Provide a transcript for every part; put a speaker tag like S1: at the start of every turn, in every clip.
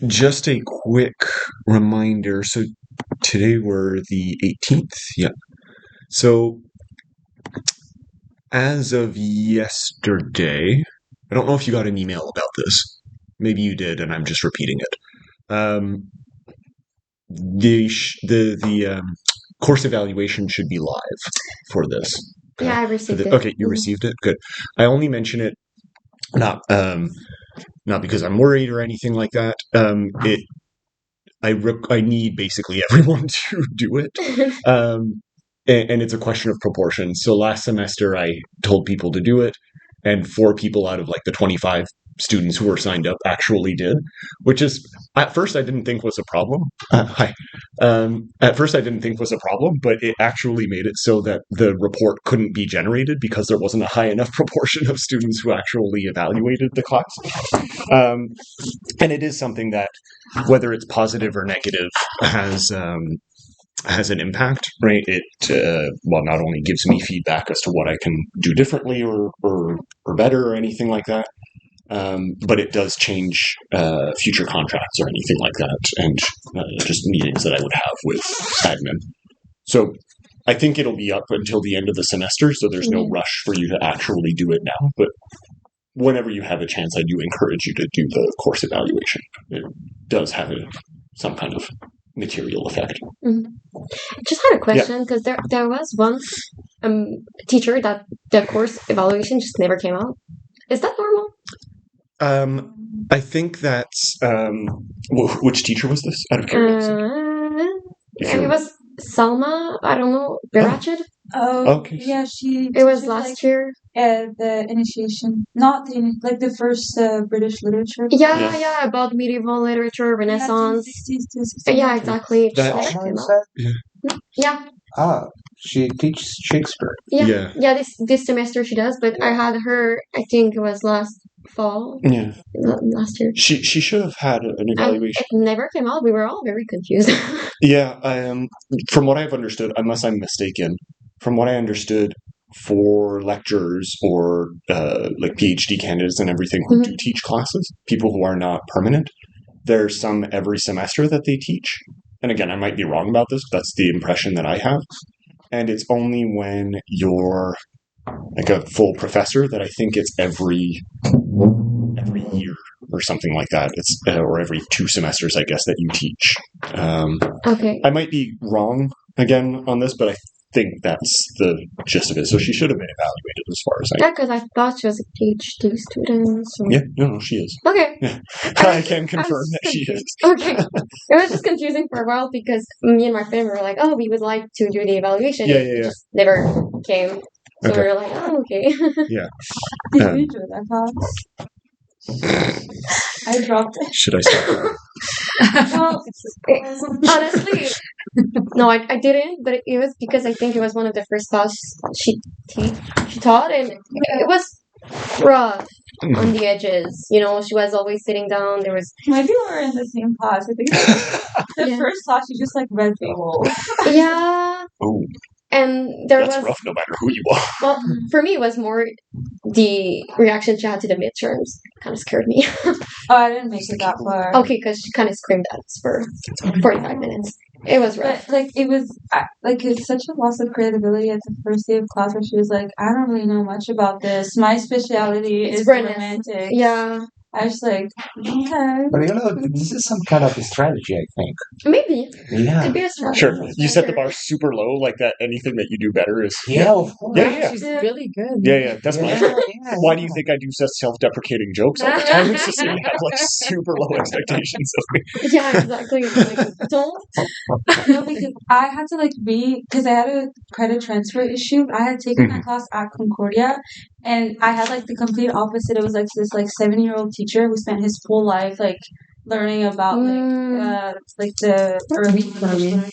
S1: Just a quick reminder. So today we're the 18th. Yeah. So as of yesterday, I don't know if you got an email about this. Maybe you did, and I'm just repeating it. The course evaluation should be live for this.
S2: Yeah, I received it.
S1: Okay, you received it? Good. I only mention it not because I'm worried or anything like that. I need basically everyone to do it. And it's a question of proportion. So last semester I told people to do it, and 4 people out of like the 25 students who were signed up actually did, which is at first I didn't think was a problem. Hi. At first I didn't think was a problem, but it actually made it so that the report couldn't be generated because there wasn't a high enough proportion of students who actually evaluated the class. And it is something that, whether it's positive or negative, has an impact, right? It not only gives me feedback as to what I can do differently or better or anything like that, but it does change future contracts or anything like that, and just meetings that I would have with admin. So I think it'll be up until the end of the semester, so there's no rush for you to actually do it now. But whenever you have a chance, I do encourage you to do the course evaluation. It does have some kind of material effect.
S2: Just had a question, because there was once teacher that the course evaluation just never came out. Is that normal?
S1: I think that's which teacher was this? Out of curiosity,
S2: it was Salma. I don't know, Barachid.
S3: Oh,
S1: okay.
S3: Yeah, she.
S2: It was last year.
S3: The initiation, not the first British literature.
S2: Yeah, about medieval literature, Renaissance.
S3: 1960s to 60s.
S2: Yeah, exactly. Yeah.
S4: Ah, she teaches Shakespeare.
S2: Yeah. This semester she does, but I had her. I think it was last fall.
S1: Yeah.
S2: Last year.
S1: She should have had an evaluation.
S2: It never came out. We were all very confused.
S1: Yeah, from what I've understood, unless I'm mistaken, from what I understood, for lecturers or like PhD candidates and everything who do teach classes, people who are not permanent, there's some every semester that they teach. And again, I might be wrong about this, but that's the impression that I have. And it's only when you're like a full professor that I think it's every year or something like that. It's or every 2 semesters, I guess, that you teach.
S2: Okay.
S1: I might be wrong again on this, but I think that's the gist of it. So she should have been evaluated, as far as I know.
S2: Yeah, because I thought she was a PhD student. So.
S1: Yeah, no, she is.
S2: Okay.
S1: Yeah. I can confirm that she is.
S2: Okay. It was just confusing for a while because me and my family were like, oh, we would like to do the evaluation. It just never came. So we were like, oh, okay.
S1: Yeah.
S3: Did you enjoy that class? I dropped it.
S1: Should I stop?
S2: Well, honestly, no, I didn't, but it was because I think it was one of the first classes she taught, and it was rough on the edges. You know, she was always sitting down. There was
S3: maybe we were in the same class. I think the first class she just read tables.
S2: Yeah.
S1: Oh.
S2: And that's
S1: rough no matter who you are.
S2: Well, for me, it was more the reaction she had to the midterms. Kind of scared me.
S3: Oh, I didn't make it that far.
S2: Okay, because she kind of screamed at us for 45 minutes. It was rough.
S3: But, it's such a loss of credibility at the first day of class where she was like, I don't really know much about this. My specialty is romantic.
S2: Yeah.
S3: I was like, okay.
S4: But this is some kind of a strategy, I think.
S2: Maybe.
S4: Yeah.
S2: Could be a strategy.
S1: Sure. You set the bar super low, like that. Anything that you do better is.
S4: Yeah, of course.
S1: Yeah.
S5: She's really good.
S1: Yeah. That's my. Why do you think I do such self-deprecating jokes all the time? It's just so you have like super low expectations of me.
S2: Yeah, exactly. Don't.
S3: No, because I had to because I had a credit transfer issue. I had taken that class at Concordia. And I had the complete opposite. It was this 7-year-old teacher who spent his whole life learning about the early.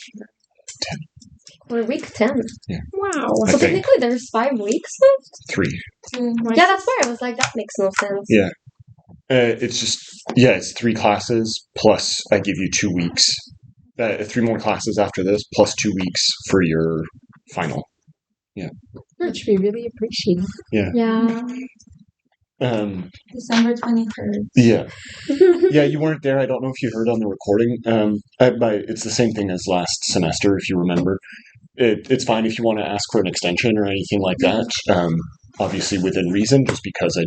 S2: We're week 10.
S1: Yeah.
S2: Wow. So technically there's 5 weeks left?
S1: 3.
S2: Yeah, that's why I was like, that makes no sense.
S1: Yeah. It's just it's 3 classes plus I give you 2 weeks. 3 more classes after this plus 2 weeks for your final. Yeah.
S5: Which we really appreciate.
S1: Yeah.
S2: Yeah.
S3: December 23rd.
S1: Yeah. Yeah, you weren't there. I don't know if you heard on the recording. It's the same thing as last semester, if you remember. It's fine if you want to ask for an extension or anything like that. Obviously within reason, just because I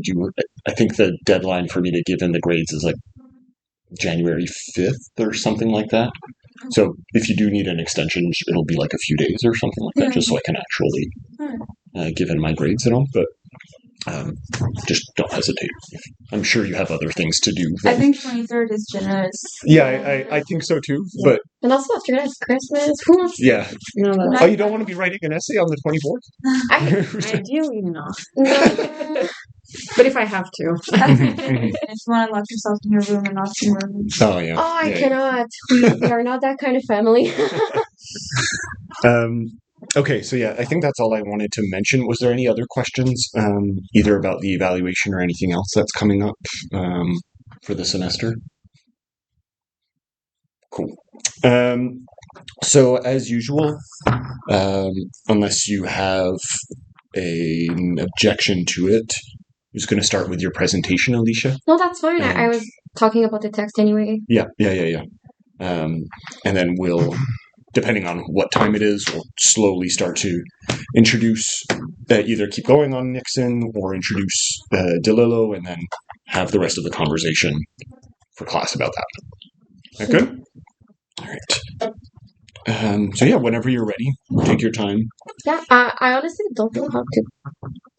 S1: think the deadline for me to give in the grades is like January 5th or something like that. So if you do need an extension, it'll be like a few days or something like that, just so I can actually give in my grades and all. But just don't hesitate. I'm sure you have other things to do.
S3: I think 23rd is generous.
S1: Yeah, I think so too. But
S2: and also after that, it's Christmas. Who wants?
S1: Yeah.
S5: No,
S1: Oh, you don't want to be writing an essay on the 24th?
S5: ideally not.
S2: No.
S5: But if I have to.
S3: If you want to lock yourself in your room and not see room.
S1: Oh yeah.
S2: Oh, I
S1: Yeah.
S2: cannot. We are not that kind of family.
S1: Okay, so yeah, I think that's all I wanted to mention. Was there any other questions, either about the evaluation or anything else that's coming up for the semester? Cool. So as usual, unless you have an objection to it, I'm just going to start with your presentation, Alicia.
S2: No, that's fine. I was talking about the text anyway.
S1: Yeah. And then we'll, depending on what time it is, we'll slowly start to introduce, either keep going on Nixon or introduce DeLillo, and then have the rest of the conversation for class about that. Okay? All right. So yeah, whenever you're ready, take your time.
S2: Yeah, I honestly don't know how to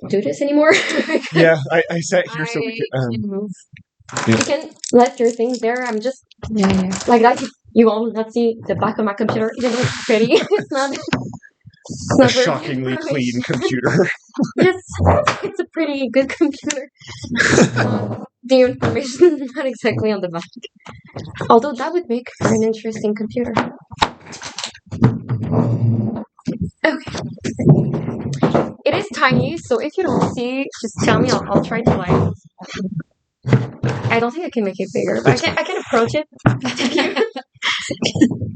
S2: do this anymore.
S1: Yeah, I sat here so we could...
S5: move.
S2: You can let your things there. I'm just like that. You will not see the back of my computer, even though it's pretty. It's not
S1: a
S2: very
S1: shockingly clean computer.
S2: It's a pretty good computer. The information is not exactly on the back. Although that would make for an interesting computer. Okay. It is tiny, so if you don't see, just tell me. I'll try to like. I don't think I can make it bigger, but I can approach it.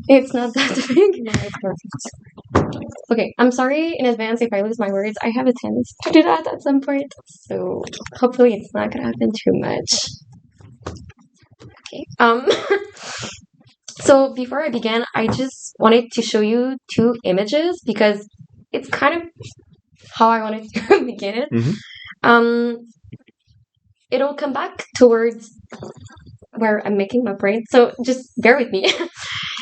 S2: It's not that big.
S5: No, it's perfect.
S2: Okay, I'm sorry in advance if I lose my words. I have a tendency to do that at some point, so hopefully it's not gonna happen too much. Okay. So before I begin, I just wanted to show you two images because it's kind of how I wanted to begin it.
S1: Mm-hmm.
S2: It'll come back towards where I'm making my brain, so just bear with me.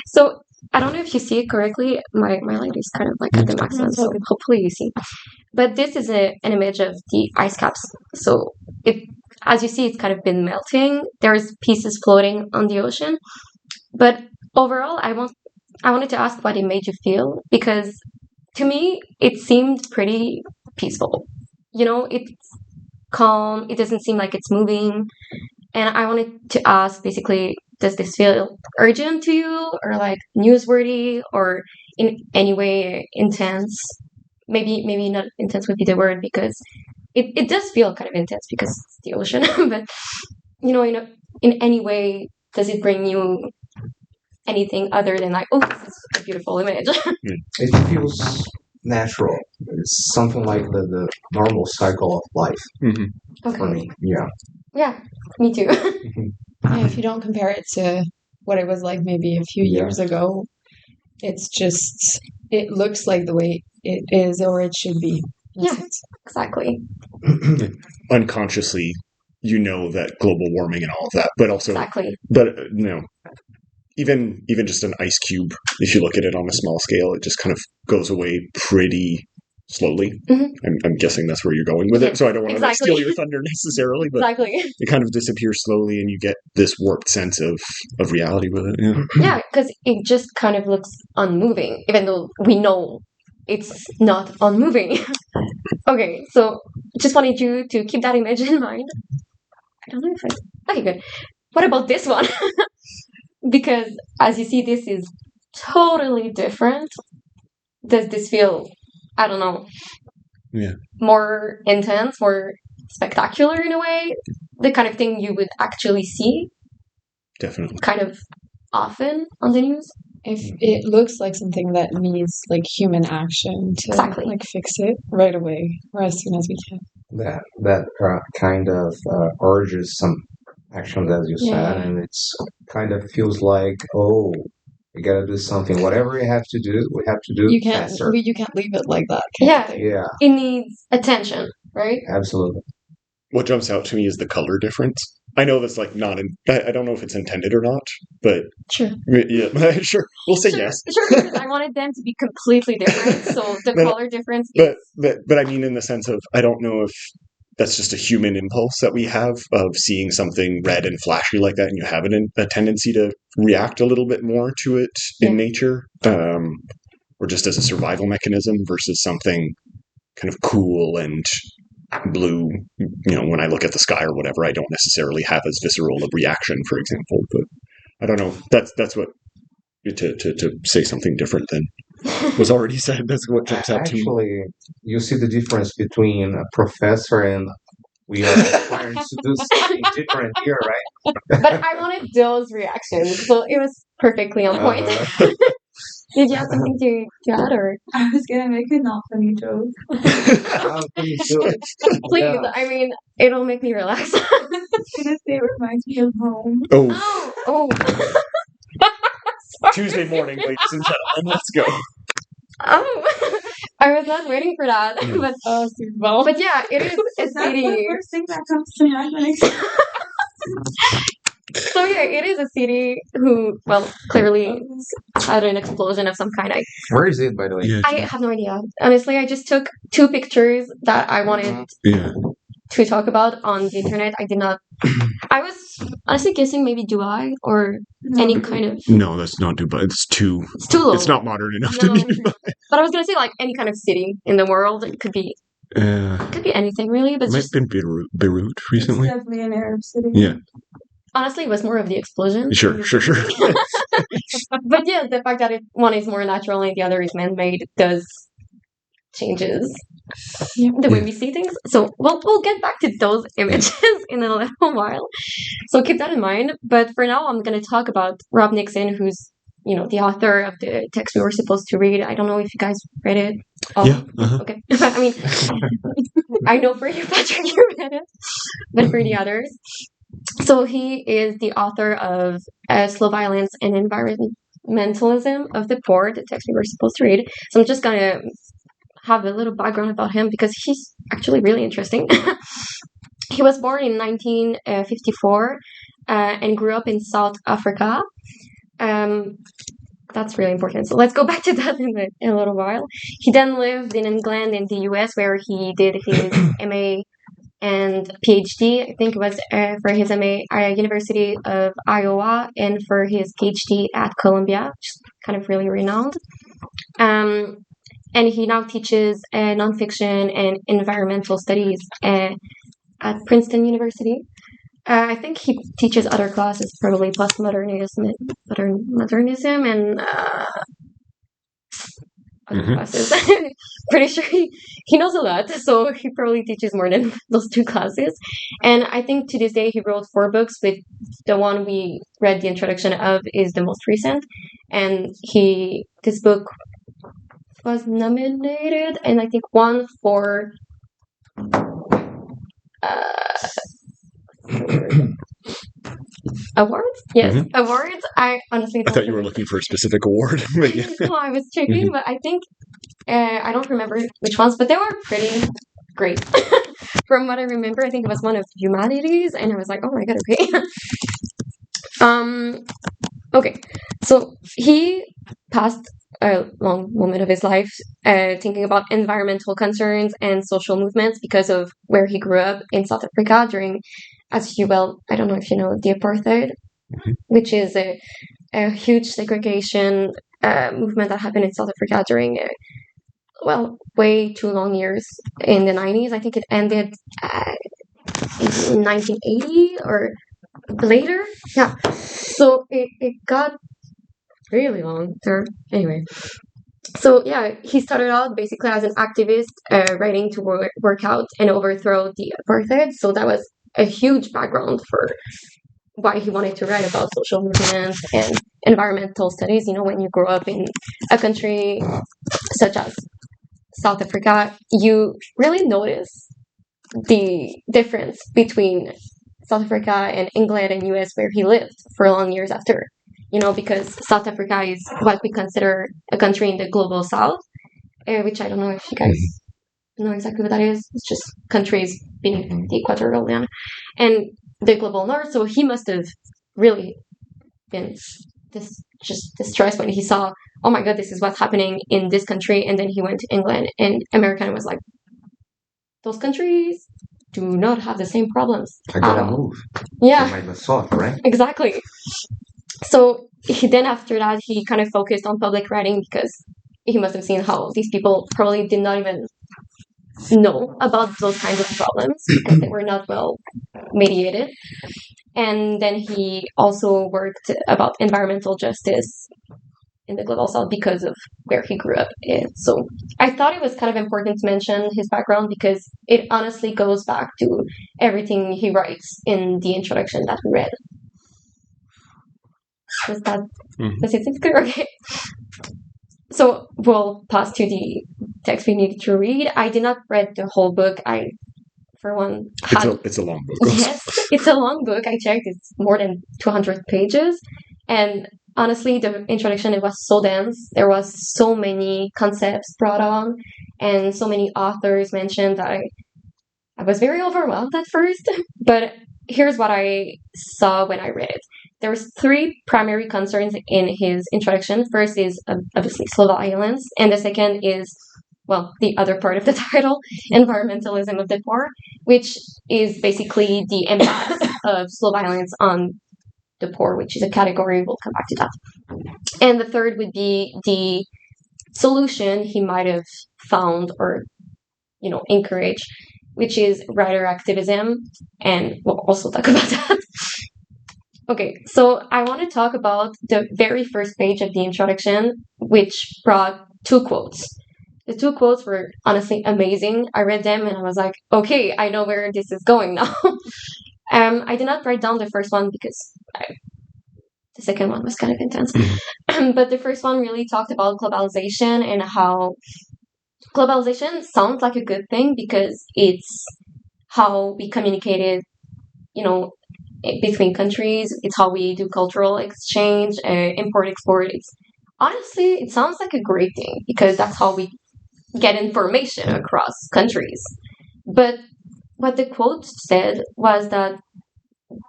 S2: So I don't know if you see it correctly. My light is kind of like at the maximum, so hopefully you see. But this is an image of the ice caps. So as you see, it's kind of been melting. There's pieces floating on the ocean. But overall, I wanted to ask what it made you feel, because to me, it seemed pretty peaceful. It's calm. It doesn't seem like it's moving. And I wanted to ask, basically, does this feel urgent to you, or like newsworthy, or in any way intense? Maybe not intense would be the word, because it does feel kind of intense because it's the ocean. But in any way, does it bring you anything other than like, oh, this is a beautiful image?
S4: It feels natural. It's something like the normal cycle of life
S1: Mm-hmm.
S4: for me. Yeah.
S2: Yeah, me too.
S5: Yeah, if you don't compare it to what it was like maybe a few years ago, it's just, it looks like the way it is or it should be.
S2: Yeah, exactly.
S1: Unconsciously, that global warming and all of that, but also,
S2: Exactly.
S1: but even just an ice cube, if you look at it on a small scale, it just kind of goes away pretty slowly.
S2: Mm-hmm.
S1: I'm guessing that's where you're going with it, so I don't want to
S2: Exactly.
S1: steal your thunder necessarily, but
S2: Exactly.
S1: it kind of disappears slowly, and you get this warped sense of reality with it. Yeah.
S2: Yeah, because it just kind of looks unmoving, even though we know it's not unmoving. Okay, so just wanted you to keep that image in mind. I don't know if okay, good. What about this one? Because as you see, this is totally different. Does this feel, I don't know, more intense, more spectacular in a way? The kind of thing you would actually see?
S1: Definitely.
S2: Kind of often on the news?
S5: If it looks like something that needs like human action to
S2: Exactly.
S5: like fix it right away or as soon as we can.
S4: that kind of urges some actions, as you said,
S5: Yeah.
S4: and it's kind of feels like, oh, we gotta do something. Whatever we have to do, we have to do
S5: You can't
S4: faster.
S5: you can't leave it like that. kind of
S2: Yeah.
S5: thing.
S4: Yeah,
S2: It needs attention, right?
S4: absolutely.
S1: What jumps out to me is the color difference. I know that's like not in. I don't know if it's intended or not, but
S2: Sure.
S1: yeah, sure. We'll say yes.
S2: Sure, because I wanted them to be completely different, so the
S1: No, no,
S2: color difference is...
S1: but I mean in the sense of I don't know if that's just a human impulse that we have of seeing something red and flashy like that, and you have a tendency to react a little bit more to it in
S2: Yeah.
S1: nature, or just as a survival mechanism versus something kind of cool and blue. When I look at the sky or whatever, I don't necessarily have as visceral a reaction, for example. But I don't know. That's what to say something different than was already said. That's what jumps out to me.
S4: Actually, you see the difference between a professor and we are trying to do something different here, right?
S2: But I wanted those reactions, so it was perfectly on point.
S4: Uh-huh.
S2: Did you have something to add, or
S3: I was gonna make a not funny joke.
S4: Please do it.
S2: please?
S4: Yeah.
S2: I mean, it'll make me relax.
S3: I was gonna say it reminds me of home.
S1: Oh,
S2: Oh,
S1: Tuesday morning, ladies and gentlemen, let's go.
S2: oh! I was not waiting for that, but
S5: Oh, Super Bowl.
S2: but yeah, it is a
S3: That's the
S2: city.
S3: first thing that comes to mind when I say
S2: So yeah, it is a city who, well, clearly had an explosion of some kind.
S4: Where is it, by the way?
S1: Yeah,
S2: I have no idea. Honestly, I just took 2 pictures that I wanted
S1: yeah.
S2: to talk about on the internet. I did not. I was honestly guessing maybe Dubai or any kind of.
S1: No, that's not Dubai. It's too.
S2: It's too low.
S1: It's not modern enough
S2: No.
S1: to be Dubai.
S2: But I was gonna say like any kind of city in the world. It could be anything really. But
S1: It might
S2: just,
S1: have been Beirut
S3: it's
S1: recently.
S3: definitely an Arab city.
S1: Yeah,
S2: honestly, it was more of the explosion.
S1: sure.
S2: But yeah, the fact that one is more natural and the other is man-made does changes the way we see things. So we'll get back to those images in a little while. So keep that in mind. But for now, I'm going to talk about Rob Nixon, who's the author of the text we were supposed to read. I don't know if you guys read it. Oh,
S1: Yeah. Uh-huh.
S2: okay. I mean, I know for you, Patrick, you read it, but for the others. So he is the author of Slow Violence and Environmentalism of the Poor, the text we were supposed to read. So I'm just going to have a little background about him because he's actually really interesting. He was born in 1954 and grew up in South Africa. That's really important. So let's go back to that in a little while. He then lived in England in the US where he did his MA and PhD. I think it was for his MA at University of Iowa and for his PhD at Columbia, which is kind of really renowned. And he now teaches nonfiction and environmental studies at Princeton University. I think he teaches other classes, probably postmodernism, and other classes. Pretty sure he knows a lot, so he probably teaches more than those 2 classes. And I think to this day he wrote 4 books, with the one we read the introduction of is the most recent. And this book was nominated and I think won for awards. Yes, awards. I honestly don't.
S1: I thought you were looking for a specific award. But yeah.
S2: No, I was checking, but I think I don't remember which ones, but they were pretty great. From what I remember, I think it was one of humanities, and I was like, oh my god, okay. Okay, so he passed a long moment of his life thinking about environmental concerns and social movements because of where he grew up in South Africa during, I don't know if you know, the apartheid, which is a huge segregation movement that happened in South Africa during way too long years in the 90s. I think it ended in 1980 or later. Yeah. So it got really long there. Anyway. So yeah, he started out basically as an activist writing to work out and overthrow the apartheid. So that was a huge background for why he wanted to write about social movements and environmental studies. When you grow up in a country such as South Africa, you really notice the difference between South Africa and England and US, where he lived for long years after. Because South Africa is what we consider a country in the global south, which I don't know if you guys know exactly what that is. It's just countries beneath the equatorial line and the global north. So he must have really been just distressed when he saw, oh my god, this is what's happening in this country. And then he went to England, and America, and was like, those countries do not have the same problems.
S4: I gotta move.
S2: Yeah,
S4: Might have thought, right?
S2: exactly. So then after that, he kind of focused on public writing, because he must have seen how these people probably did not even know about those kinds of problems, because they were not well mediated. And then he also worked about environmental justice in the global south because of where he grew up. So I thought it was kind of important to mention his background, because it honestly goes back to everything he writes in the introduction that we read. Does it seem clear? Okay. So we'll pass to the text we need to read. I did not read the whole book.
S1: It's a long book.
S2: Yes, it's a long book. I checked. It's more than 200 pages. And honestly, the introduction, it was so dense. There was so many concepts brought on, and so many authors mentioned that I was very overwhelmed at first. But here's what I saw when I read it. There's 3 primary concerns in his introduction. First is obviously slow violence, and the second is, well, the other part of the title, environmentalism of the poor, which is basically the impact of slow violence on the poor, which is a category. We'll come back to that. And the third would be the solution he might have found or, encouraged, which is writer activism, and we'll also talk about that. Okay, so I want to talk about the very first page of the introduction, which brought 2 quotes. The 2 quotes were honestly amazing. I read them and I was like, okay, I know where this is going now. I did not write down the first one because the second one was kind of intense. But the first one really talked about globalization, and how globalization sounds like a good thing because it's how we communicated, between countries. It's how we do cultural exchange, import, export. Honestly, it sounds like a great thing, because that's how we get information across countries. But what the quote said was that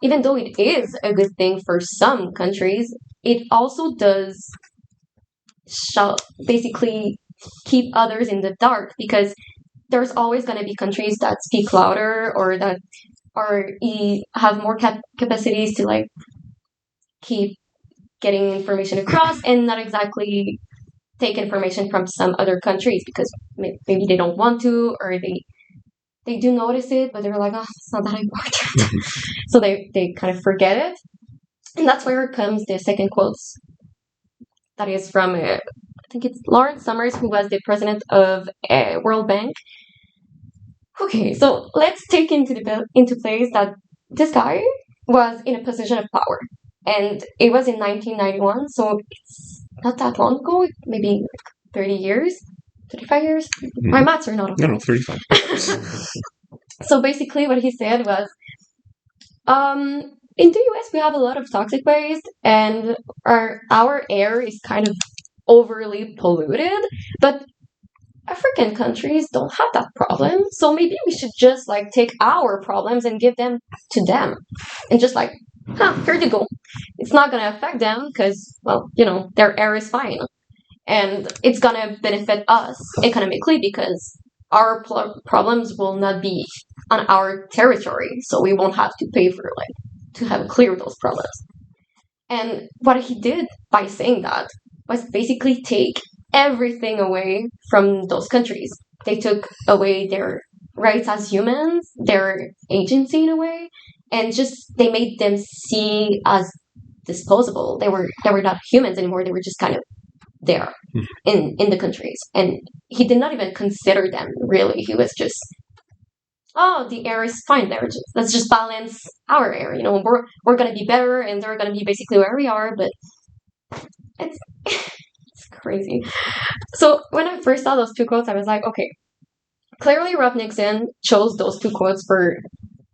S2: even though it is a good thing for some countries, it also does basically keep others in the dark, because there's always going to be countries that speak louder, or that have more capacities to keep getting information across, and not exactly take information from some other countries because maybe they don't want to, or they do notice it, but they're like, oh, it's not that important. So they kind of forget it. And that's where comes the second quotes. That is from, I think it's Lawrence Summers, who was the president of World Bank. Okay, so let's take into place that this guy was in a position of power. And it was in 1991, so it's not that long ago, maybe 30 years, 35 years. My maths are not okay.
S1: No, 35.
S2: So basically what he said was, in the US we have a lot of toxic waste, and our air is kind of overly polluted, but African countries don't have that problem, so maybe we should just take our problems and give them to them, and just here you go. It's not going to affect them because, their air is fine. And it's going to benefit us economically because our problems will not be on our territory. So we won't have to pay for, to have cleared those problems. And what he did by saying that was basically take everything away from those countries. They took away their rights as humans, their agency in a way, and just they made them see as disposable. They were not humans anymore. They were just kind of there in the countries, and he did not even consider them really. He was just, oh, the air is fine there. Let's just balance our air. We're gonna be better, and they're gonna be basically where we are. But it's it's crazy. So when I first saw those 2 quotes, I was like, okay, clearly Rob Nixon chose those two quotes for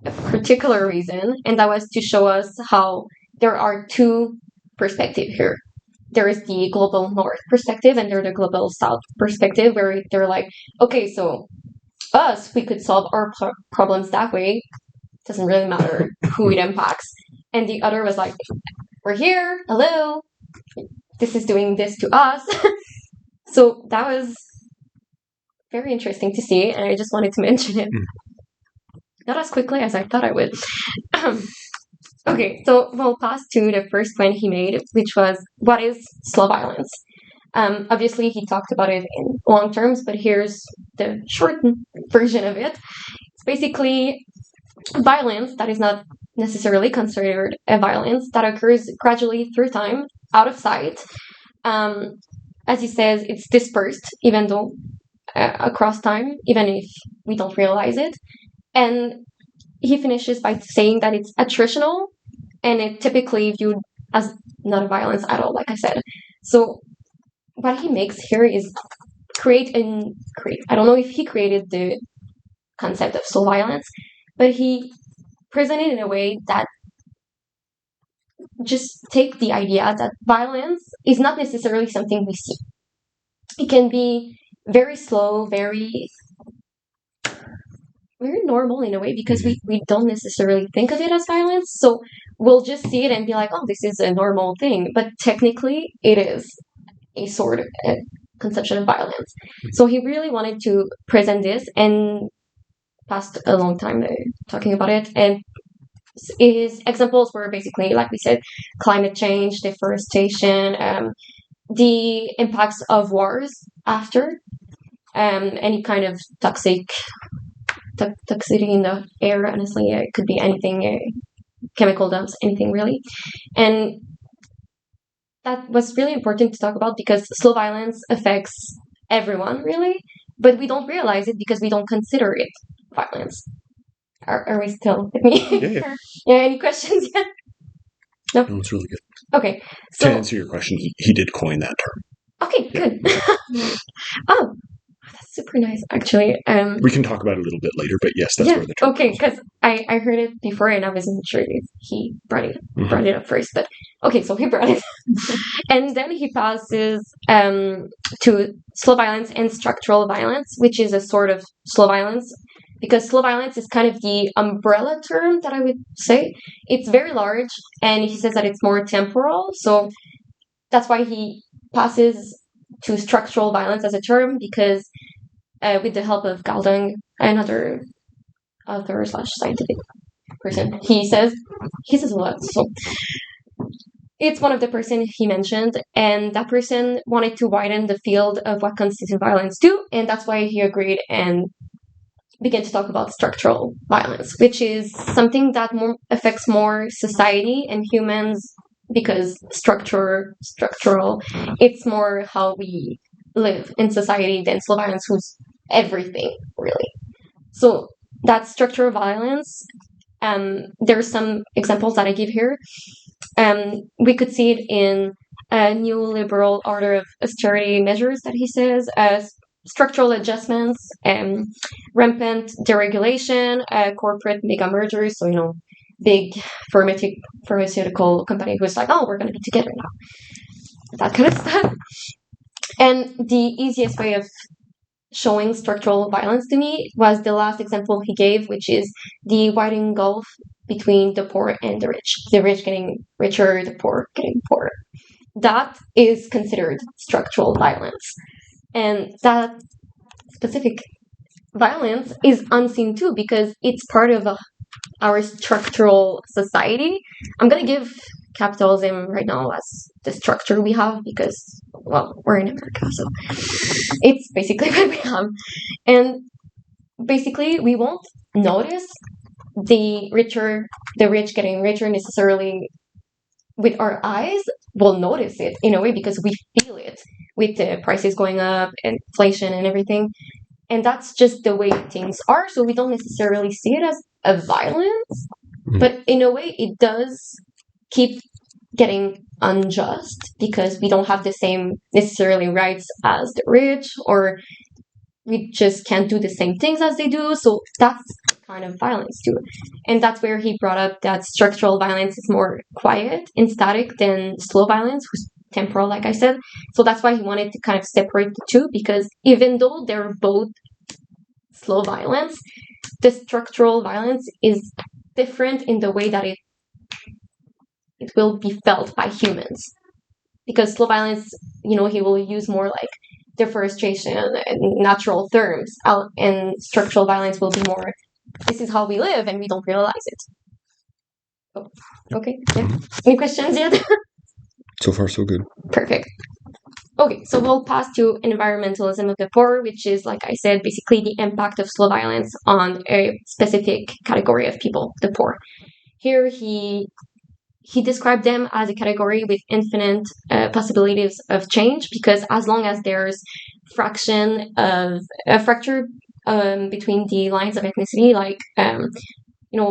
S2: a particular reason, and that was to show us how there are two perspectives here. There is the global north perspective and there's the global south perspective, where they're like, okay, so us, we could solve our problems that way. Doesn't really matter who it impacts. And the other was like, we're here, hello, this is doing this to us. So that was very interesting to see, and I just wanted to mention it. Not as quickly as I thought I would. Okay, so we'll pass to the first point he made, which was, what is slow violence? Obviously, he talked about it in long terms, but here's the short version of it. It's basically violence that is not necessarily considered a violence that occurs gradually through time, out of sight. As he says, it's dispersed, even though across time, even if we don't realize it. And he finishes by saying that it's attritional and it typically viewed as not a violence at all, like I said. So what he makes here is create. I don't know if he created the concept of slow violence, but he presented it in a way that just take the idea that violence is not necessarily something we see. It can be very slow, very normal in a way, because we don't necessarily think of it as violence. So we'll just see it and be like, oh, this is a normal thing. But technically, it is a sort of a conception of violence. So he really wanted to present this and passed a long time talking about it. And his examples were basically, like we said, climate change, deforestation, the impacts of wars after, any kind of toxicity in the air. Honestly, it could be anything, chemical dumps, anything really. And that was really important to talk about because slow violence affects everyone really, but we don't realize it because we don't consider it violence. Are we still with me?
S1: Yeah.
S2: Any questions yet? No?
S1: No, it's really good.
S2: Okay. So,
S1: to answer your question, he did coin that term.
S2: Okay, good. Oh, that's super nice, actually.
S1: We can talk about it a little bit later, but yes, that's where the term
S2: okay, because I heard it before and I wasn't sure if he brought it up first, but okay, so he brought it. And then he passes to slow violence and structural violence, which is a sort of slow violence, because slow violence is kind of the umbrella term that I would say. It's very large, and he says that it's more temporal, so that's why he passes to structural violence as a term, because with the help of Galdung, another author/scientific person, he says a lot. So it's one of the person he mentioned, and that person wanted to widen the field of what constitutes violence too, and that's why he agreed and began to talk about structural violence, which is something that affects more society and humans, because structural, it's more how we live in society than slow violence, who's everything really. So that's structural violence. There's some examples that I give here. We could see it in a neoliberal order of austerity measures that he says, structural adjustments, rampant deregulation, corporate mega mergers. So, big pharmaceutical company who's like, oh, we're going to be together now. That kind of stuff. And the easiest way of showing structural violence to me was the last example he gave, which is the widening gulf between the poor and the rich. The rich getting richer, the poor getting poorer. That is considered structural violence. And that specific violence is unseen too, because it's part of our structural society. I'm going to give capitalism right now as the structure we have because, well, we're in America, so it's basically what we have. And basically, we won't notice the rich getting richer necessarily with our eyes. We'll notice it in a way because we feel it with the prices going up, inflation and everything. And that's just the way things are. So we don't necessarily see it as a violence, but in a way it does keep getting unjust because we don't have the same necessarily rights as the rich, or we just can't do the same things as they do. So that's kind of violence too. And that's where he brought up that structural violence is more quiet and static than slow violence, who's temporal, like I said. So that's why he wanted to kind of separate the two, because even though they're both slow violence, the structural violence is different in the way that it will be felt by humans. Because slow violence, he will use more like deforestation and natural terms, and structural violence will be more, this is how we live and we don't realize it. Oh, okay, yeah. Any questions yet?
S1: So far, so good.
S2: Perfect. Okay, so we'll pass to environmentalism of the poor, which is, like I said, basically the impact of slow violence on a specific category of people, the poor. Here he described them as a category with infinite possibilities of change, because as long as there's fracture between the lines of ethnicity, like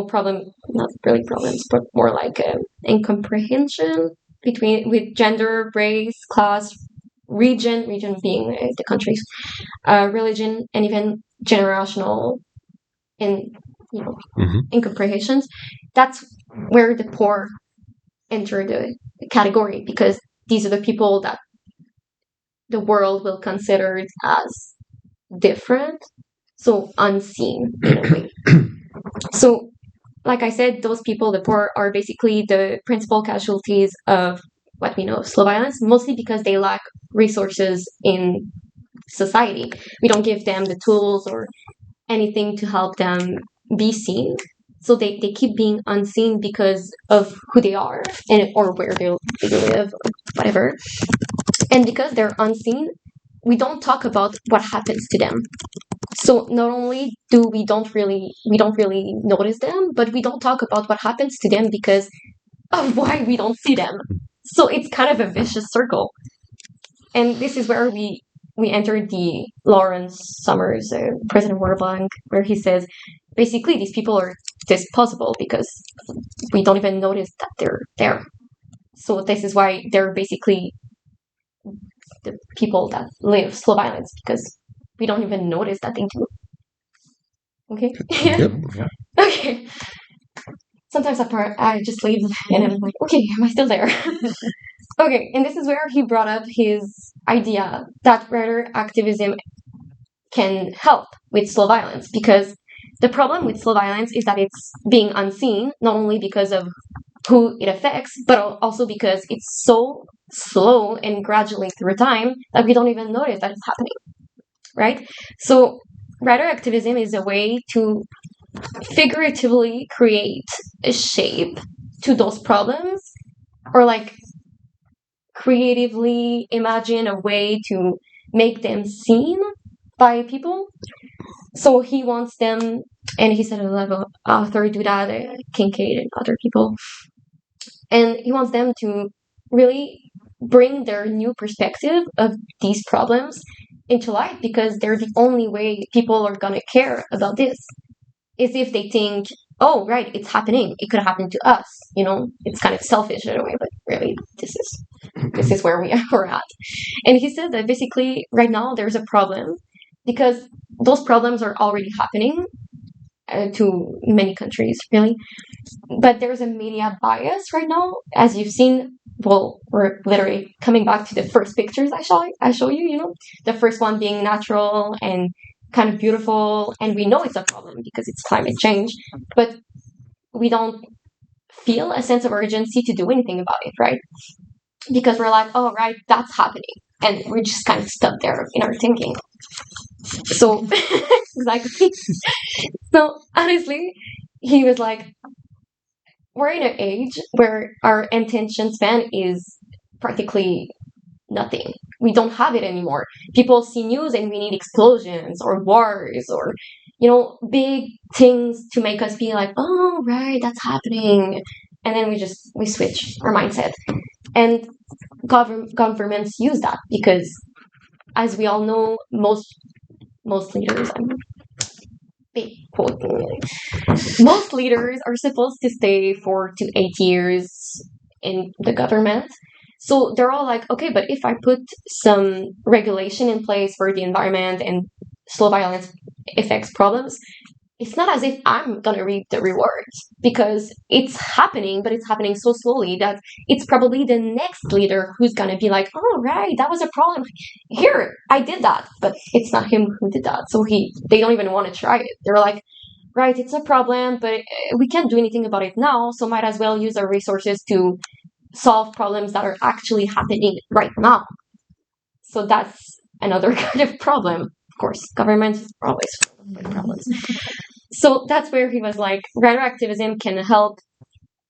S2: problem, not really problems, but more like incomprehension with gender, race, class, region being the countries, religion, and even generational incomprehensions. That's where the poor enter the category, because these are the people that the world will consider as different, so unseen in a way. So, like I said, those people, the poor, are basically the principal casualties of what we know of slow violence, mostly because they lack resources in society. We don't give them the tools or anything to help them be seen. So they keep being unseen because of who they are or where they live or whatever. And because they're unseen, we don't talk about what happens to them. So not only do we don't really notice them, but we don't talk about what happens to them because of why we don't see them. So it's kind of a vicious circle. And this is where we entered the Lawrence Summers, President World Bank, where he says, basically, these people are disposable because we don't even notice that they're there. So this is why they're basically the people that live slow violence, because we don't even notice that they do. Okay?
S1: Yep.
S2: Okay. Sometimes I just leave and I'm like, okay, am I still there? Okay, and this is where he brought up his idea that writer activism can help with slow violence, because the problem with slow violence is that it's being unseen, not only because of who it affects, but also because it's so slow and gradually through time that we don't even notice that it's happening, right? So writer activism is a way to figuratively create a shape to those problems, or like creatively imagine a way to make them seen by people. So he wants them, and he said a lot of authors do that, Kincaid and other people, and he wants them to really bring their new perspective of these problems into light, because they're the only way people are gonna care about this, is if they think, oh, right, it's happening, it could happen to us, it's kind of selfish in a way, but really this is where we're at. And he said that basically right now there's a problem because those problems are already happening to many countries, really, but there's a media bias right now, as you've seen. Well, we're literally coming back to the first pictures I show you, the first one being natural and kind of beautiful, and we know it's a problem because it's climate change, but we don't feel a sense of urgency to do anything about it, right? Because we're like, oh, right, that's happening, and we're just kind of stuck there in our thinking. So exactly. So honestly, he was like, we're in an age where our attention span is practically nothing. We don't have it anymore. People see news and we need explosions or wars or, big things to make us feel like, oh, right, that's happening. And then we switch our mindset. And governments use that because, as we all know, most leaders, I'm big quoting, most leaders are supposed to stay 4 to 8 years in the government. So they're all like, okay, but if I put some regulation in place for the environment and slow violence affects problems, it's not as if I'm gonna reap the rewards, because it's happening, but it's happening so slowly that it's probably the next leader who's gonna be like, oh right, that was a problem. Here, I did that, but it's not him who did that. So they don't even want to try it. They're like, right, it's a problem, but we can't do anything about it now, so might as well use our resources to solve problems that are actually happening right now. So that's another kind of problem. Of course, government is always full of problems. So that's where he was like, writer activism can help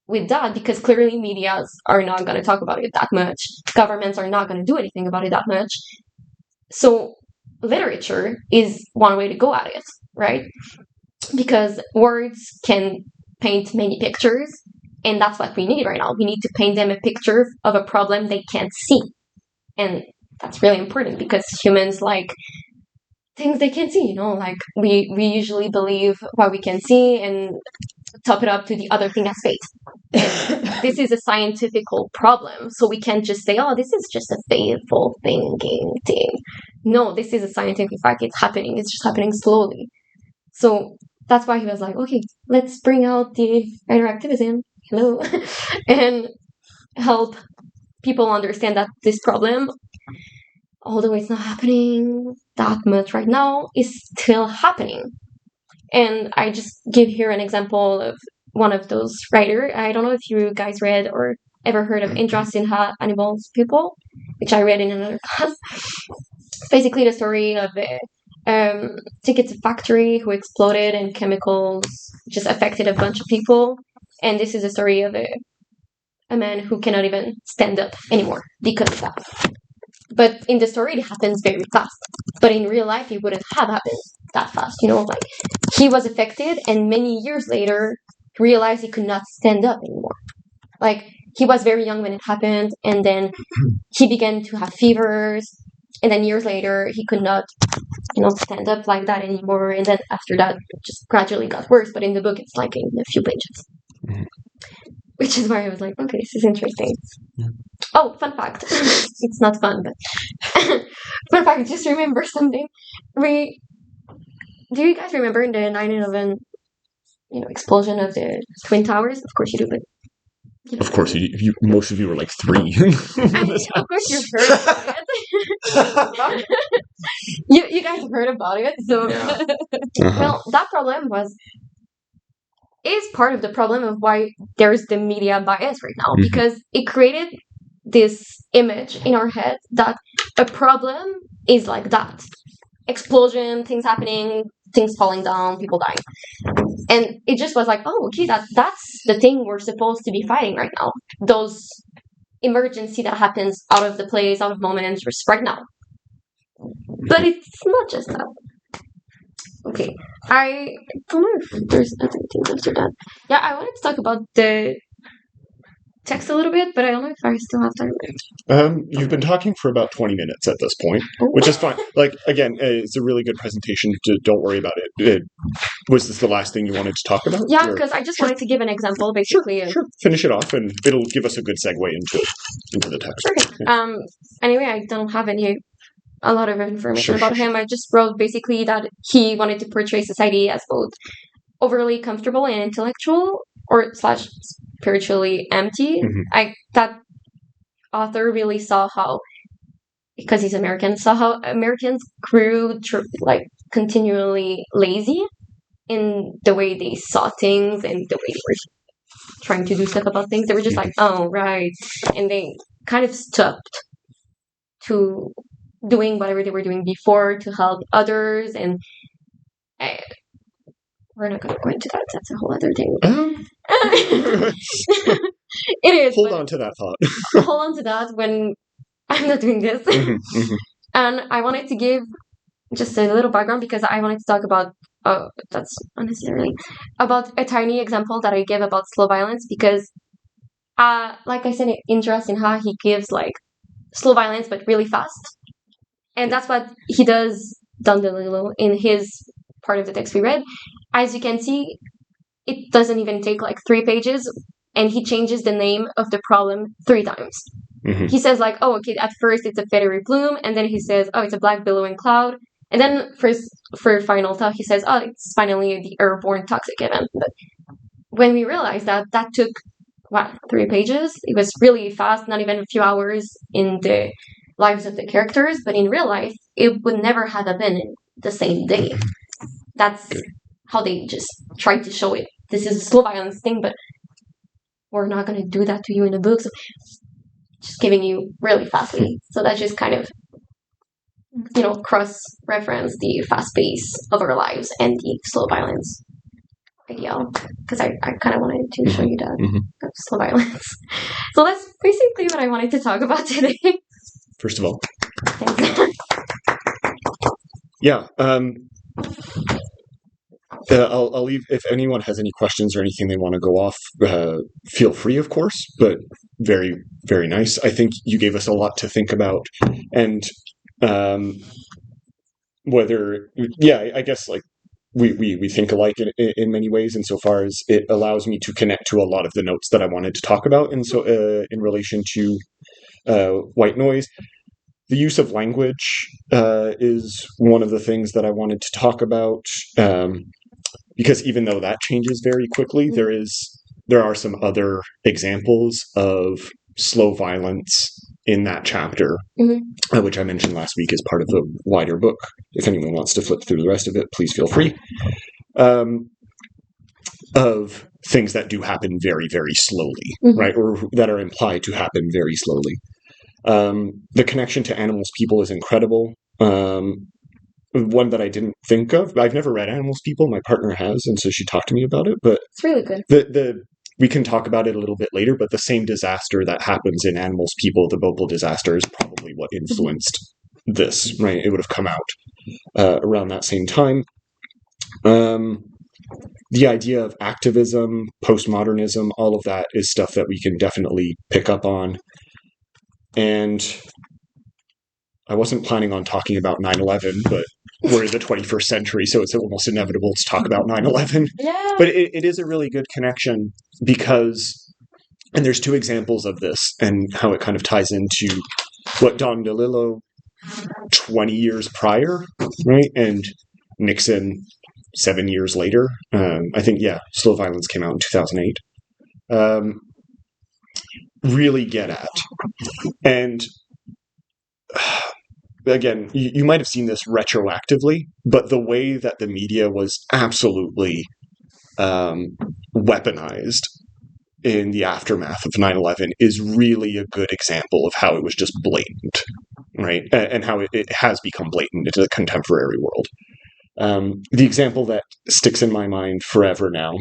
S2: with that, because clearly medias are not going to talk about it that much. Governments are not going to do anything about it that much. So literature is one way to go at it, right? Because words can paint many pictures, and that's what we need right now. We need to paint them a picture of a problem they can't see. And that's really important, because humans like things they can see, like we usually believe what we can see and top it up to the other thing as fate. And this is a scientific problem, so we can't just say, oh, this is just a fateful thinking thing. No, this is a scientific fact. It's happening. It's just happening slowly. So that's why he was like, okay, let's bring out the writer activism, hello, and help people understand that this problem, although it's not happening that much right now, is still happening. And I just give here an example of one of those writers. I don't know if you guys read or ever heard of Indra Sinha, Animals People, which I read in another class. It's basically the story of I think it's a factory who exploded and chemicals just affected a bunch of people. And this is a story of a man who cannot even stand up anymore because of that. But in the story, it happens very fast. But in real life, it wouldn't have happened that fast. Like he was affected, and many years later, realized he could not stand up anymore. Like he was very young when it happened, and then he began to have fevers, and then years later, he could not, stand up like that anymore. And then after that, it just gradually got worse. But in the book, it's like in a few pages. Mm-hmm. Which is why I was like, okay, this is interesting. Yeah. Oh, fun fact. It's not fun, but fun fact, just remember something. Do you guys remember the 9/11, explosion of the Twin Towers? Of course you do, but...
S1: Of course, most of you were like 3.
S2: Of course you've heard about it. you guys have heard about it, so... Yeah. Well, that problem is part of the problem of why there's the media bias right now, because it created this image in our head that a problem is like that. Explosion, things happening, things falling down, people dying. And it just was like, oh, okay, that's the thing we're supposed to be fighting right now. Those emergency that happens out of the place, out of moment, just right now. But it's not just that. Okay, I don't know if there's other things after that. Yeah, I wanted to talk about the text a little bit, but I don't know if I still have time.
S1: You've been talking for about 20 minutes at this point, which is fine. Like, again, it's a really good presentation. Don't worry about it. Was this the last thing you wanted to talk about?
S2: Yeah, because I just wanted to give an example, basically.
S1: Sure. Finish it off, and it'll give us a good segue into the text.
S2: Okay. Yeah. Anyway, I don't have a lot of information about him. I just wrote basically that he wanted to portray society as both overly comfortable and intellectual, or / spiritually empty. That author really saw how, because he's American, saw how Americans grew continually lazy in the way they saw things and the way they were trying to do stuff about things. They were just like, oh, right. And they kind of stopped to doing whatever they were doing before to help others. And we're not going to go into that. That's a whole other thing. It is.
S1: Hold on to that thought.
S2: Hold on to that when I'm not doing this. And I wanted to give just a little background because I wanted to talk about, that's unnecessarily, about a tiny example that I gave about slow violence because, like I said, interesting how he gives slow violence but really fast. And that's what he does, DeLillo, in his part of the text we read. As you can see, it doesn't even take 3 pages, and he changes the name of the problem 3 times. He says at first it's a feathery plume, and then he says, oh, it's a black billowing cloud, And then for final talk, he says, "Oh, it's finally the Airborne toxic event." But when we realized that took 3 pages. It was really fast, not even a few hours in the lives of the characters. But in real life, it would never have been the same day. That's how they just tried to show it. This is a slow violence thing, but we're not going to do that to you in the book. So just giving you really fastly. So that's just kind of, cross-reference the fast pace of our lives and the slow violence ideal. Because I kind of wanted to show you that slow violence. So that's basically what I wanted to talk about today.
S1: First of all.
S2: Thanks.
S1: Yeah. I'll leave, if anyone has any questions or anything they want to go off, feel free, of course, but very, very nice. I think you gave us a lot to think about, and I guess like we think alike in many ways, insofar as it allows me to connect to a lot of the notes that I wanted to talk about, and so in relation to white noise. The use of language is one of the things that I wanted to talk about, because even though that changes very quickly, there are some other examples of slow violence in that chapter, which I mentioned last week as part of the wider book. If anyone wants to flip through the rest of it, please feel free. Of things that do happen very, very slowly, right? Or that are implied to happen very slowly. The connection to Animals People is incredible. One that I didn't think of. I've never read Animals People. My partner has, and so she talked to me about it. But
S2: it's really good.
S1: We can talk about it a little bit later, but the same disaster that happens in Animals People, the Bhopal disaster, is probably what influenced this, right? It would have come out around that same time. The idea of activism, postmodernism, all of that is stuff that we can definitely pick up on. And I wasn't planning on talking about 9/11, but we're in the 21st century, so it's almost inevitable to talk about 9/11.
S2: Yeah.
S1: But it is a really good connection because, and there's 2 examples of this and how it kind of ties into what Don DeLillo 20 years prior, right? And Nixon 7 years later. I think, Slow Violence came out in 2008. Really get at. And again, you might have seen this retroactively, but the way that the media was absolutely weaponized in the aftermath of 9/11 is really a good example of how it was just blatant, right? And how it has become blatant into the contemporary world. The example that sticks in my mind forever now,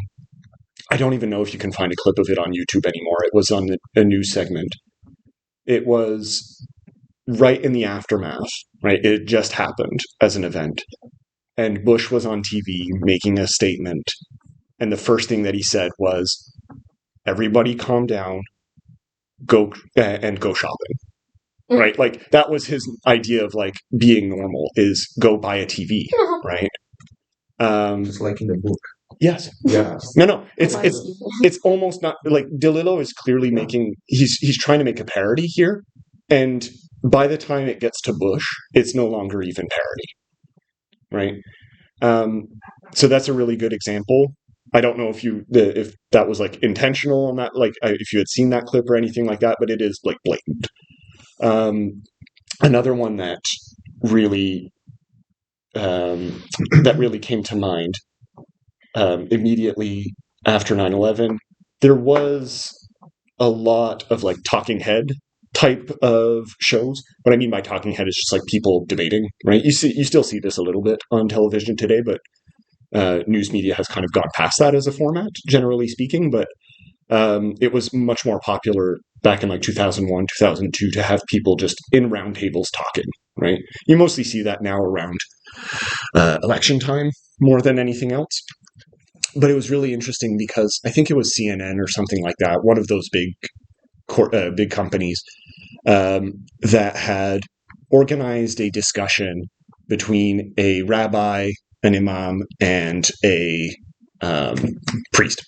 S1: I don't even know if you can find a clip of it on YouTube anymore. It was on a news segment. It was right in the aftermath, right? It just happened as an event. And Bush was on TV making a statement. And the first thing that he said was, everybody calm down, go shopping. Right? Like, that was his idea of, like, being normal, is go buy a TV, right?
S4: Just like in the book.
S1: Yes.
S4: Yeah.
S1: No. It's almost not, like, DeLillo is clearly he's trying to make a parody here. And by the time it gets to Bush, it's no longer even parody, right? So that's a really good example. I don't know if that was like intentional on that, like if you had seen that clip or anything like that, but it is like blatant. Another one that really came to mind immediately after 9/11, there was a lot of like talking head type of shows. What I mean by talking head is just like people debating, right? You still see this a little bit on television today, but news media has kind of gone past that as a format, generally speaking. But it was much more popular back in like 2001, 2002 to have people just in round tables talking, right? You mostly see that now around election time more than anything else. But it was really interesting because I think it was CNN or something like that, one of those big companies that had organized a discussion between a rabbi, an imam, and a priest,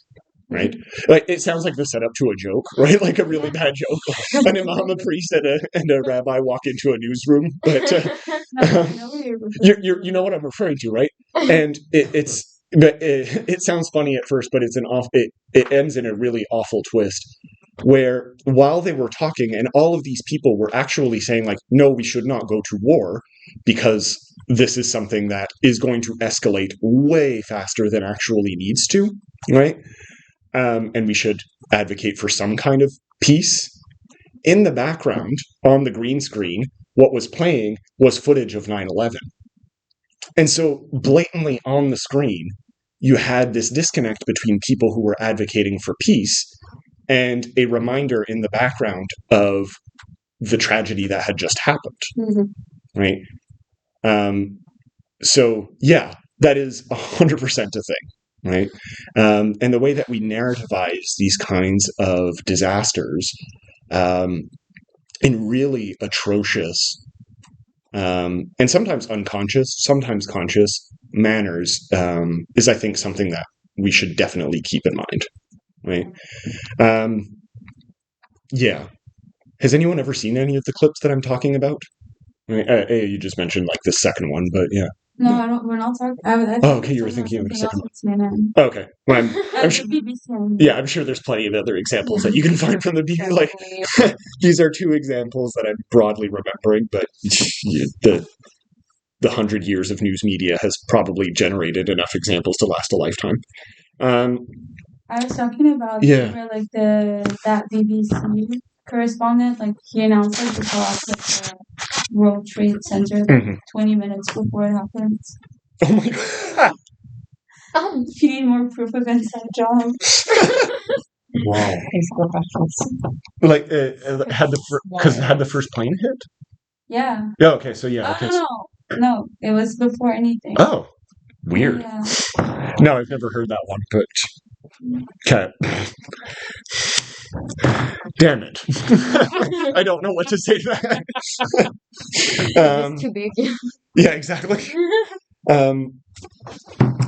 S1: right? Like, it sounds like the setup to a joke, right? Like a really bad joke. An imam, a priest, and a rabbi walk into a newsroom. But You know what I'm referring to, right? And it sounds funny at first, but it ends in a really awful twist where while they were talking and all of these people were actually saying like, no, we should not go to war because this is something that is going to escalate way faster than actually needs to, right? And we should advocate for some kind of peace. In the background, on the green screen, what was playing was footage of 9/11. And so blatantly on the screen, you had this disconnect between people who were advocating for peace and a reminder in the background of the tragedy that had just happened.
S2: Mm-hmm.
S1: Right? So, yeah, that is 100% a thing. Right? And the way that we narrativize these kinds of disasters in really atrocious and sometimes unconscious, sometimes conscious manners is, I think, something that we should definitely keep in mind. Right? Yeah. Has anyone ever seen any of the clips that I'm talking about? Right? You just mentioned like the second one, but yeah.
S3: No, I don't. We're not talking.
S1: Okay, you were thinking of the second one. Okay, well, I'm sure. Yeah, I'm sure there's plenty of other examples that you can find from the BBC. Like these are two examples that I'm broadly remembering, but the 100 years of news media has probably generated enough examples to last a lifetime.
S3: I was talking about where like that BBC correspondent, like he announced like the collapse of the World Trade Center 20 minutes before it happened.
S1: Oh my god!
S3: If you need more proof of inside job.
S4: Wow.
S1: Like had the first plane hit?
S3: Yeah.
S1: Yeah. Okay. So yeah. Okay.
S3: No, it was before anything.
S1: Oh, weird.
S3: Yeah.
S1: No, I've never heard that one, but okay. Damn it. I don't know what to say to that.
S2: It's too big.
S1: Yeah, exactly.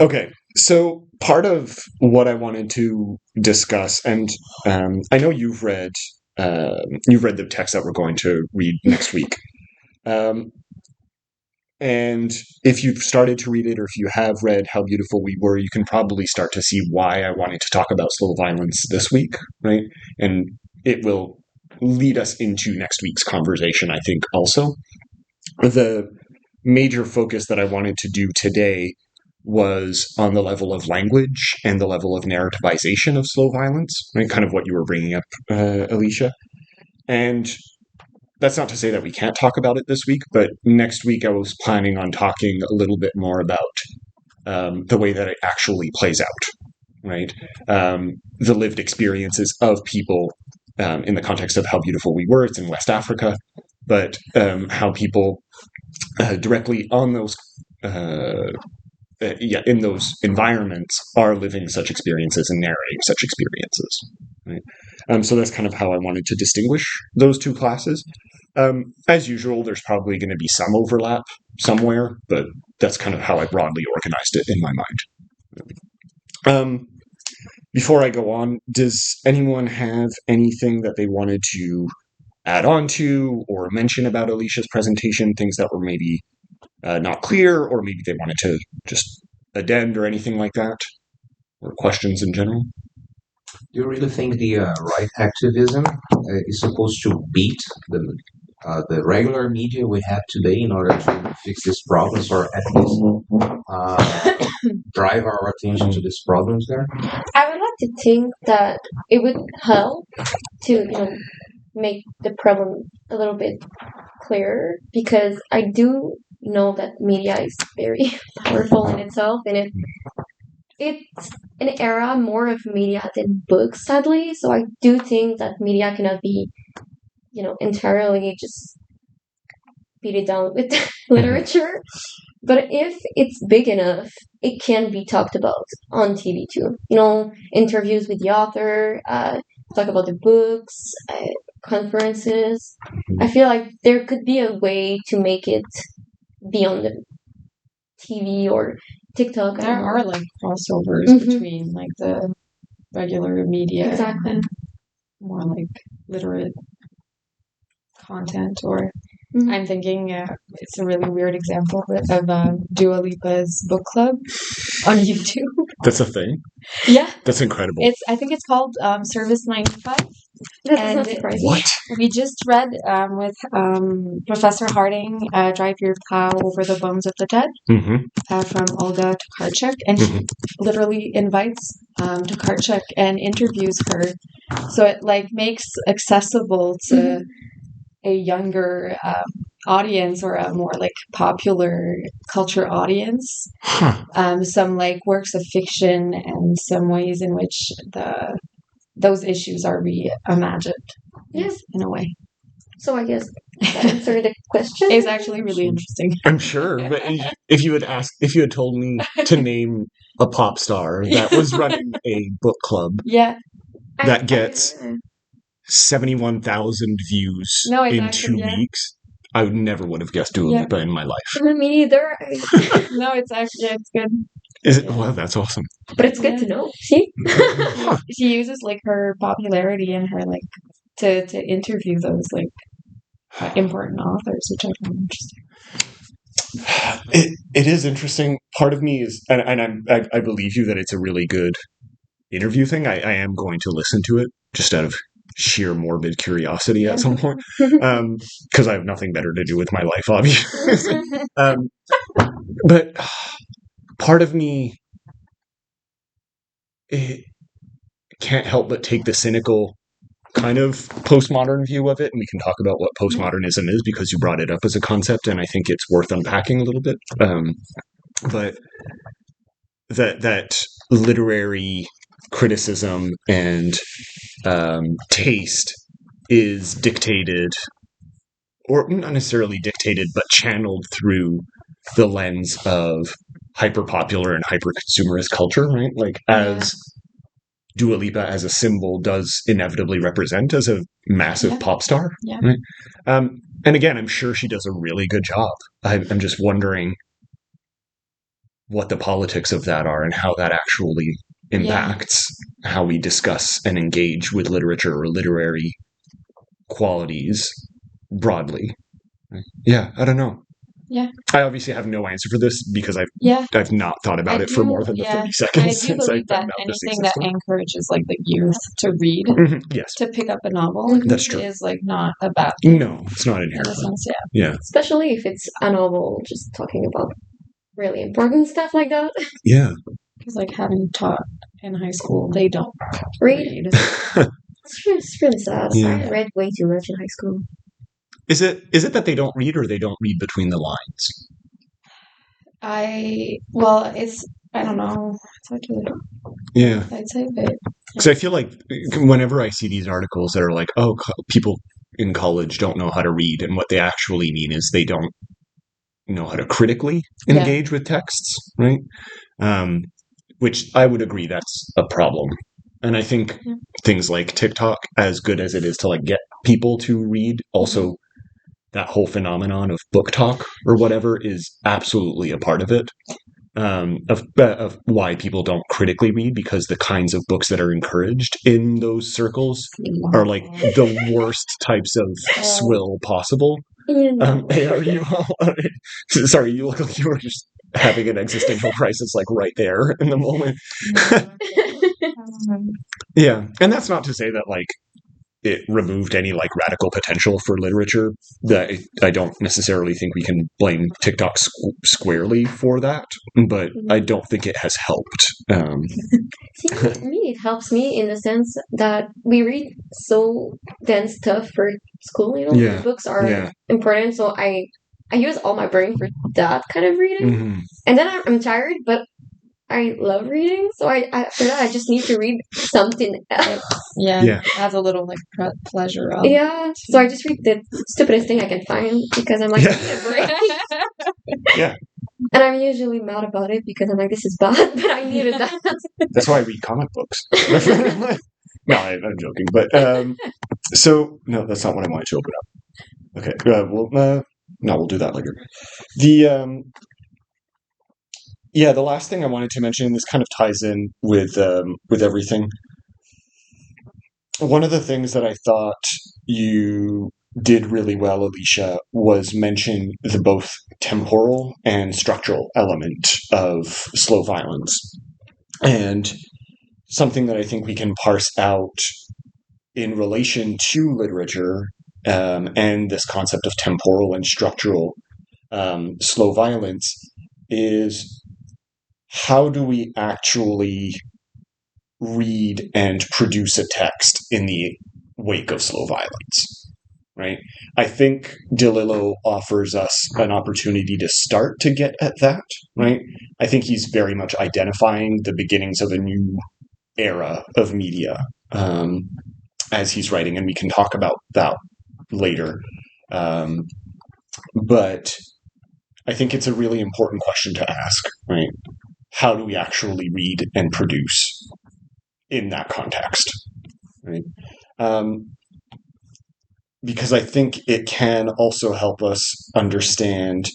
S1: Okay, so part of what I wanted to discuss, and I know you've read the text that we're going to read next week. And if you've started to read it, or if you have read How Beautiful We Were, you can probably start to see why I wanted to talk about slow violence this week, right? And it will lead us into next week's conversation, I think, also. The major focus that I wanted to do today was on the level of language and the level of narrativization of slow violence, right? Kind of what you were bringing up, Alicia. And that's not to say that we can't talk about it this week, but next week I was planning on talking a little bit more about the way that it actually plays out, right? The lived experiences of people in the context of How Beautiful We Were. It's in West Africa, but how people directly on those in those environments are living such experiences and narrating such experiences. Right? So that's kind of how I wanted to distinguish those two classes. As usual, there's probably going to be some overlap somewhere, but that's kind of how I broadly organized it in my mind. Before I go on, does anyone have anything that they wanted to add on to or mention about Alicia's presentation, things that were maybe not clear, or maybe they wanted to just addend or anything like that, or questions in general?
S4: Do you really think the right activism is supposed to beat the regular media we have today in order to fix these problems, or at least drive our attention to these problems there?
S2: I would like to think that it would help to, make the problem a little bit clearer, because I do know that media is very powerful in itself, and it's an era more of media than books, sadly. So I do think that media cannot be, entirely just beat it down with literature. But if it's big enough, it can be talked about on TV too. Interviews with the author, talk about the books, conferences. I feel like there could be a way to make it be on the TV or TikTok.
S5: There are like crossovers between like the regular media and more like literate content, or I'm thinking it's a really weird example of Dua Lipa's book club on YouTube.
S1: That's a thing.
S5: Yeah,
S1: That's incredible.
S5: I think it's called Service 95.
S2: That does
S5: And
S2: not surprise me.
S1: What?
S5: We just read with Professor Harding, Drive Your Plow Over the Bones of the Dead, from Olga Tokarczuk, and she literally invites Tokarczuk and interviews her, so it like makes accessible to a younger audience or a more like popular culture audience. Some like works of fiction and some ways in which those issues are reimagined.
S2: Yes,
S5: in a way.
S2: So I guess that answered the question.
S5: It's actually really interesting.
S1: I'm sure, but if you had told me to name a pop star that was running a book club, that gets 71,000 views in 2 weeks, I would have guessed Dua Lipa in my life.
S2: Me neither.
S5: No, it's good.
S1: Is it? Wow, that's awesome.
S2: But it's good to know. See,
S5: she uses like her popularity and her like to interview those like important authors, which I find interesting.
S1: It is interesting. Part of me is, and I believe you that it's a really good interview thing. I am going to listen to it just out of sheer morbid curiosity at some point, because I have nothing better to do with my life, obviously. But part of me can't help but take the cynical kind of postmodern view of it, and we can talk about what postmodernism is because you brought it up as a concept, and I think it's worth unpacking a little bit. But that literary criticism and taste is dictated, or not necessarily dictated, but channeled through the lens of hyper-popular and hyper-consumerist culture, right? Like, as Dua Lipa as a symbol does inevitably represent as a massive pop star.
S5: Yeah.
S1: Right? And again, I'm sure she does a really good job. I'm just wondering what the politics of that are and how that actually impacts how we discuss and engage with literature or literary qualities broadly. Yeah, I don't know.
S5: Yeah.
S1: I obviously have no answer for this because I've not thought about it for more than the 30 seconds since I found out this
S5: anything that encourages like the youth to read, to pick up a novel,
S1: that's true,
S5: is like not a bad thing.
S1: No, it's not inherent.
S5: In a sense,
S1: yeah.
S2: Especially if it's a novel just talking about really important stuff like that.
S1: Yeah.
S5: Because like having taught in high school, they don't
S2: read. It's really sad.
S1: Yeah.
S2: I read way too much in high school.
S1: Is it that they don't read, or they don't read between the lines?
S5: I don't know. It's hard to, I'd say that.
S1: Because I feel like whenever I see these articles that are like, oh, people in college don't know how to read, and what they actually mean is they don't know how to critically engage with texts, right? Which I would agree that's a problem. And I think things like TikTok, as good as it is to like get people to read, also that whole phenomenon of book talk or whatever is absolutely a part of it. Of why people don't critically read, because the kinds of books that are encouraged in those circles are like the worst types of swill possible. Hey, are you? Sorry, you look like you were just having an existential crisis, like right there in the moment. Yeah, and that's not to say that like it removed any like radical potential for literature. That I don't necessarily think we can blame TikTok squarely for that, but I don't think it has helped.
S2: See, me, it helps me in the sense that we read so dense stuff for school. You know, books are important, so I use all my brain for that kind of reading, and then I'm tired, but I love reading, so after that I just need to read something else.
S5: Yeah. Has a little like pleasure of.
S2: Yeah, so I just read the stupidest thing I can find because I'm like, I need a break. And I'm usually mad about it because I'm like, this is bad, but I needed that.
S1: That's why I read comic books. No, I'm joking, but so no, that's not what I wanted to open up. Okay, we'll do that later. The last thing I wanted to mention, and this kind of ties in with everything. One of the things that I thought you did really well, Alicia, was mention the both temporal and structural element of slow violence. And something that I think we can parse out in relation to literature and this concept of temporal and structural slow violence is how do we actually read and produce a text in the wake of slow violence, right? I think DeLillo offers us an opportunity to start to get at that, right? I think he's very much identifying the beginnings of a new era of media as he's writing, and we can talk about that later. But I think it's a really important question to ask, right? How do we actually read and produce in that context, right? Because I think it can also help us understand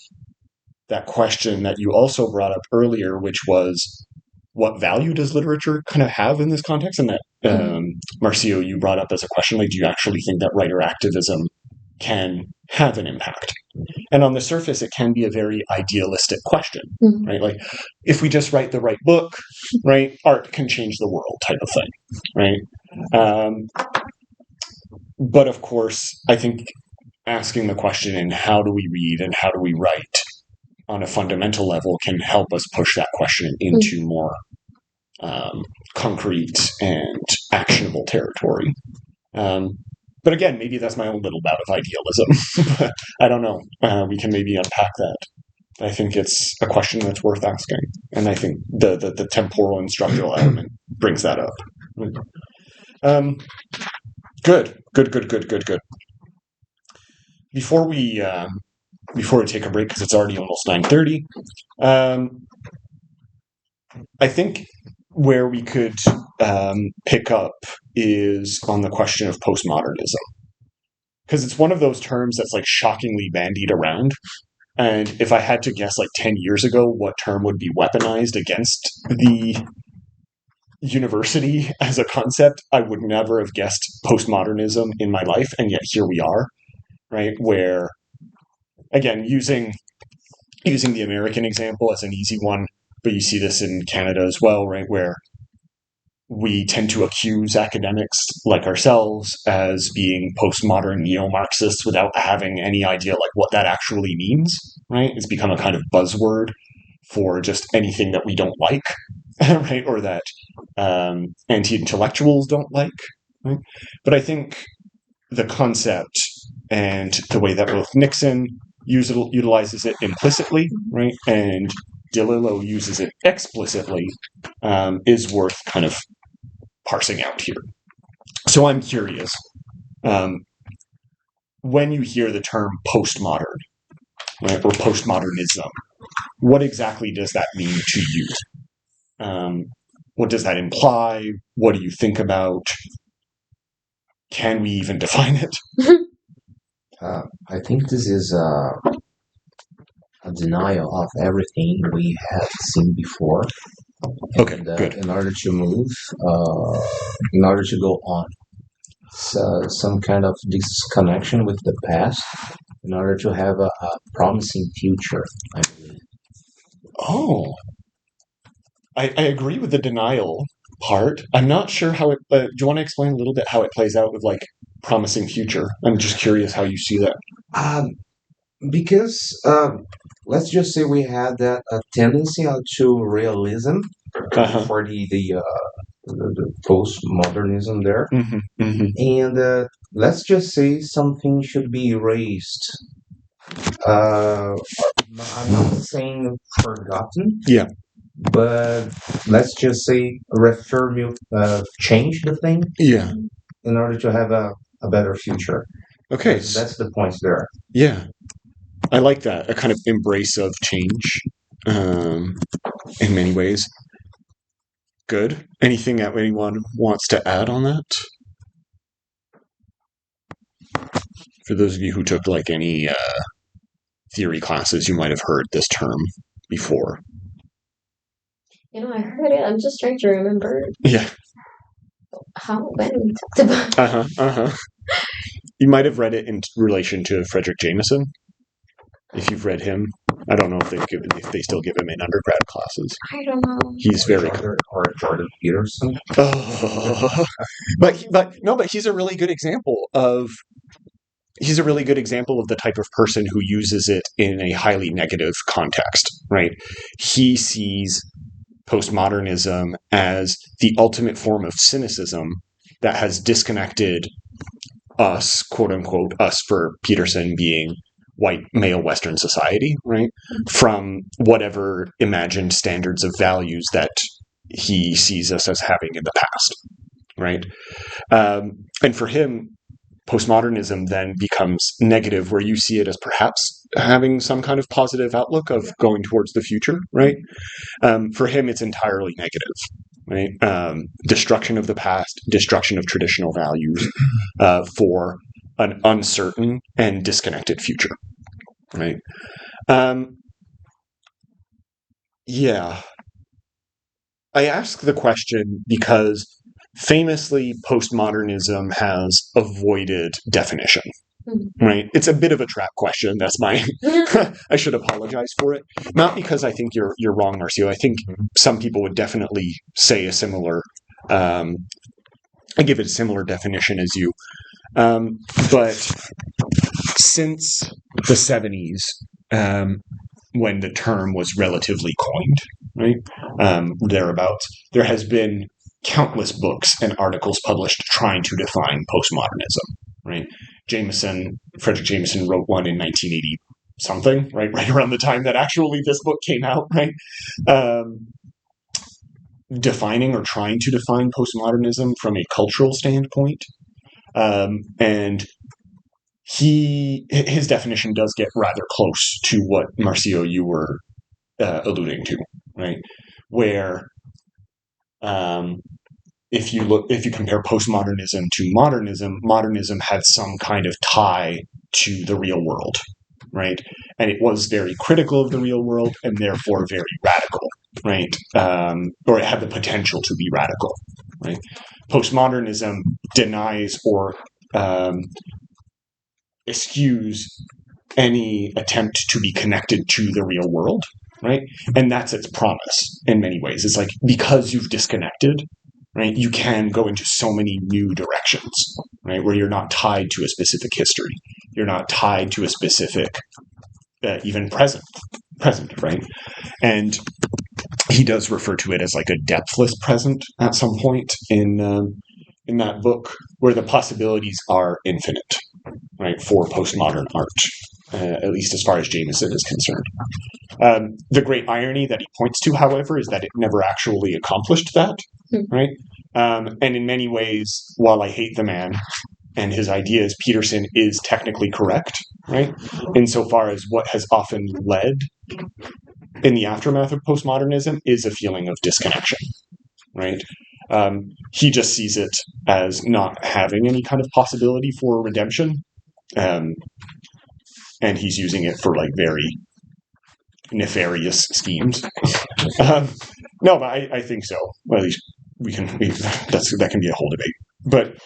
S1: that question that you also brought up earlier, which was what value does literature kind of have in this context? And that, Marcio, you brought up as a question, like, do you actually think that writer activism can have an impact? And on the surface, it can be a very idealistic question, right? Like, if we just write the right book, right, art can change the world type of thing, right? But of course, I think asking the question in how do we read and how do we write on a fundamental level can help us push that question into more concrete and actionable territory. But again, maybe that's my own little bout of idealism. I don't know. We can maybe unpack that. I think it's a question that's worth asking. And I think the temporal and structural element brings that up. Good. Before we take a break, because it's already almost 9:30, I think where we could pick up is on the question of postmodernism. Because it's one of those terms that's like shockingly bandied around. And if I had to guess like 10 years ago what term would be weaponized against the university as a concept, I would never have guessed postmodernism in my life. And yet here we are, right? Where, again, using the American example as an easy one, but you see this in Canada as well, right? Where we tend to accuse academics like ourselves as being postmodern neo-Marxists without having any idea like what that actually means, right? It's become a kind of buzzword for just anything that we don't like, right? Or that anti-intellectuals don't like, right? But I think the concept and the way that both Nixon utilizes it implicitly, right, and DeLillo uses it explicitly, is worth kind of parsing out here. So I'm curious, when you hear the term postmodern, right, or postmodernism, what exactly does that mean to you? What does that imply? What do you think about? Can we even define it?
S4: I think this is a denial of everything we have seen before.
S1: Okay,
S4: and,
S1: good.
S4: In order to move, in order to go on. So some kind of disconnection with the past in order to have a promising future, I believe.
S1: Oh, I agree with the denial part. I'm not sure how it. Do you want to explain a little bit how it plays out with like promising future? I'm just curious how you see that.
S4: Because let's just say we had that tendency to realism for the postmodernism there, and let's just say something should be erased. I'm not saying forgotten.
S1: Yeah.
S4: But let's just say change the thing.
S1: Yeah.
S4: In order to have a better future.
S1: Okay.
S4: That's the point there.
S1: Yeah. I like that. A kind of embrace of change in many ways. Good. Anything that anyone wants to add on that? For those of you who took like any theory classes, you might have heard this term before.
S2: You know, I heard it. I'm just trying to remember.
S1: Yeah.
S2: When we talked about it.
S1: You might have read it in relation to Frederick Jameson. If you've read him, I don't know if they still give him in undergrad classes.
S2: I don't know.
S1: He's very
S4: Jordan Peterson.
S1: Oh. but he's a really good example of the type of person who uses it in a highly negative context, right? He sees postmodernism as the ultimate form of cynicism that has disconnected us, quote unquote, us for Peterson being white male Western society, right, from whatever imagined standards of values that he sees us as having in the past, right? And for him, postmodernism then becomes negative, where you see it as perhaps having some kind of positive outlook of going towards the future, right? For him, it's entirely negative, right? Destruction of the past, destruction of traditional values for an uncertain and disconnected future, right? Yeah. I ask the question because famously postmodernism has avoided definition, right? It's a bit of a trap question. That's my I should apologize for it. Not because I think you're wrong, Marcio. I think some people would definitely say a similar I give it a similar definition as you. But since the 70s, when the term was relatively coined, right, thereabouts, there has been countless books and articles published trying to define postmodernism, right? Frederick Jameson wrote one in 1980 something, right around the time that actually this book came out, right? Defining or trying to define postmodernism from a cultural standpoint. And his definition does get rather close to what, Marcio, you were alluding to, right? Where if you compare postmodernism to modernism had some kind of tie to the real world, right? And it was very critical of the real world and therefore very radical, right? Or it had the potential to be radical, right? Postmodernism denies or eschews any attempt to be connected to the real world, right? And that's its promise in many ways. It's like, because you've disconnected, right, you can go into so many new directions, right, where you're not tied to a specific history. You're not tied to a specific, even present, right? And he does refer to it as like a depthless present at some point in that book, where the possibilities are infinite, right, for postmodern art, at least as far as Jameson is concerned. The great irony that he points to, however, is that it never actually accomplished that, right? And in many ways, while I hate the man and his ideas, Peterson is technically correct, right? Insofar as what has often led in the aftermath of postmodernism is a feeling of disconnection, right? He just sees it as not having any kind of possibility for redemption, and he's using it for like very nefarious schemes. No, but I think so. Well, at least that can be a whole debate. But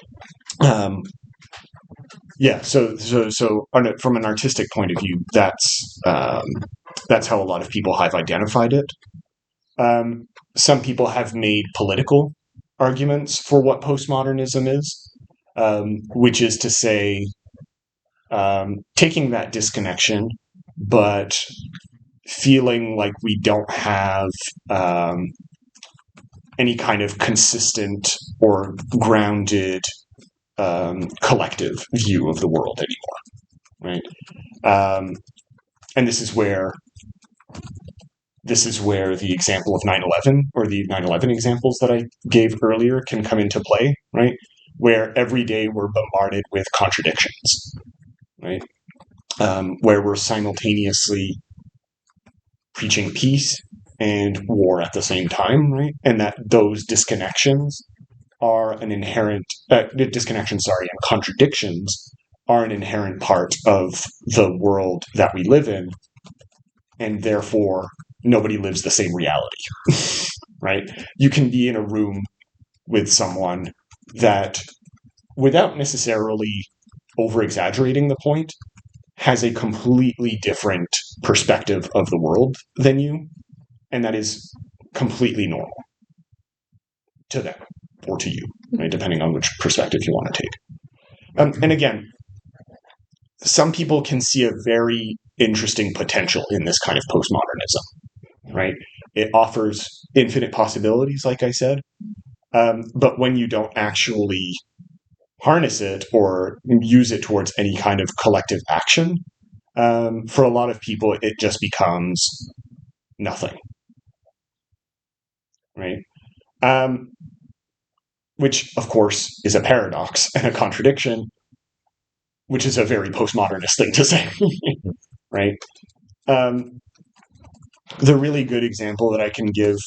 S1: yeah, so from an artistic point of view, that's how a lot of people have identified it. Some people have made political arguments for what postmodernism is, which is to say, taking that disconnection, but feeling like we don't have any kind of consistent or grounded collective view of the world anymore, right? And this is where the example of 9/11 or the 9/11 examples that I gave earlier can come into play, right? Where every day we're bombarded with contradictions, right? Where we're simultaneously preaching peace and war at the same time, right? And that those disconnections are an inherent and contradictions are an inherent part of the world that we live in, and therefore nobody lives the same reality, right? You can be in a room with someone that, without necessarily over-exaggerating the point, has a completely different perspective of the world than you, and that is completely normal to them or to you, right? Depending on which perspective you want to take. And again, some people can see a very interesting potential in this kind of postmodernism, right? It offers infinite possibilities, like I said, but when you don't actually harness it or use it towards any kind of collective action, for a lot of people, it just becomes nothing, right? Which, of course, is a paradox and a contradiction, which is a very postmodernist thing to say, right? The really good example that I can give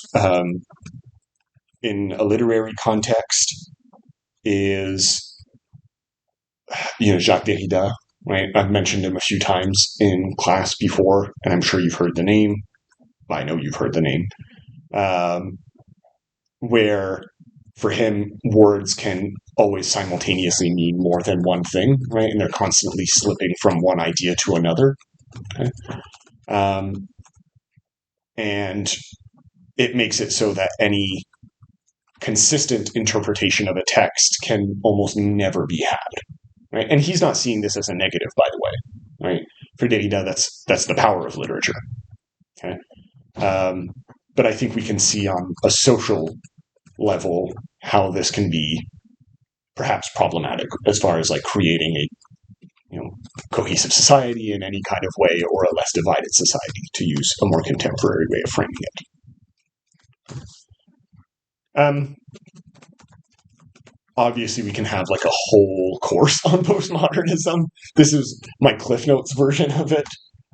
S1: in a literary context is, Jacques Derrida, right? I've mentioned him a few times in class before, and I'm sure you've heard the name. I know you've heard the name. Where for him, words can always simultaneously mean more than one thing, right? And they're constantly slipping from one idea to another. Okay? And it makes it so that any consistent interpretation of a text can almost never be had, right? And he's not seeing this as a negative, by the way, right? For Derrida, that's the power of literature. Okay, but I think we can see on a social level how this can be perhaps problematic as far as like creating a cohesive society in any kind of way, or a less divided society, to use a more contemporary way of framing it. Obviously, we can have like a whole course on postmodernism. This is my Cliff Notes version of it.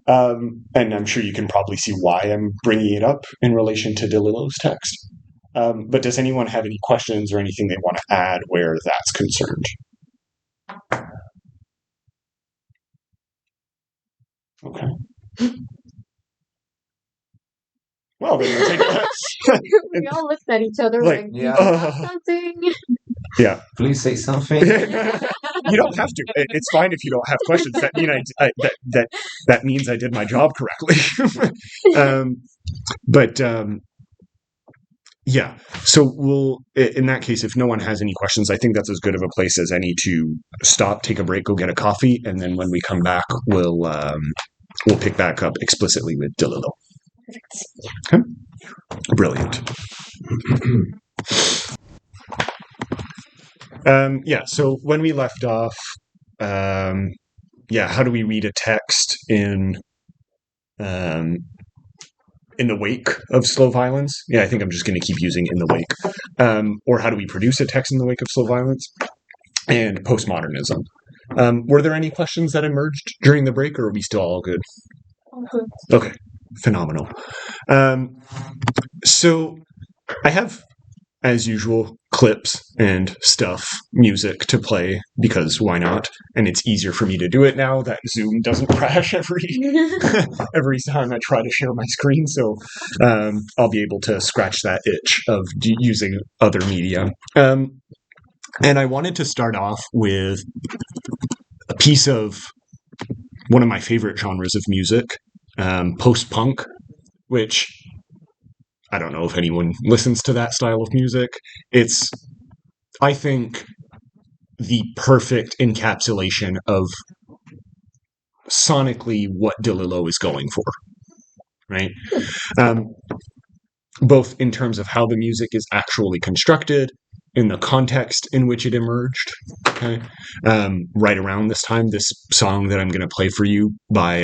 S1: And I'm sure you can probably see why I'm bringing it up in relation to DeLillo's text. But does anyone have any questions or anything they want to add where that's concerned? Okay. Well, then we'll take that.
S2: We all looked at each other like, something.
S1: Yeah.
S4: Please say something.
S1: You don't have to. It's fine if you don't have questions. That mean that means I did my job correctly. Yeah. So we'll, in that case, if no one has any questions, I think that's as good of a place as any to stop, take a break, go get a coffee, and then when we come back, we'll pick back up explicitly with DeLillo. Okay. Brilliant. So when we left off, how do we read a text in the wake of slow violence? Yeah, I think I'm just going to keep using in the wake. Or how do we produce a text in the wake of slow violence? And postmodernism. Were there any questions that emerged during the break, or are we still all good? Okay, phenomenal. So I have, as usual, clips and music to play, because why not? And it's easier for me to do it now that Zoom doesn't crash every time I try to share my screen. So I'll be able to scratch that itch of using other media. And I wanted to start off with a piece of one of my favorite genres of music, post-punk, which I don't know if anyone listens to that style of music. It's, I think, the perfect encapsulation of sonically what DeLillo is going for, right? Both in terms of how the music is actually constructed, in the context in which it emerged. Okay, right around this time, this song that I'm going to play for you by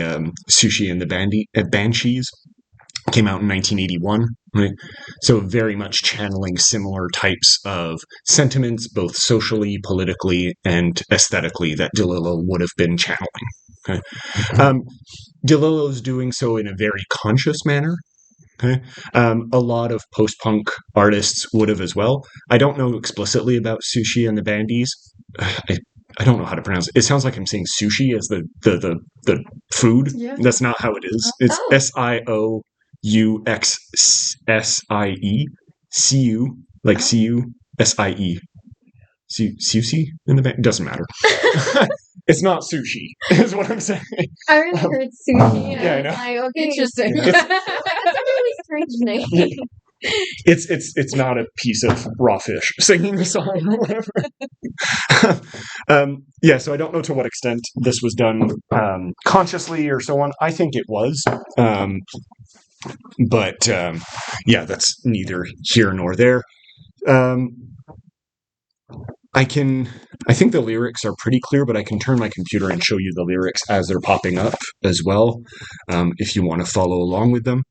S1: Sushi and the Banshees came out in 1981, right? So very much channeling similar types of sentiments, both socially, politically, and aesthetically, that DeLillo would have been channeling. Okay, DeLillo's doing so in a very conscious manner. Okay, a lot of post-punk artists would have as well. I don't know explicitly about Sushi and the Bandies. I don't know how to pronounce it. It sounds like I'm saying sushi as the food. Yeah. That's not how it is. It's SIOUXSIE. CU, like CUSIE. Sushi in the band? Doesn't matter. It's not sushi, is what I'm saying.
S2: I really heard sushi.
S1: Yeah, I know.
S2: Like, okay,
S5: Interesting.
S1: Yeah.
S2: that's a really strange name.
S1: Yeah. It's not a piece of raw fish singing a song or whatever. Yeah, so I don't know to what extent this was done consciously or so on. I think it was. But yeah, that's neither here nor there. I think the lyrics are pretty clear, but I can turn my computer and show you the lyrics as they're popping up as well, if you want to follow along with them.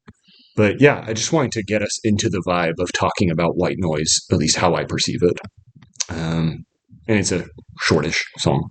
S1: But yeah, I just wanted to get us into the vibe of talking about white noise, at least how I perceive it. And it's a shortish song.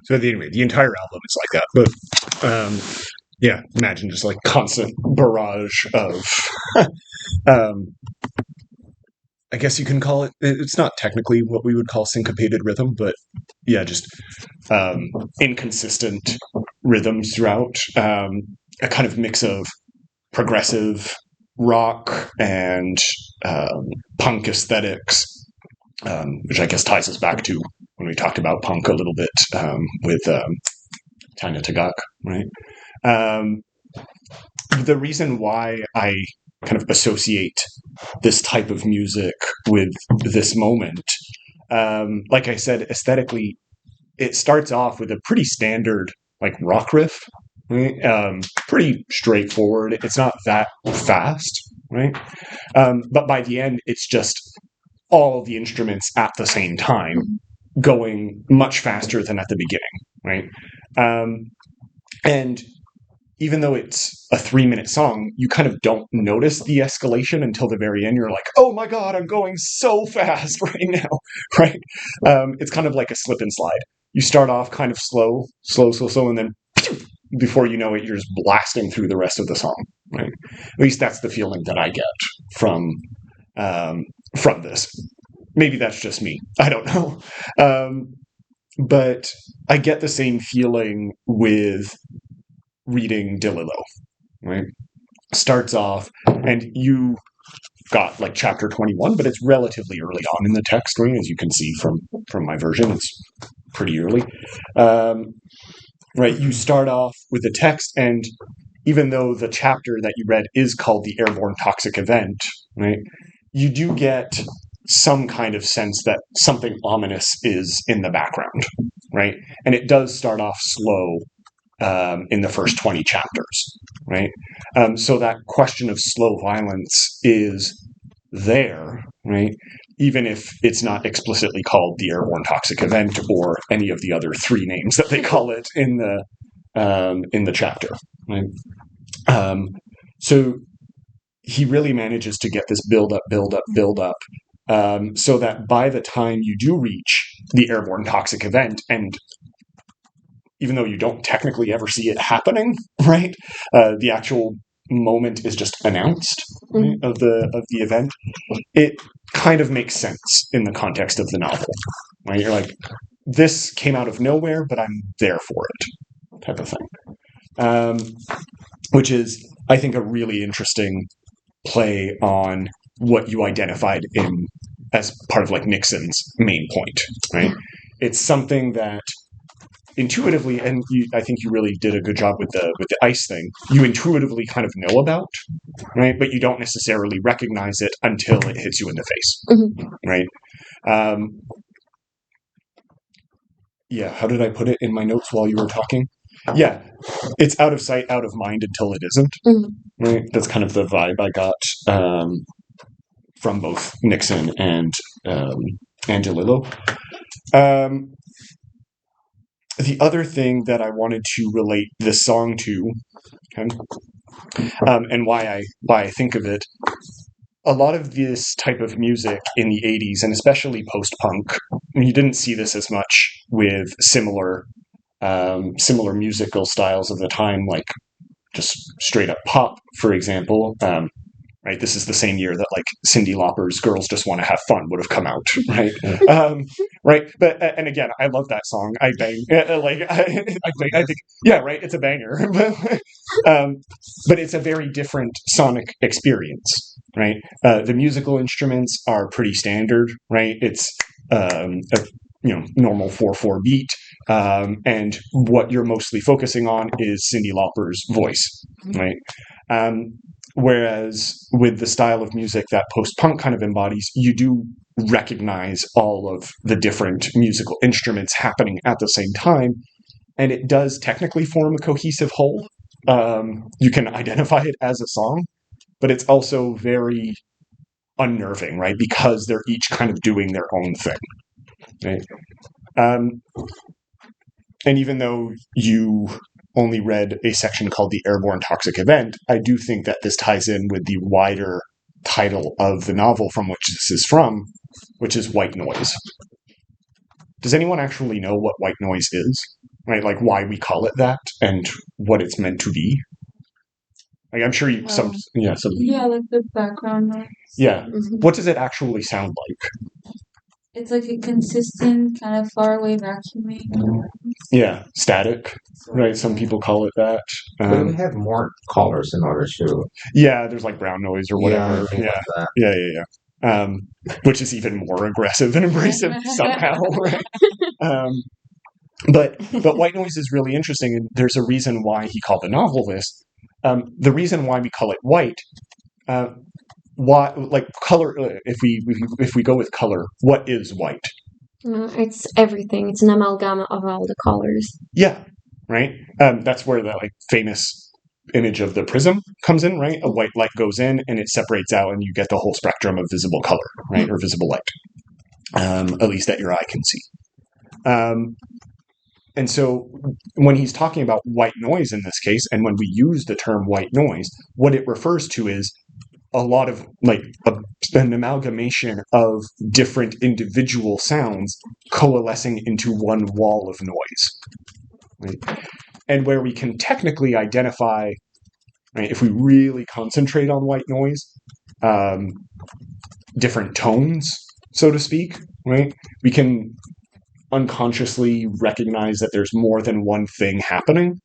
S1: So anyway, the entire album is like that. But yeah, imagine just like constant barrage of I guess you can call it. It's not technically what we would call syncopated rhythm, but yeah, just inconsistent rhythms throughout. A kind of mix of progressive rock and punk aesthetics, which I guess ties us back to when we talked about punk a little bit with Tanya Tagaq, right? The reason why I kind of associate this type of music with this moment, like I said, aesthetically, it starts off with a pretty standard like rock riff, right? Pretty straightforward. It's not that fast, right? But by the end, it's just all the instruments at the same time, going much faster than at the beginning, right? And even though it's a 3-minute song, you kind of don't notice the escalation until the very end. You're like, oh my God, I'm going so fast right now, right? It's kind of like a slip and slide. You start off kind of slow, and then before you know it, you're just blasting through the rest of the song, right? At least that's the feeling that I get from this. Maybe that's just me. I don't know. But I get the same feeling with reading DeLillo, right? Starts off, and you got like chapter 21, but it's relatively early on in the text, right? As you can see from my version, it's pretty early. Right, you start off with the text, and even though the chapter that you read is called the Airborne Toxic Event, right, you do get some kind of sense that something ominous is in the background, right? And it does start off slow in the first 20 chapters, right? So that question of slow violence is there, right? Even if it's not explicitly called the Airborne Toxic Event or any of the other 3 names that they call it in the chapter, right? So he really manages to get this build up, so that by the time you do reach the Airborne Toxic Event, and even though you don't technically ever see it happening, right, the actual moment is just announced, right, of the event, it kind of makes sense in the context of the novel, right? You're like, this came out of nowhere, but I'm there for it, type of thing. Which is, I think, a really interesting play on what you identified in as part of like Nixon's main point, right? It's something that intuitively, and I think you really did a good job with the ice thing, you intuitively kind of know about, right? But you don't necessarily recognize it until it hits you in the face, right? Yeah, how did I put it in my notes while you were talking? Yeah, it's out of sight, out of mind until it isn't, right? That's kind of the vibe I got from both Nixon and DeLillo. The other thing that I wanted to relate this song to, okay, and why I think of it, a lot of this type of music in the 80s, and especially post-punk, you didn't see this as much with similar musical styles of the time, like just straight up pop, for example. Right, this is the same year that like Cyndi Lauper's "Girls Just Want to Have Fun" would have come out, right? Right, but and again, I love that song. I bang I think, yeah, right. It's a banger, but it's a very different sonic experience, right? The musical instruments are pretty standard, right? It's a normal 4/4 beat, and what you're mostly focusing on is Cyndi Lauper's voice, right? Whereas with the style of music that post-punk kind of embodies, you do recognize all of the different musical instruments happening at the same time, and it does technically form a cohesive whole. You can identify it as a song, but it's also very unnerving, right? Because they're each kind of doing their own thing, right? And even though you only read a section called the Airborne Toxic Event, I do think that this ties in with the wider title of the novel from which this is from, which is White Noise. Does anyone actually know what white noise is? Right? Like why we call it that and what it's meant to be? Like I'm sure you
S3: like the background noise.
S1: Yeah. What does it actually sound like?
S3: It's like a consistent kind of faraway vacuuming.
S1: Yeah, static, right? Some people call it that.
S4: But we have more colors in order to.
S1: Yeah, there's like brown noise or whatever.
S4: Yeah,
S1: yeah. Which is even more aggressive and abrasive somehow, right? But white noise is really interesting, and there's a reason why he called the novel this. The reason why we call it white. Why, like color? If we go with color, what is white?
S2: It's everything. It's an amalgam of all the colors.
S1: Yeah, right. That's where the like famous image of the prism comes in, right? A white light goes in and it separates out and you get the whole spectrum of visible color, right? Or visible light, at least that your eye can see. And so when he's talking about white noise in this case, and when we use the term white noise, what it refers to is a lot of an amalgamation of different individual sounds coalescing into one wall of noise. Right? And where we can technically identify, right, if we really concentrate on white noise, different tones, so to speak, right? We can unconsciously recognize that there's more than one thing happening.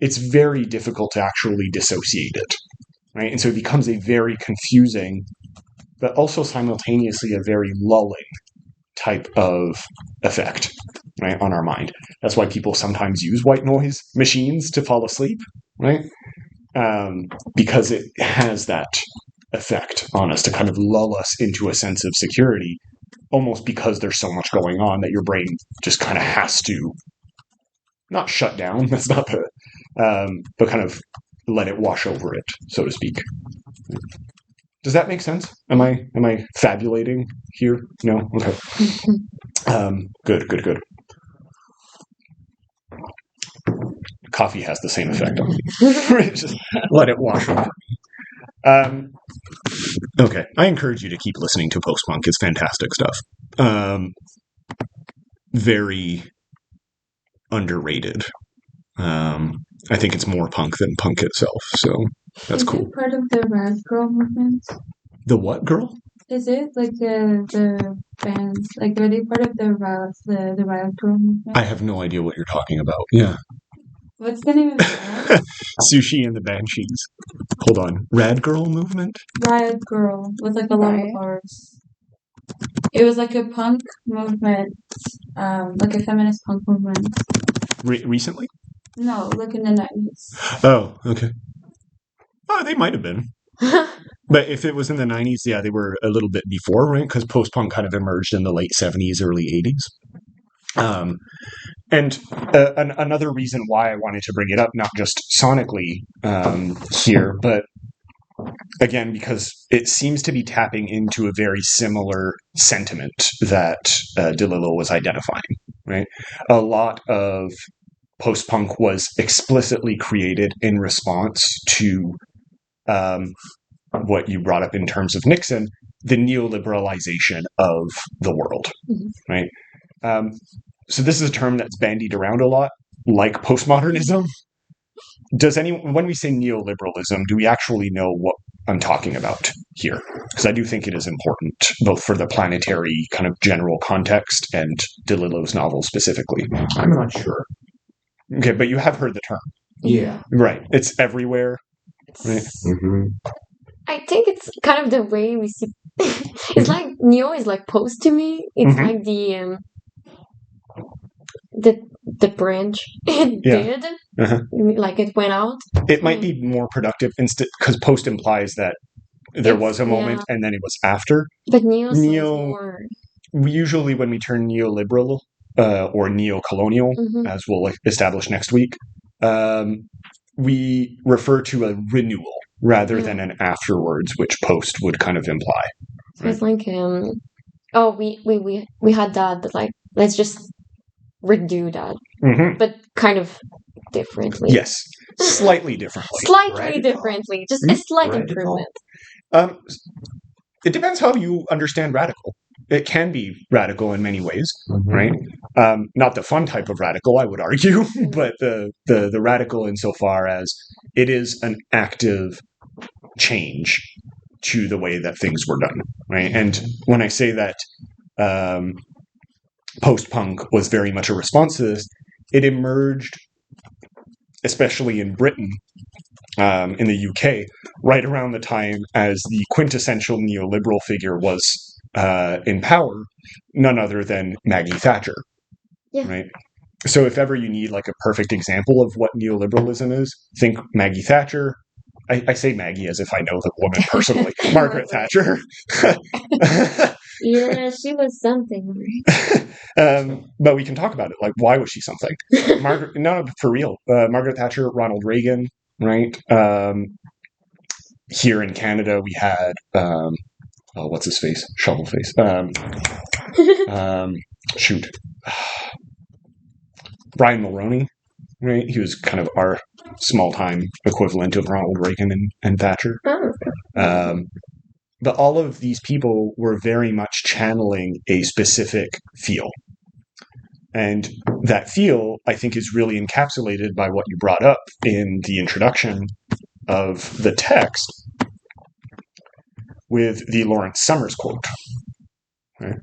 S1: It's very difficult to actually dissociate it, right? And so it becomes a very confusing, but also simultaneously a very lulling type of effect, right, on our mind. That's why people sometimes use white noise machines to fall asleep, right? Because it has that effect on us to kind of lull us into a sense of security, almost because there's so much going on that your brain just kind of has to not shut down, that's not the, but kind of let it wash over it, so to speak. Does that make sense? Am I fabulating here? No? Okay. Good. Coffee has the same effect on me. Just let it wash over me. Okay. I encourage you to keep listening to post-punk. It's fantastic stuff. Very underrated. I think it's more punk than punk itself, so that's cool.
S3: Is it part of the Rad Girl movement?
S1: The what girl?
S3: Is it like the bands? Like, are they part of the Rad Girl movement?
S1: I have no idea what you're talking about. Yeah.
S3: What's the name of the band?
S1: Sushi and the Banshees. Hold on. Rad Girl movement?
S3: Riot Girl with like a lot of bars. It was like a punk movement, like a feminist punk movement.
S1: Recently?
S3: No, like in the 90s.
S1: Oh, okay. Oh, they might have been. But if it was in the 90s, yeah, they were a little bit before, right? Because post-punk kind of emerged in the late 70s, early 80s. And another reason why I wanted to bring it up, not just sonically here, but again, because it seems to be tapping into a very similar sentiment that DeLillo was identifying, right? A lot of post-punk was explicitly created in response to what you brought up in terms of Nixon, the neoliberalization of the world, right? So this is a term that's bandied around a lot, like postmodernism. When we say neoliberalism, do we actually know what I'm talking about here? Because I do think it is important, both for the planetary kind of general context and DeLillo's novel specifically.
S4: I'm not sure.
S1: Okay, but you have heard the term.
S4: Yeah.
S1: Right. It's everywhere. Right.
S4: Mm-hmm.
S2: I think it's kind of the way we see. It's like neo is like post to me. It's like the branch it did, like it went out.
S1: It might be more productive instead because post implies that there was a moment and then it was after.
S2: But neo.
S1: Usually, when we turn neoliberal or neo-colonial, as we'll establish next week, we refer to a renewal rather than an afterwards, which post would kind of imply.
S2: So it's like, we had that, but like, let's just redo that, but kind of differently.
S1: Yes, slightly differently.
S2: Differently, just a slight improvement.
S1: It depends how you understand radical. It can be radical in many ways, right? Not the fun type of radical, I would argue, but the radical insofar as it is an active change to the way that things were done, right? And when I say that post-punk was very much a response to this, it emerged, especially in Britain, in the UK, right around the time as the quintessential neoliberal figure was in power, none other than Maggie Thatcher, right? So if ever you need like a perfect example of what neoliberalism is, think Maggie Thatcher. I say Maggie as if I know the woman personally. Margaret Thatcher.
S2: Yeah, she was something,
S1: right? But we can talk about it. Like, why was she something? No, for real. Margaret Thatcher, Ronald Reagan, right? Here in Canada, we had what's his face? Shovel face. Shoot, Brian Mulroney, right? He was kind of our small-time equivalent of Ronald Reagan and Thatcher. But all of these people were very much channeling a specific feel. And that feel, I think, is really encapsulated by what you brought up in the introduction of the text with the Lawrence Summers quote. Right?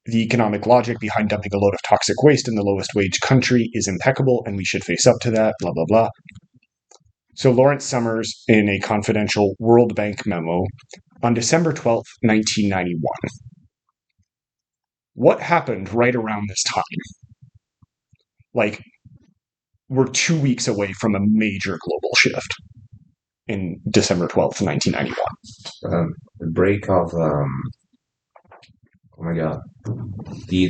S1: The economic logic behind dumping a load of toxic waste in the lowest wage country is impeccable, and we should face up to that, blah, blah, blah. So Lawrence Summers, in a confidential World Bank memo on December 12th, 1991. What happened right around this time? Like, we're 2 weeks away from a major global shift in December 12th, 1991.
S4: The break of, oh my God, the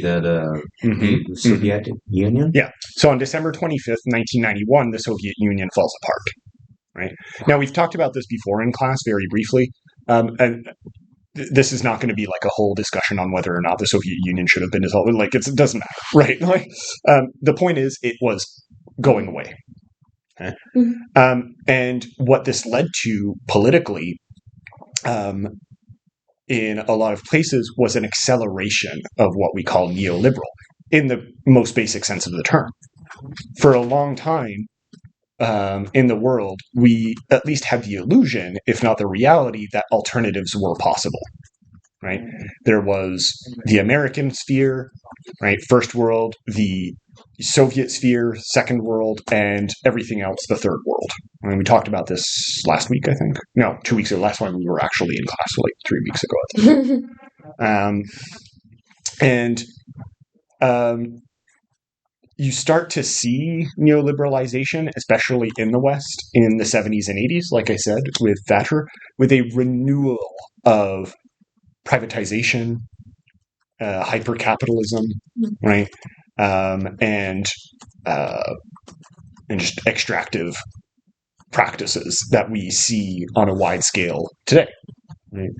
S4: Soviet Union?
S1: Yeah. So on December 25th, 1991, the Soviet Union falls apart. Right. Now, we've talked about this before in class very briefly, and this is not going to be like a whole discussion on whether or not the Soviet Union should have been dissolved. Like, it doesn't matter, right? Like, the point is, it was going away. Okay? And what this led to politically, in a lot of places, was an acceleration of what we call neoliberal, in the most basic sense of the term. For a long time, in the world, we at least had the illusion, if not the reality, that alternatives were possible, right? There was the American sphere, right? First world, the Soviet sphere, second world, and everything else, the third world. I mean, we talked about this last week, I think. No, 2 weeks ago. Last time we were actually in class, like 3 weeks ago. You start to see neoliberalization, especially in the West, in the 70s and 80s, like I said, with Thatcher, with a renewal of privatization, hyper-capitalism, right? And just extractive practices that we see on a wide scale today. Right?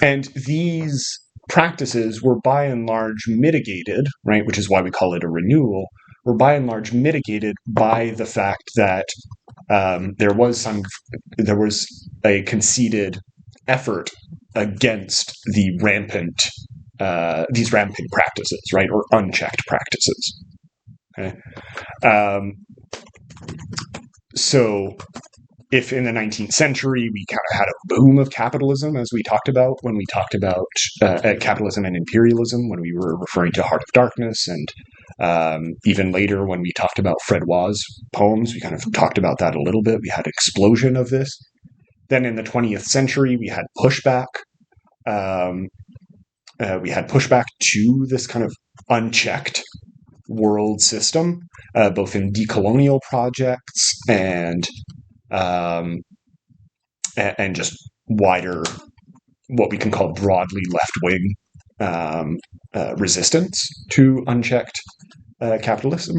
S1: And these practices were by and large mitigated, right, which is why we call it a renewal, were by and large mitigated by the fact that there was a conceded effort against these rampant practices, right, or unchecked practices. Okay? So if in the 19th century we kind of had a boom of capitalism, as we talked about when we talked about capitalism and imperialism, when we were referring to Heart of Darkness, and even later when we talked about Fred Waugh's poems, we kind of talked about that a little bit. We had an explosion of this. Then in the 20th century, we had pushback. We had pushback to this kind of unchecked world system, both in decolonial projects and just wider, what we can call broadly left-wing resistance to unchecked capitalism.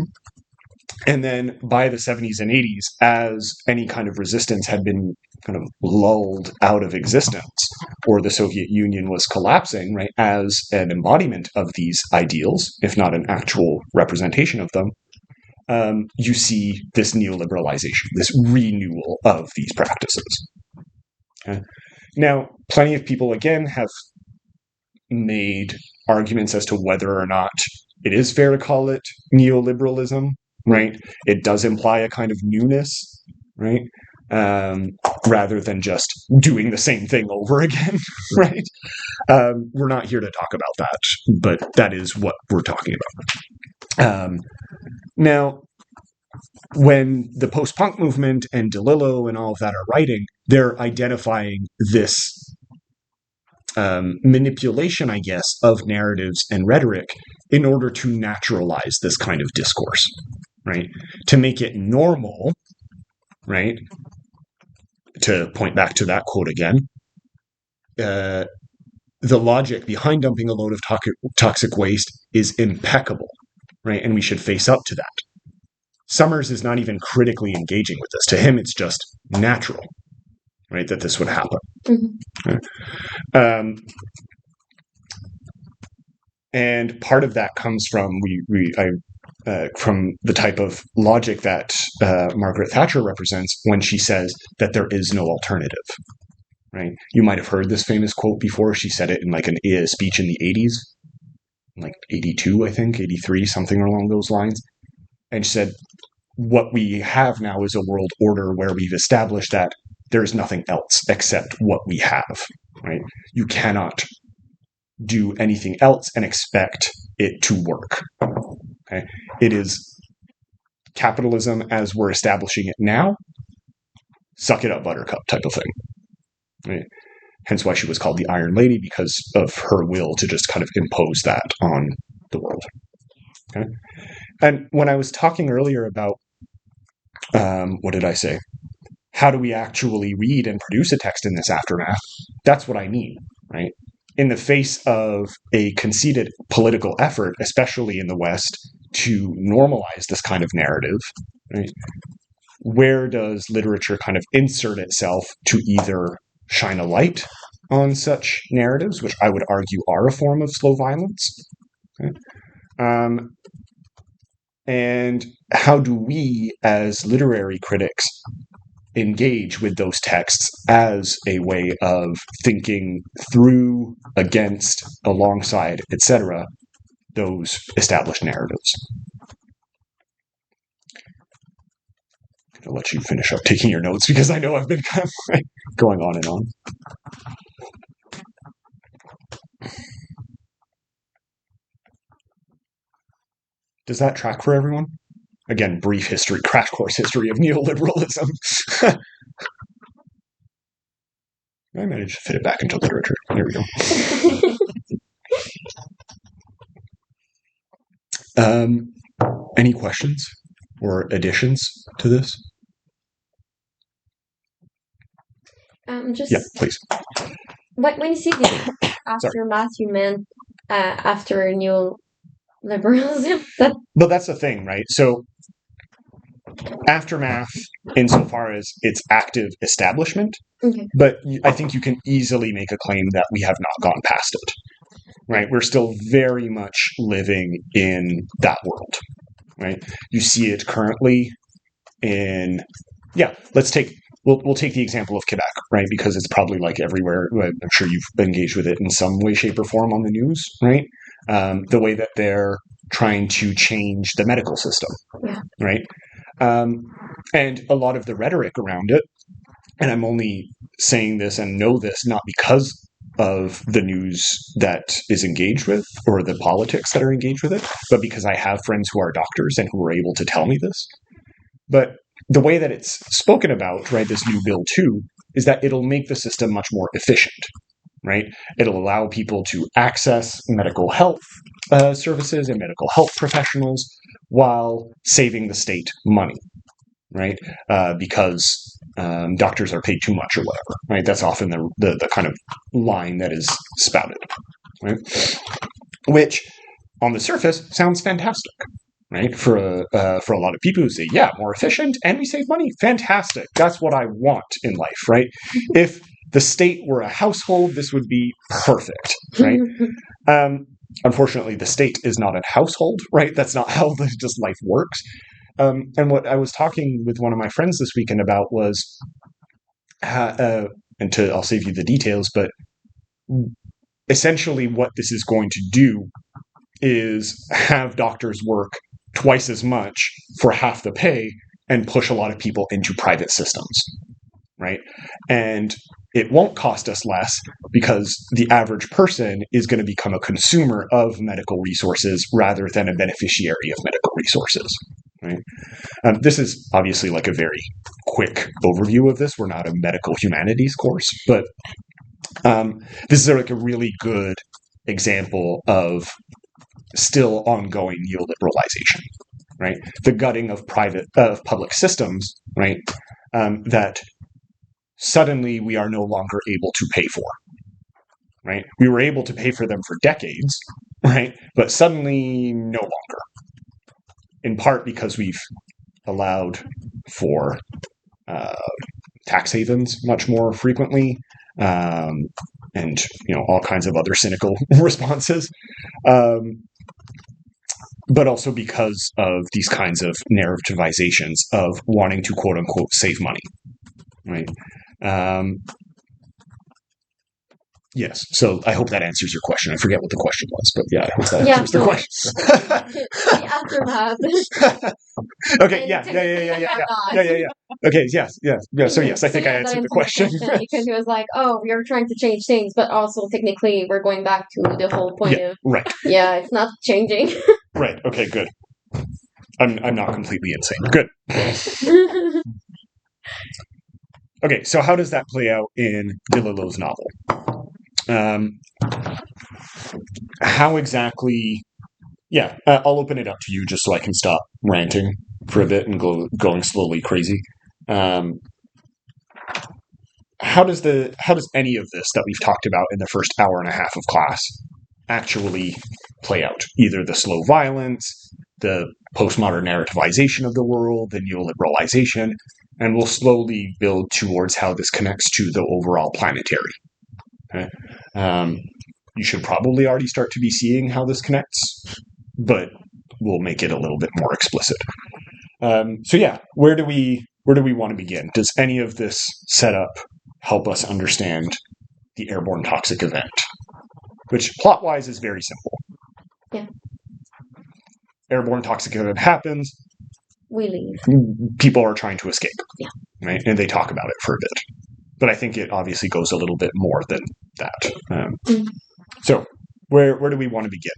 S1: And then by the 70s and 80s, as any kind of resistance had been kind of lulled out of existence, or the Soviet Union was collapsing, right, as an embodiment of these ideals, if not an actual representation of them, you see this neoliberalization, this renewal of these practices. Okay? Now, plenty of people, again, have made arguments as to whether or not it is fair to call it neoliberalism, right? It does imply a kind of newness, right? Rather than just doing the same thing over again, right? We're not here to talk about that, but that is what we're talking about. Now, when the post-punk movement and DeLillo and all of that are writing, they're identifying this manipulation, I guess, of narratives and rhetoric in order to naturalize this kind of discourse, right? To make it normal, right? To point back to that quote again, the logic behind dumping a load of toxic waste is impeccable, right? And we should face up to that. Summers is not even critically engaging with this. To him, it's just natural, right, that this would happen.
S2: Mm-hmm.
S1: And part of that comes from from the type of logic that Margaret Thatcher represents when she says that there is no alternative. Right? You might have heard this famous quote before. She said it in like a speech in the 80s, like 82, I think, 83, something along those lines. And she said, what we have now is a world order where we've established that there's nothing else except what we have. Right? You cannot do anything else and expect it to work. Okay? It is capitalism as we're establishing it now. Suck it up, buttercup type of thing. Right? Hence why she was called the Iron Lady, because of her will to just kind of impose that on the world. Okay? And when I was talking earlier about, what did I say? How do we actually read and produce a text in this aftermath? That's what I mean, right? In the face of a conceited political effort, especially in the West, to normalize this kind of narrative, right? Where does literature kind of insert itself to either shine a light on such narratives, which I would argue are a form of slow violence? Okay? And how do we, as literary critics, engage with those texts as a way of thinking through, against, alongside, etc., those established narratives? I'll let you finish up taking your notes, because I know I've been kind of going on and on. Does that track for everyone? Again, brief history, crash course history of neoliberalism. I managed to fit it back into literature. There we go. Any questions or additions to this?
S2: Yeah,
S1: please.
S2: When you see the aftermath, you meant after neoliberalism?
S1: But that's the thing, right? So aftermath, insofar as its active establishment,
S2: okay.
S1: But I think you can easily make a claim that we have not gone past it, right? We're still very much living in that world, right? You see it currently in, we'll take the example of Quebec, right? Because it's probably like everywhere. I'm sure you've engaged with it in some way, shape, or form on the news, right? The way that they're trying to change the medical system, right? And a lot of the rhetoric around it, and I'm only saying this and know this not because of the news that is engaged with or the politics that are engaged with it, but because I have friends who are doctors and who are able to tell me this. But the way that it's spoken about, right, this new bill too, is that it'll make the system much more efficient, right? It'll allow people to access medical health services and medical health professionals while saving the state money, right? Because doctors are paid too much or whatever, right? That's often the kind of line that is spouted, right? Which, on the surface, sounds fantastic, right? For a lot of people who say, yeah, more efficient and we save money, fantastic. That's what I want in life, right? If the state were a household, this would be perfect, right? Unfortunately, the state is not a household, right? That's not how just life works. And what I was talking with one of my friends this weekend about was, I'll save you the details, but essentially what this is going to do is have doctors work twice as much for half the pay and push a lot of people into private systems, right? And it won't cost us less because the average person is going to become a consumer of medical resources rather than a beneficiary of medical resources. Right. This is obviously like a very quick overview of this. We're not a medical humanities course, but this is like a really good example of still ongoing neoliberalization, right? The gutting of public systems, right? That suddenly we are no longer able to pay for, right? We were able to pay for them for decades, right? But suddenly no longer. In part because we've allowed for tax havens much more frequently, and all kinds of other cynical responses, but also because of these kinds of narrativizations of wanting to quote unquote save money, right? Yes, so I hope that answers your question. I forget what the question was, but yeah, I hope that answers the question.
S2: The aftermath.
S1: Okay, yeah. Okay, yes. So yes, I think I answered the question.
S2: Because he was like, "Oh, we are trying to change things, but also technically we're going back to the whole point of
S1: right.
S2: Yeah, it's not changing."
S1: Right. Okay. Good. I'm not completely insane. Good. Okay, so how does that play out in DeLillo's novel? How exactly? Yeah, I'll open it up to you just so I can stop ranting for a bit and going slowly crazy. How does any of this that we've talked about in the first hour and a half of class actually play out? Either the slow violence, the postmodern narrativization of the world, the neoliberalization, and we'll slowly build towards how this connects to the overall planetary. Okay? You should probably already start to be seeing how this connects, but we'll make it a little bit more explicit. So yeah, where do we want to begin? Does any of this setup help us understand the airborne toxic event, which plot-wise is very simple?
S2: Yeah.
S1: Airborne toxic event happens.
S2: We leave.
S1: People are trying to escape.
S2: Yeah.
S1: Right? And they talk about it for a bit. But I think it obviously goes a little bit more than that. So where do we want to begin?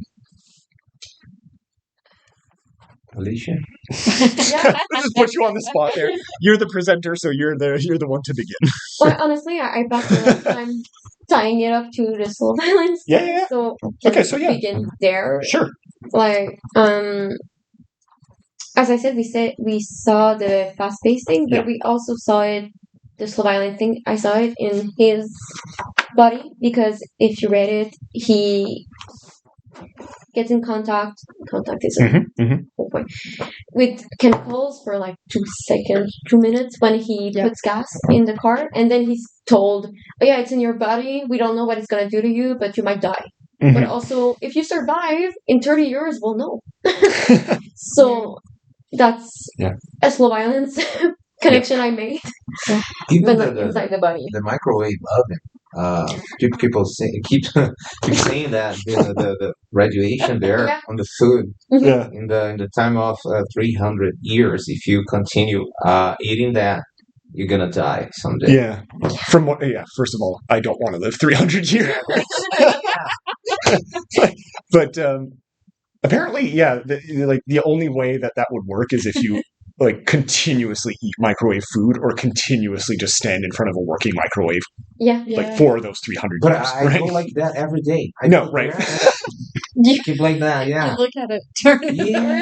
S4: Alicia?
S1: Just put you on the spot there. You're the presenter, so you're the one to begin.
S2: Well, honestly, I passed a lot of time tying it up to the slow violence.
S1: Yeah.
S2: So begin there.
S1: Sure.
S2: Like, as I said, we saw the fast-paced thing, but we also saw it, the slow violence thing. I saw it in his body, because if you read it, he gets in contact is the whole point, with chemicals for like 2 minutes when he puts gas in the car, and then he's told, "Oh yeah, it's in your body. We don't know what it's gonna do to you, but you might die. But also, if you survive, in 30 years, we'll know." So that's a slow violence connection I made.
S4: Even
S2: but inside the body.
S4: The microwave oven. People keep saying that the radiation there on the food in the time of 300 years, if you continue eating that, you're gonna die someday.
S1: Yeah. From what? Yeah. First of all, I don't want to live 300 years. But apparently, the only way that would work is if you continuously eat microwave food or continuously just stand in front of a working microwave. For those 300
S4: but
S1: years.
S4: I go like that every day.
S1: Right.
S4: You keep like that, yeah.
S5: You look at it, turn it.
S4: Yeah.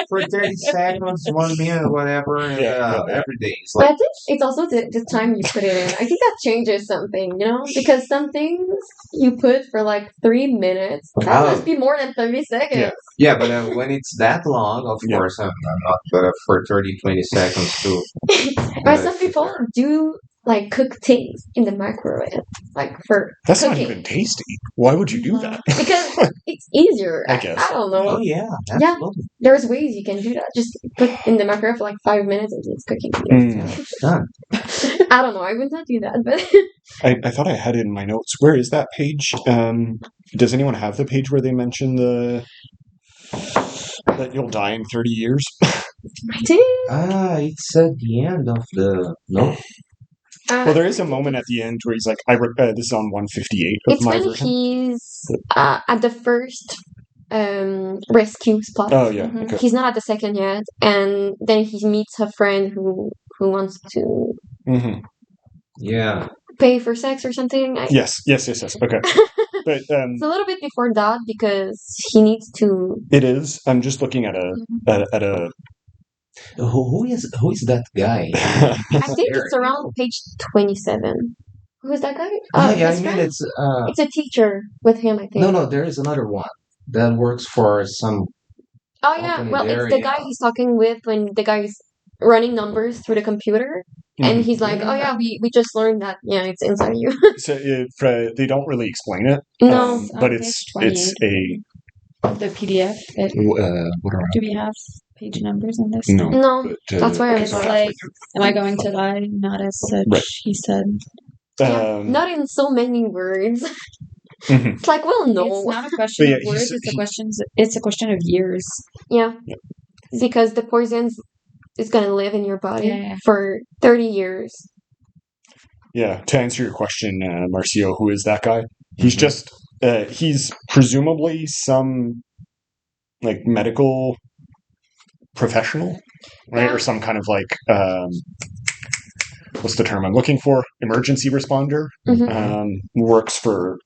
S4: For 30 seconds, 1 minute, whatever, and every day. It's
S2: but I think it's also the time you put it in. I think that changes something, because some things you put for 3 minutes, that must be more than 30 seconds.
S4: Yeah, but when it's that long, of course, I'm not, but for 30, 20 seconds too.
S2: But some people do cook things in the microwave, for
S1: that's
S2: cooking.
S1: Not even tasty. Why would you do that?
S2: Because it's easier. I guess. I don't know.
S4: Oh yeah, absolutely.
S2: There's ways you can do that. Just put in the microwave for 5 minutes and it's cooking.
S4: Done.
S2: I don't know. I would not do that, but
S1: I thought I had it in my notes. Where is that page? Does anyone have the page where they mention that you'll die in 30 years?
S2: I did.
S4: It's at the end of the
S1: well, there is a moment at the end where he's like, this is on 158 of my version.
S2: It's when he's at the first rescue spot.
S1: Oh, yeah. Okay.
S2: He's not at the second yet. And then he meets a friend who wants to pay for sex or something.
S1: Yes. Okay. But,
S2: it's a little bit before that because he needs to...
S1: It is. I'm just looking at a
S4: Who is that guy?
S2: I think it's around page 27. Who is that guy? It's a teacher with him, I think.
S4: No, there is another one that works for some
S2: Oh yeah,
S4: company
S2: well,
S4: there.
S2: it's the
S4: Yeah.
S2: guy he's talking with when the guy is running numbers through the computer, and he's like, "Oh yeah, we just learned that. Yeah, it's inside you."
S1: So they don't really explain it,
S2: No.
S5: It's
S1: but
S5: on
S1: it's
S5: page 28
S1: a
S5: of the PDF.
S1: what are
S5: Do we have page numbers in this?
S1: no,
S2: No,
S1: but,
S2: that's why I
S5: It's
S2: was
S5: like, am I going to die? Not as such,
S1: Right.
S5: he said.
S2: Yeah, not in so many words.
S1: mhm.
S2: It's like, well, no.
S5: It's not a question
S1: But yeah,
S5: of words, it's a question of years.
S2: Yeah.
S1: Yeah.
S2: Because the poison is going to live in your body
S5: Yeah.
S2: for 30 years.
S1: Yeah, to answer your question, Marcio, who is that guy? He's
S4: Mhm.
S1: just he's presumably some like medical professional, right?
S2: Yeah.
S1: Or some kind of like what's the term I'm looking for? Emergency responder.
S2: Mhm.
S1: Works for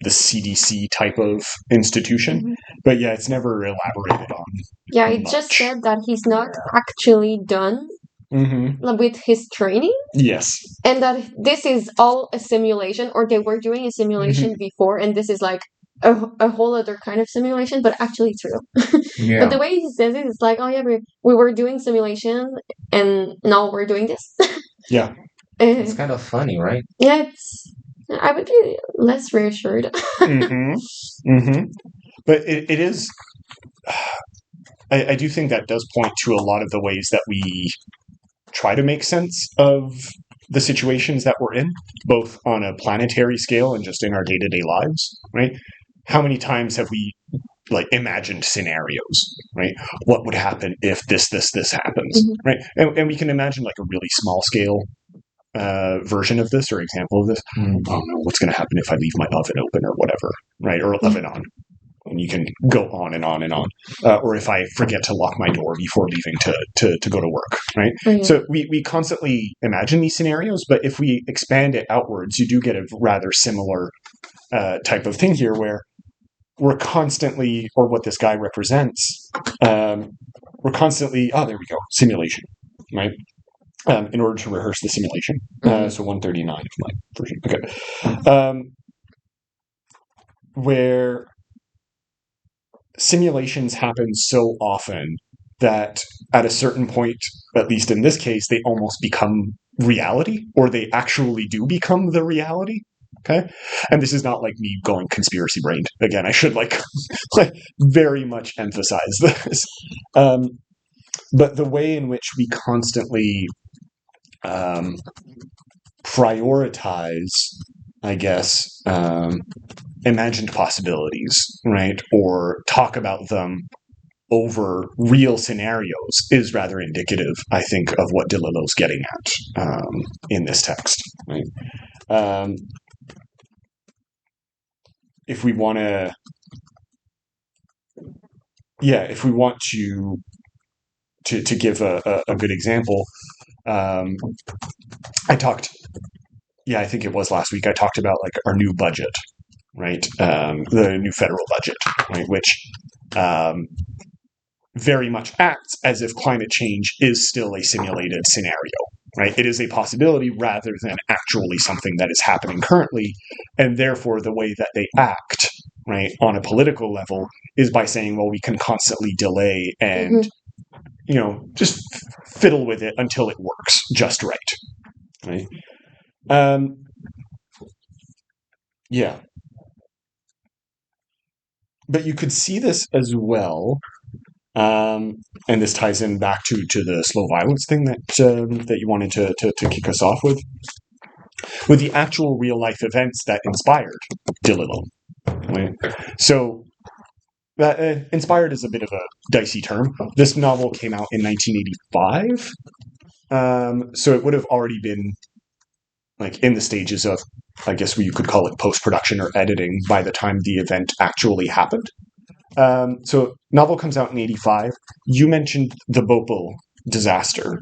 S1: the CDC type of institution.
S2: Mhm.
S1: But yeah, it's never elaborated on.
S2: Yeah, it just
S1: Much.
S2: said that he's not actually done with his training,
S1: Yes.
S2: and that this is all a simulation, or they were doing a simulation before, and this is like a whole other kind of simulation, but actually true.
S4: Yeah.
S2: But the way he says it, it's like, oh yeah, we were doing simulation, and now we're doing this.
S1: Yeah.
S4: It's kind of funny, right?
S2: Yeah, I would be less reassured.
S1: But it is. I do think that does point to a lot of the ways that we try to make sense of the situations that we're in, both on a planetary scale and just in our day-to-day lives, right? How many times have we like imagined scenarios, right? What would happen if this happens, right? And we can imagine like a really small scale version of this or example of this. Oh no, what's going to happen if I leave my oven open or whatever, right? Or oven on. And you can go on and on and on. Or if I forget to lock my door before leaving to go to work, right?
S2: Mhm.
S1: So we constantly imagine these scenarios, but if we expand it outwards, you do get a rather similar type of thing here where we're constantly, or what this guy represents, we're constantly, there we go, simulation, right? In order to rehearse the simulation. So 139 of my version. Okay. Where simulations happen so often that at a certain point, at least in this case, they almost become reality, or they actually do become the reality. Okay. And this is not like me going conspiracy brained. Again, I should like very much emphasize this. But the way in which we constantly prioritize, I guess, imagined possibilities, right? Or talk about them over real scenarios is rather indicative, I think, of what DeLillo's getting at in this text, right? If we want to, if we want to give a good example, I talked, I think it was last week, I talked about like our new budget, right? The new federal budget, right? Which very much acts as if climate change is still a simulated scenario, right? It is a possibility rather than actually something that is happening currently, and therefore the way that they act, right, on a political level is by saying, well, we can constantly delay and, just fiddle with it until it works just right? Yeah. But you could see this as well, and this ties in back to the slow violence thing that you wanted to kick us off with the actual real life events that inspired DeLillo. Right? So inspired is a bit of a dicey term. This novel came out in 1985, so it would have already been like in the stages of, I guess you could call it post-production or editing by the time the event actually happened. So novel comes out in 85. You mentioned the Bhopal disaster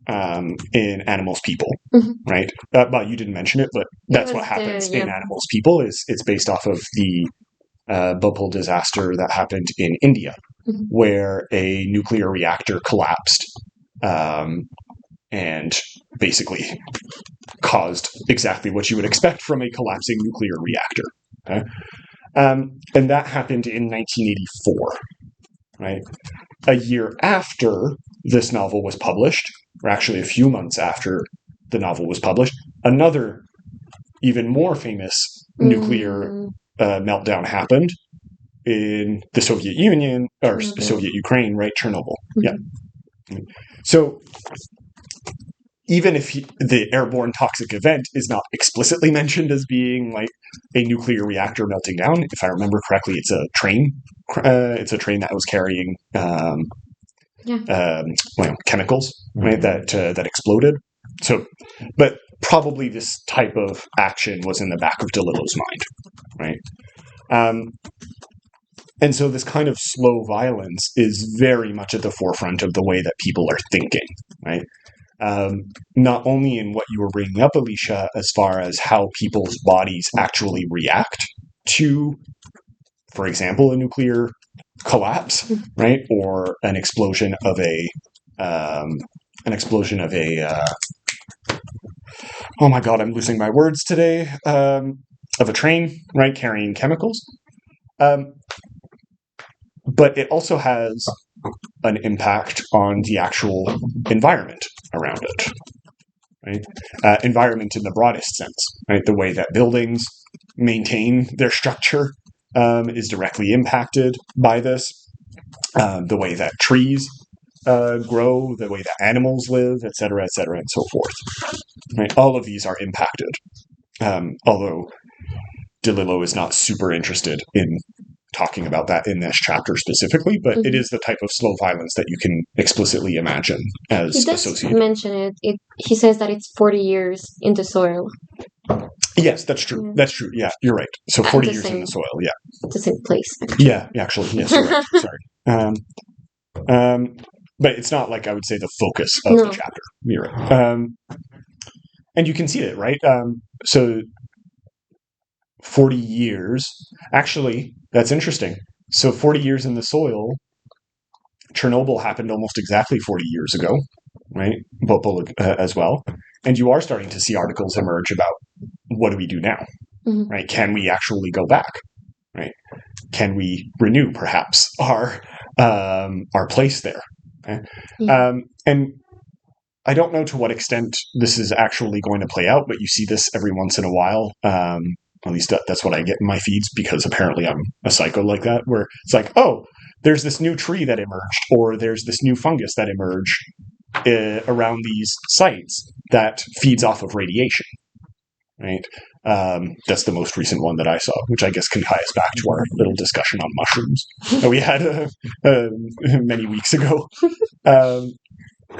S1: in Animals People, right? Well, you didn't mention it, but that's what happens in Animals People. It's based off of the Bhopal disaster that happened in India, where a nuclear reactor collapsed and basically caused exactly what you would expect from a collapsing nuclear reactor. Okay? And that happened in 1984. right? A year after this novel was published, or actually a few months after the novel was published, another even more famous nuclear meltdown happened in the Soviet Union, or Soviet Ukraine, right? Chernobyl. Yeah. So even if the airborne toxic event is not explicitly mentioned as being like a nuclear reactor melting down, if I remember correctly, it's a train. It's a train that was carrying chemicals, right? That exploded. So, but probably this type of action was in the back of DeLillo's mind, right? And so this kind of slow violence is very much at the forefront of the way that people are thinking, right? Not only in what you were bringing up, Alicia, as far as how people's bodies actually react to, for example, a nuclear collapse, right, or an explosion of a oh my god, I'm losing my words today, of a train, right, carrying chemicals. But it also has an impact on the actual environment around it, right? Environment in the broadest sense, right? The way that buildings maintain their structure is directly impacted by this. The way that trees grow, the way that animals live, et cetera, and so forth. Right? All of these are impacted. Although DeLillo is not super interested in talking about that in this chapter specifically, but it is the type of slow violence that you can explicitly imagine as
S2: he does
S1: associated.
S2: Mention it. He says that it's 40 years in the soil.
S1: Yes, that's true. That's true. Yeah, you're right. So 40 years in the soil. Yeah,
S2: the same place.
S1: Actually. Yeah, actually, yes, you're right. Sorry. But it's not like I would say the focus of the chapter. You're right. And you can see it, right? So 40 years. Actually, that's interesting. So 40 years in the soil, Chernobyl happened almost exactly 40 years ago, right? Bhopal as well. And you are starting to see articles emerge about what do we do now, right? Can we actually go back, right? Can we renew perhaps our place there? Okay? And I don't know to what extent this is actually going to play out, but you see this every once in a while. At least that's what I get in my feeds, because apparently I'm a psycho like that, where it's like, oh, there's this new tree that emerged, or there's this new fungus that emerged around these sites that feeds off of radiation, right? That's the most recent one that I saw, which I guess can tie us back to our little discussion on mushrooms that we had many weeks ago.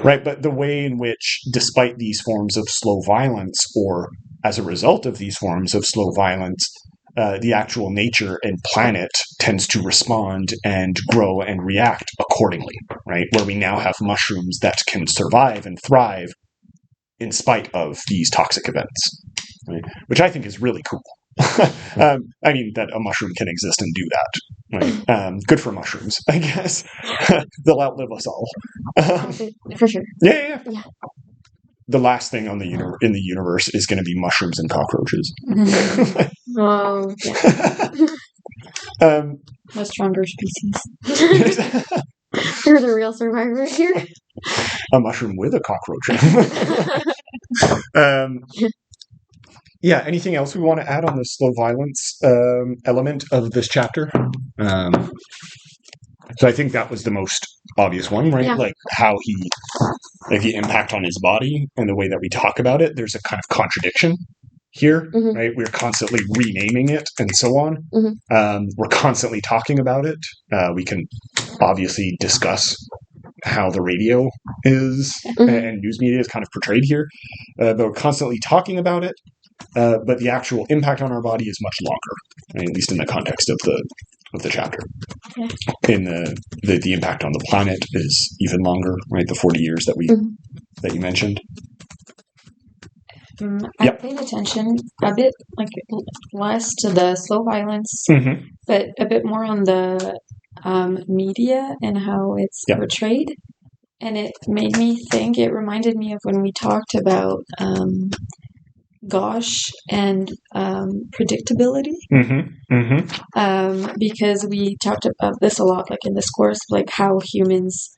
S1: Right, but the way in which, despite these forms of slow violence, or as a result of these forms of slow violence, the actual nature and planet tends to respond and grow and react accordingly, right? Where we now have mushrooms that can survive and thrive in spite of these toxic events, right? Which I think is really cool. I mean, that a mushroom can exist and do that. Right? Good for mushrooms, I guess. They'll outlive us all.
S2: For sure.
S1: Yeah. The last thing on in the universe is going to be mushrooms and cockroaches.
S2: Oh, yeah.
S5: A stronger species.
S2: You're the real survivor here.
S1: A mushroom with a cockroach. Yeah, anything else we want to add on the slow violence element of this chapter? So I think that was the most obvious one, right?
S2: Yeah.
S1: Like how the impact on his body and the way that we talk about it. There's a kind of contradiction here, right? We're constantly renaming it and so on. We're constantly talking about it. We can obviously discuss how the radio is and news media is kind of portrayed here, but we're constantly talking about it. But the actual impact on our body is much longer, right? At least in the context of the chapter. In the impact on the planet is even longer, right? The 40 years that you mentioned.
S5: I paid attention a bit, like less to the slow violence, but a bit more on the media and how it's portrayed. And it made me think. It reminded me of when we talked about gauche and predictability. Because we talked about this a lot, like in this course, like how humans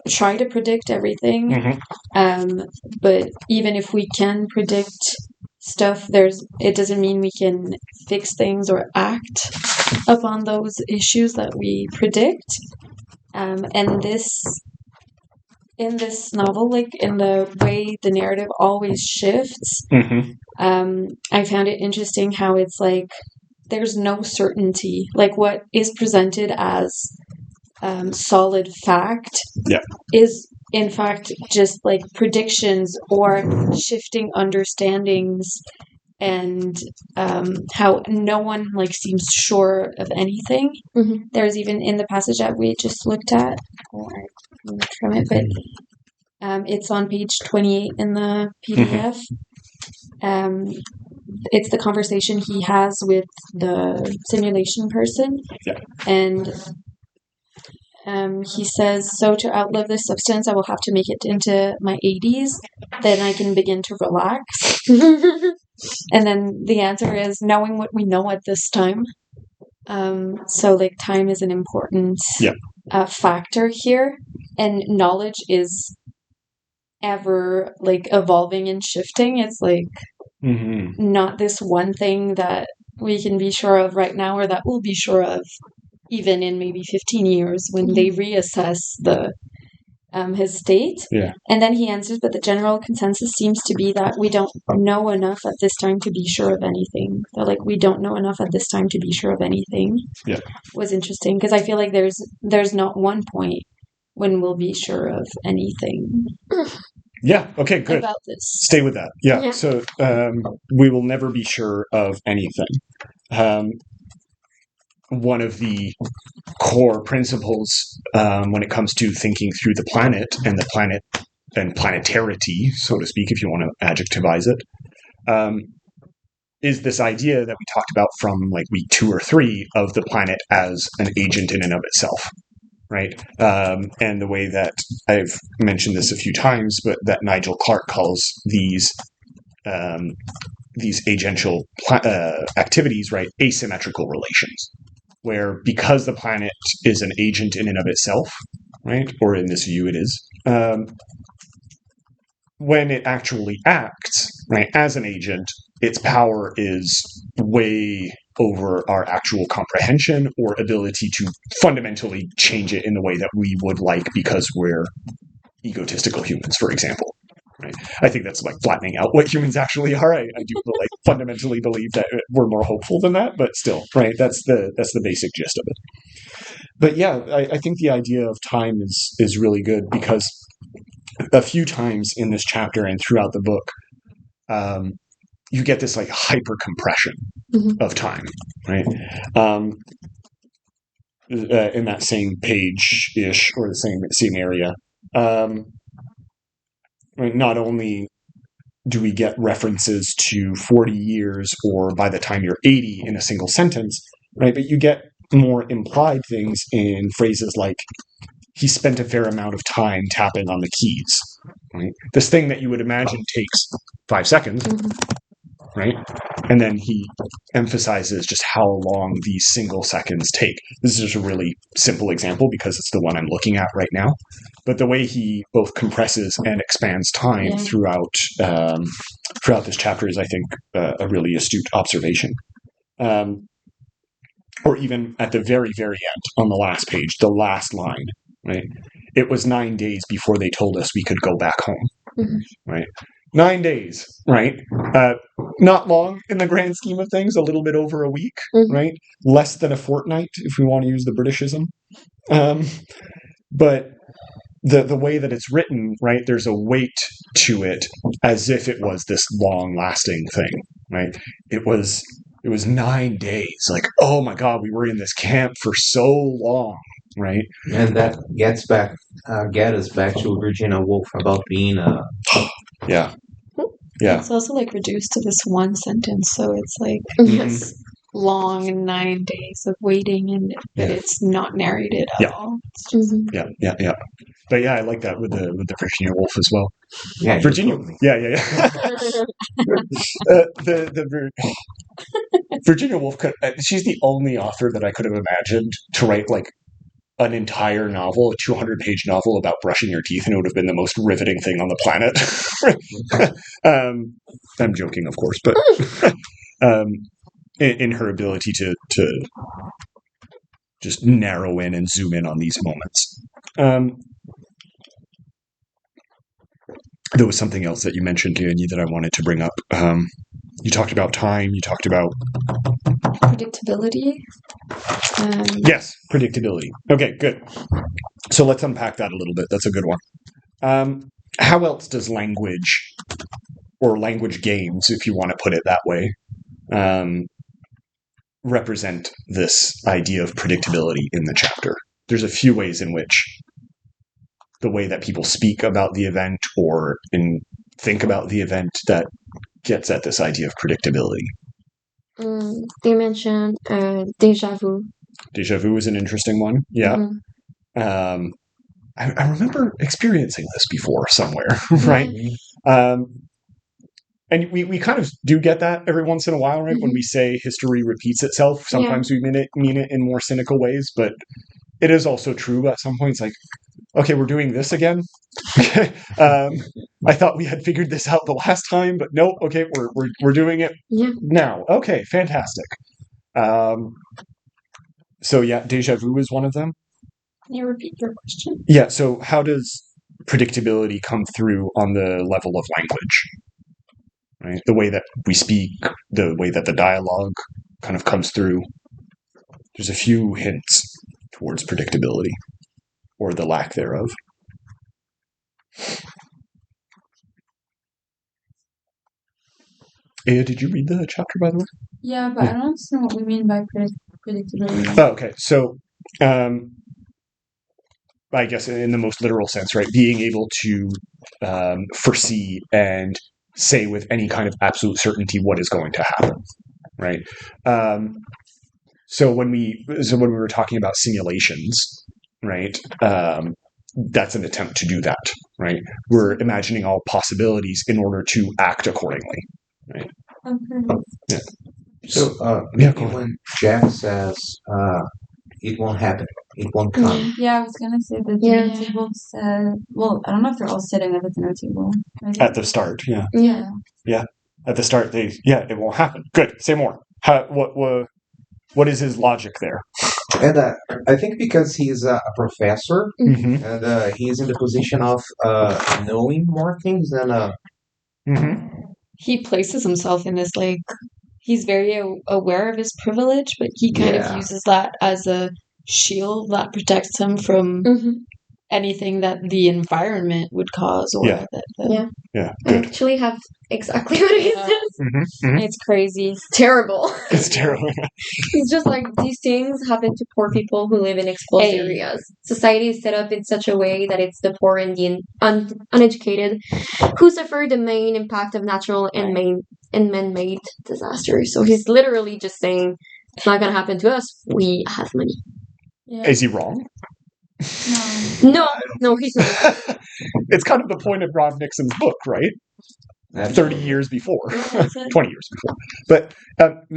S5: try to predict everything. But even if we can predict stuff, it doesn't mean we can fix things or act upon those issues that we predict. And in this novel, like in the way the narrative always shifts, I found it interesting how it's like there's no certainty. Like what is presented as solid fact is in fact just like predictions or shifting understandings, and how no one like seems sure of anything. There's even in the passage that we just looked at, from it, but it's on page 28 in the PDF. It's the conversation he has with the simulation person, and he says, "So to outlive this substance, I will have to make it into my 80s. Then I can begin to relax." And then the answer is knowing what we know at this time. So like time is an important factor here, and knowledge is ever like evolving and shifting. It's like not this one thing that we can be sure of right now, or that we'll be sure of even in maybe 15 years when they reassess his state. And then he answers, but the general consensus seems to be that we don't know enough at this time to be sure of anything. So like we don't know enough at this time to be sure of anything. Was interesting, because I feel like there's not one point when we'll be sure of anything.
S1: Okay, good.
S5: About this.
S1: Stay with that. So we will never be sure of anything. One of the core principles when it comes to thinking through the planet and the planet and planetarity, so to speak, if you want to adjectivize it, is this idea that we talked about from like week 2 or 3 of the planet as an agent in and of itself, right? And the way that I've mentioned this a few times, but that Nigel Clarke calls these agential activities, right, asymmetrical relations, where because the planet is an agent in and of itself, right, or in this view it is, when it actually acts, right, as an agent, its power is way over our actual comprehension or ability to fundamentally change it in the way that we would like, because we're egotistical humans, for example. Right? I think that's like flattening out what humans actually are. I do like fundamentally believe that we're more hopeful than that, but still, right? That's the basic gist of it. But yeah, I think the idea of time is really good, because a few times in this chapter and throughout the book, you get this like hyper compression of time, right? In that same page-ish, or the same area. Right, not only do we get references to 40 years or by the time you're 80 in a single sentence, right? But you get more implied things in phrases like, he spent a fair amount of time tapping on the keys, right? This thing that you would imagine takes 5 seconds, right? And then he emphasizes just how long these single seconds take. This is just a really simple example because it's the one I'm looking at right now. But the way he both compresses and expands time throughout this chapter is, I think, a really astute observation. Or even at the very, very end, on the last page, the last line, right? It was 9 days before they told us we could go back home, right? 9 days, right? Not long in the grand scheme of things, a little bit over a week, right? Less than a fortnight, if we want to use the Britishism. But the way that it's written, right, there's a weight to it as if it was this long-lasting thing, right? It was 9 days. Like, oh my God, we were in this camp for so long, right?
S4: And that get us back to Virginia Woolf about being a...
S1: Yeah.
S5: It's also like reduced to this one sentence, so it's like this long 9 days of waiting, and that it's not narrated at all.
S1: Yeah. But yeah, I like that with the Virginia Woolf as well.
S4: Yeah, you
S1: Virginia.
S4: told me.
S1: Yeah. Virginia Woolf she's the only author that I could have imagined to write like an entire novel, a 200-page novel about brushing your teeth, and it would have been the most riveting thing on the planet. I'm joking, of course, but in her ability to just narrow in and zoom in on these moments. There was something else that you mentioned, Leonie, that I wanted to bring up. You talked about time. You talked about
S5: predictability.
S1: Yes, predictability. Okay, good. So let's unpack that a little bit. That's a good one. How else does language, or language games, if you want to put it that way, represent this idea of predictability in the chapter? There's a few ways in which the way that people speak about the event or think about the event that gets at this idea of predictability.
S2: They mentioned déjà vu.
S1: Déjà vu is an interesting one. Yeah. Mm-hmm. I remember experiencing this before somewhere, right? And we kind of do get that every once in a while, right? Mm-hmm. When we say history repeats itself, sometimes we mean it in more cynical ways, but it is also true at some points, like, okay, we're doing this again. I thought we had figured this out the last time, but nope. Okay, we're doing it now. Okay, fantastic. So yeah, déjà vu is one of them.
S5: Can you repeat your question?
S1: Yeah. So how does predictability come through on the level of language? Right, the way that we speak, the way that the dialogue kind of comes through. There's a few hints towards predictability, or the lack thereof. Did you read the chapter, by the way?
S3: Yeah, but I don't understand what we mean by predictability.
S1: Oh, okay. So, I guess in the most literal sense, right? Being able to foresee and say with any kind of absolute certainty what is going to happen, right? So when we were talking about simulations, right? That's an attempt to do that, right? We're imagining all possibilities in order to act accordingly, right?
S3: Okay.
S1: Yeah.
S4: So maybe when Jeff says it won't happen, it won't come.
S3: Yeah, I was gonna say the dinner table said. Well, I don't know if they're all sitting at the dinner table.
S1: At the start, yeah.
S3: Yeah.
S1: At the start, it won't happen. Good. Say more. What is his logic there?
S4: And I think because he's a professor,
S1: mm-hmm.
S4: and he's in the position of knowing more things than
S1: mm-hmm.
S5: He places himself in this, like, he's very aware of his privilege, but he kind of uses that as a shield that protects him from anything that the environment would cause. Or
S1: Good.
S2: I actually have exactly what he says.
S1: Mm-hmm.
S5: It's crazy.
S2: It's terrible.
S1: It's terrible.
S2: It's just like these things happen to poor people who live in exposed areas. Society is set up in such a way that it's the poor and the uneducated who suffer the main impact of natural and man-made disasters. So he's literally just saying it's not going to happen to us. We have money.
S1: Yeah. Is he wrong?
S2: No, he's not.
S1: It's kind of the point of Rob Nixon's book, right? 30 years before, 20 years before. But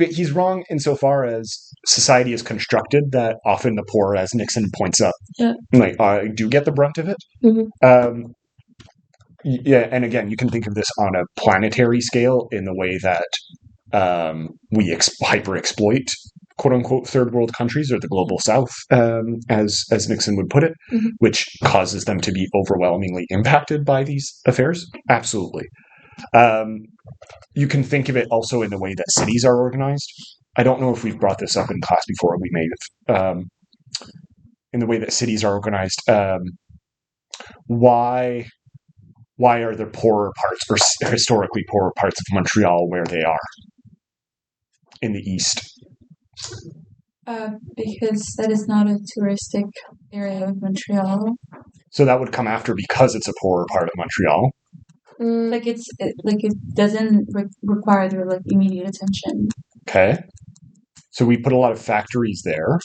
S1: he's wrong insofar as society is constructed that often the poor, as Nixon points out, do get the brunt of it.
S2: Mm-hmm.
S1: And again, you can think of this on a planetary scale in the way that we hyper-exploit quote-unquote third world countries, or the global south, as Nixon would put it, which causes them to be overwhelmingly impacted by these affairs. Absolutely. You can think of it also in the way that cities are organized. I don't know if we've brought this up in class before. We may have. In the way that cities are organized, why are the poorer parts, or historically poorer parts of Montreal where they are in the east?
S3: Because that is not a touristic area of Montreal.
S1: So that would come after, because it's a poorer part of Montreal.
S3: It doesn't require their immediate attention.
S1: Okay, so we put a lot of factories there.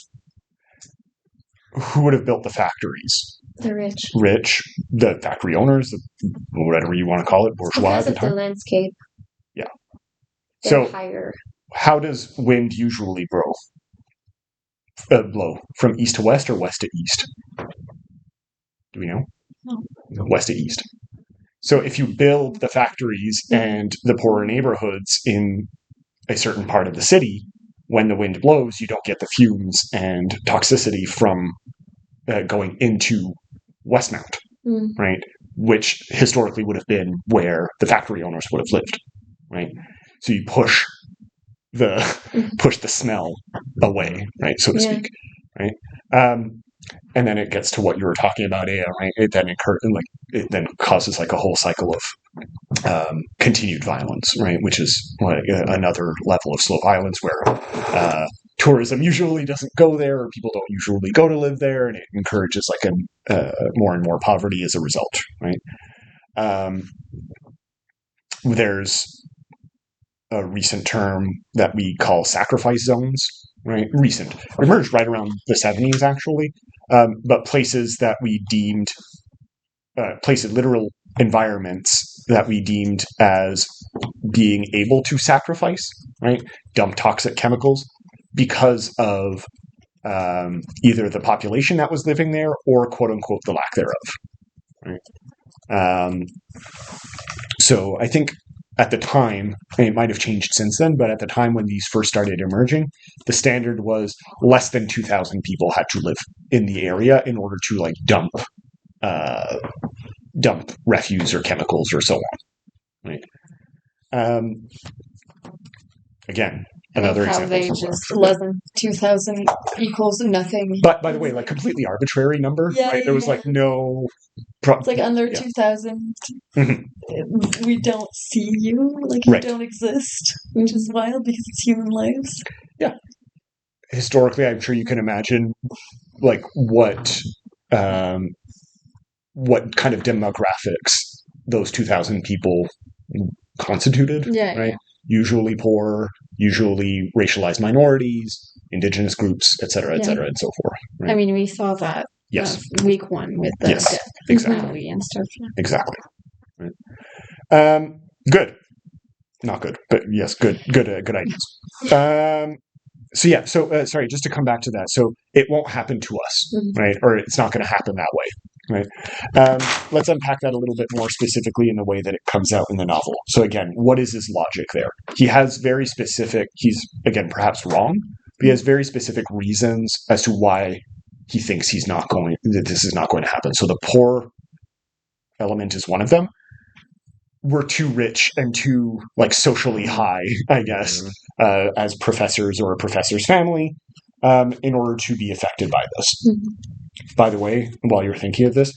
S1: Who would have built the factories?
S2: The rich.
S1: rich, the factory owners, whatever you want to call it, bourgeois
S2: Because
S1: at the
S2: of the
S1: time.
S2: landscape.
S1: Yeah.
S2: They're
S1: So
S2: higher.
S1: how does wind usually blow? From east to west or west to east? Do we know?
S3: No.
S1: West to east. So if you build the factories and the poorer neighborhoods in a certain part of the city, when the wind blows, you don't get the fumes and toxicity from going into Westmount, right? Which historically would have been where the factory owners would have lived, right? So you push the smell away, right, so to speak, right? And then it gets to what you were talking about, Aya, right? It then causes like a whole cycle of continued violence, right? Which is another level of slow violence where tourism usually doesn't go there, or people don't usually go to live there, and it encourages like more and more poverty as a result, right? There's a recent term that we call sacrifice zones, right? Recent. It emerged right around the 70s, actually. But places that we deemed, literal environments that we deemed as being able to sacrifice, right? Dump toxic chemicals because of either the population that was living there or, quote unquote, the lack thereof, right? So I think at the time, and it might have changed since then, but at the time when these first started emerging, the standard was less than 2,000 people had to live in the area in order to like dump refuse or chemicals or so on. Right. Again, another
S5: how
S1: example.
S5: they just less than 2,000 equals nothing.
S1: But by the way, like completely arbitrary number.
S5: Yeah,
S1: right? There was like no.
S5: It's like under 2,000. We don't see you, like you don't exist, which is wild because it's human lives.
S1: Yeah. Historically, I'm sure you can imagine like what kind of demographics those 2,000 people constituted.
S5: Yeah.
S1: Right. Usually poor, usually racialized minorities, indigenous groups, et cetera, and so forth. Right?
S5: I mean, we saw that week one with the death
S1: exactly.
S5: and stuff.
S1: Exactly. Right. Good. Not good, but yes, good ideas. Sorry, just to come back to that. So it won't happen to us, right? Or it's not going to happen that way, right? Let's unpack that a little bit more specifically in the way that it comes out in the novel. So again, what is his logic there? He has very specific, he's, again, perhaps wrong, but he has very specific reasons as to why he thinks this is not going to happen. So the poor element is one of them. We're too rich and too like socially high, I guess, as professors or a professor's family, in order to be affected by this. By the way, while you're thinking of this,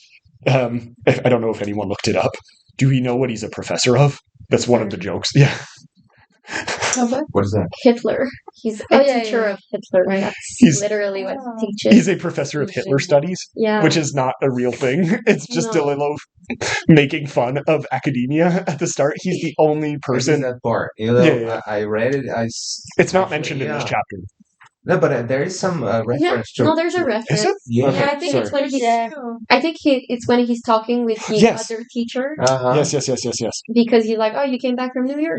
S1: I don't know if anyone looked it up. Do we know what he's a professor of? That's one of the jokes. Yeah.
S4: What is that?
S2: Hitler. He's a teacher of Hitler. Right. That's literally what he teaches.
S1: He's a professor of Hitler studies, which is not a real thing. It's just DeLillo making fun of academia at the start. He's the only person.
S4: That part. You know, I read it.
S1: It's not mentioned in this chapter.
S4: No, but there is some reference to.
S2: No, there's a reference.
S1: Is it?
S2: Yeah, I think it's when he's. I think it's when he's talking with the other teacher.
S1: Yes.
S2: Because he's like, "Oh, you came back from New York."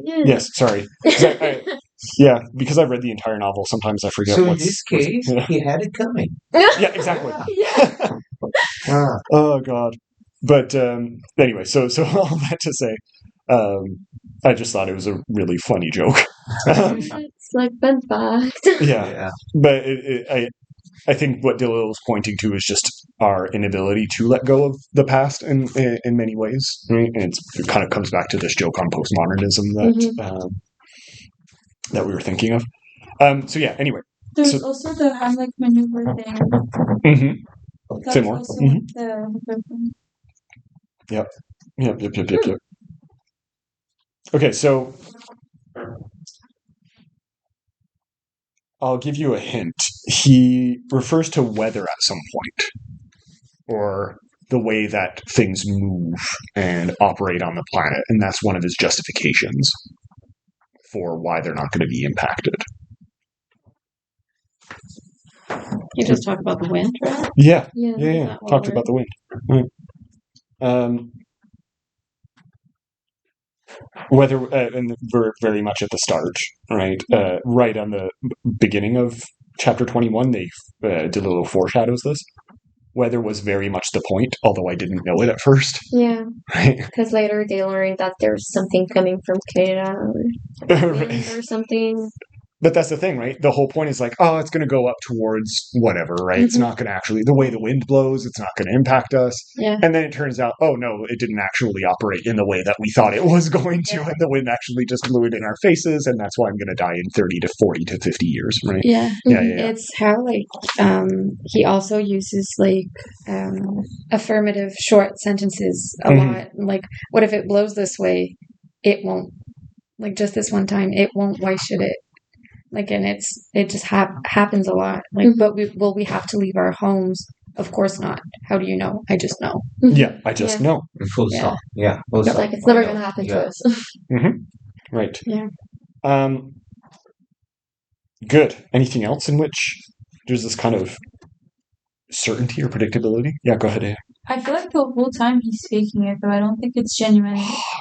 S1: Yes, sorry. Because I read the entire novel. Sometimes I forget.
S4: So in this case, he had it coming.
S1: Yeah, exactly. Oh God. But anyway, so all that to say, I just thought it was a really funny joke.
S2: It's like fun fact.
S1: Yeah. But I think what DeLillo is pointing to is just our inability to let go of the past in many ways, right? And it kind of comes back to this joke on postmodernism that we were thinking of. Anyway.
S3: There's also the Heimlich maneuver thing.
S1: Say more. Yep. Okay, so I'll give you a hint. He refers to weather at some point, or the way that things move and operate on the planet, and that's one of his justifications for why they're not going to be impacted.
S5: You just talk about the wind, right?
S1: Yeah.
S2: Yeah.
S5: that what
S1: Talked
S5: we're-
S1: about the wind. Right. Whether and we're very much at the start, right? Right on the beginning of chapter 21, DeLillo foreshadows this. Weather was very much the point, although I didn't know it at first.
S2: Yeah.
S1: Right.
S2: Because later they learned that there's something coming from Canada or something.
S1: But that's the thing, right? The whole point is like, oh, it's going to go up towards whatever, right? It's not going to actually, the way the wind blows, it's not going to impact us.
S5: Yeah.
S1: And then it turns out, oh no, it didn't actually operate in the way that we thought it was going to. And the wind actually just blew it in our faces. And that's why I'm going to die in 30 to 40 to 50 years, right?
S5: Yeah.
S1: Yeah.
S5: It's how he also uses affirmative short sentences a lot. Like, what if it blows this way? It won't. Like, just this one time, it won't. Why should it? Like, and it just happens a lot. Like, but we have to leave our homes? Of course not. How do you know? I just know.
S1: Yeah, I just know.
S4: Full stop. Yeah. Full stop.
S2: Like, it's never going to happen to us.
S1: Right.
S5: Yeah.
S1: Good. Anything else in which there's this kind of certainty or predictability? Yeah, go ahead.
S3: I feel like the whole time he's faking it, though. I don't think it's genuine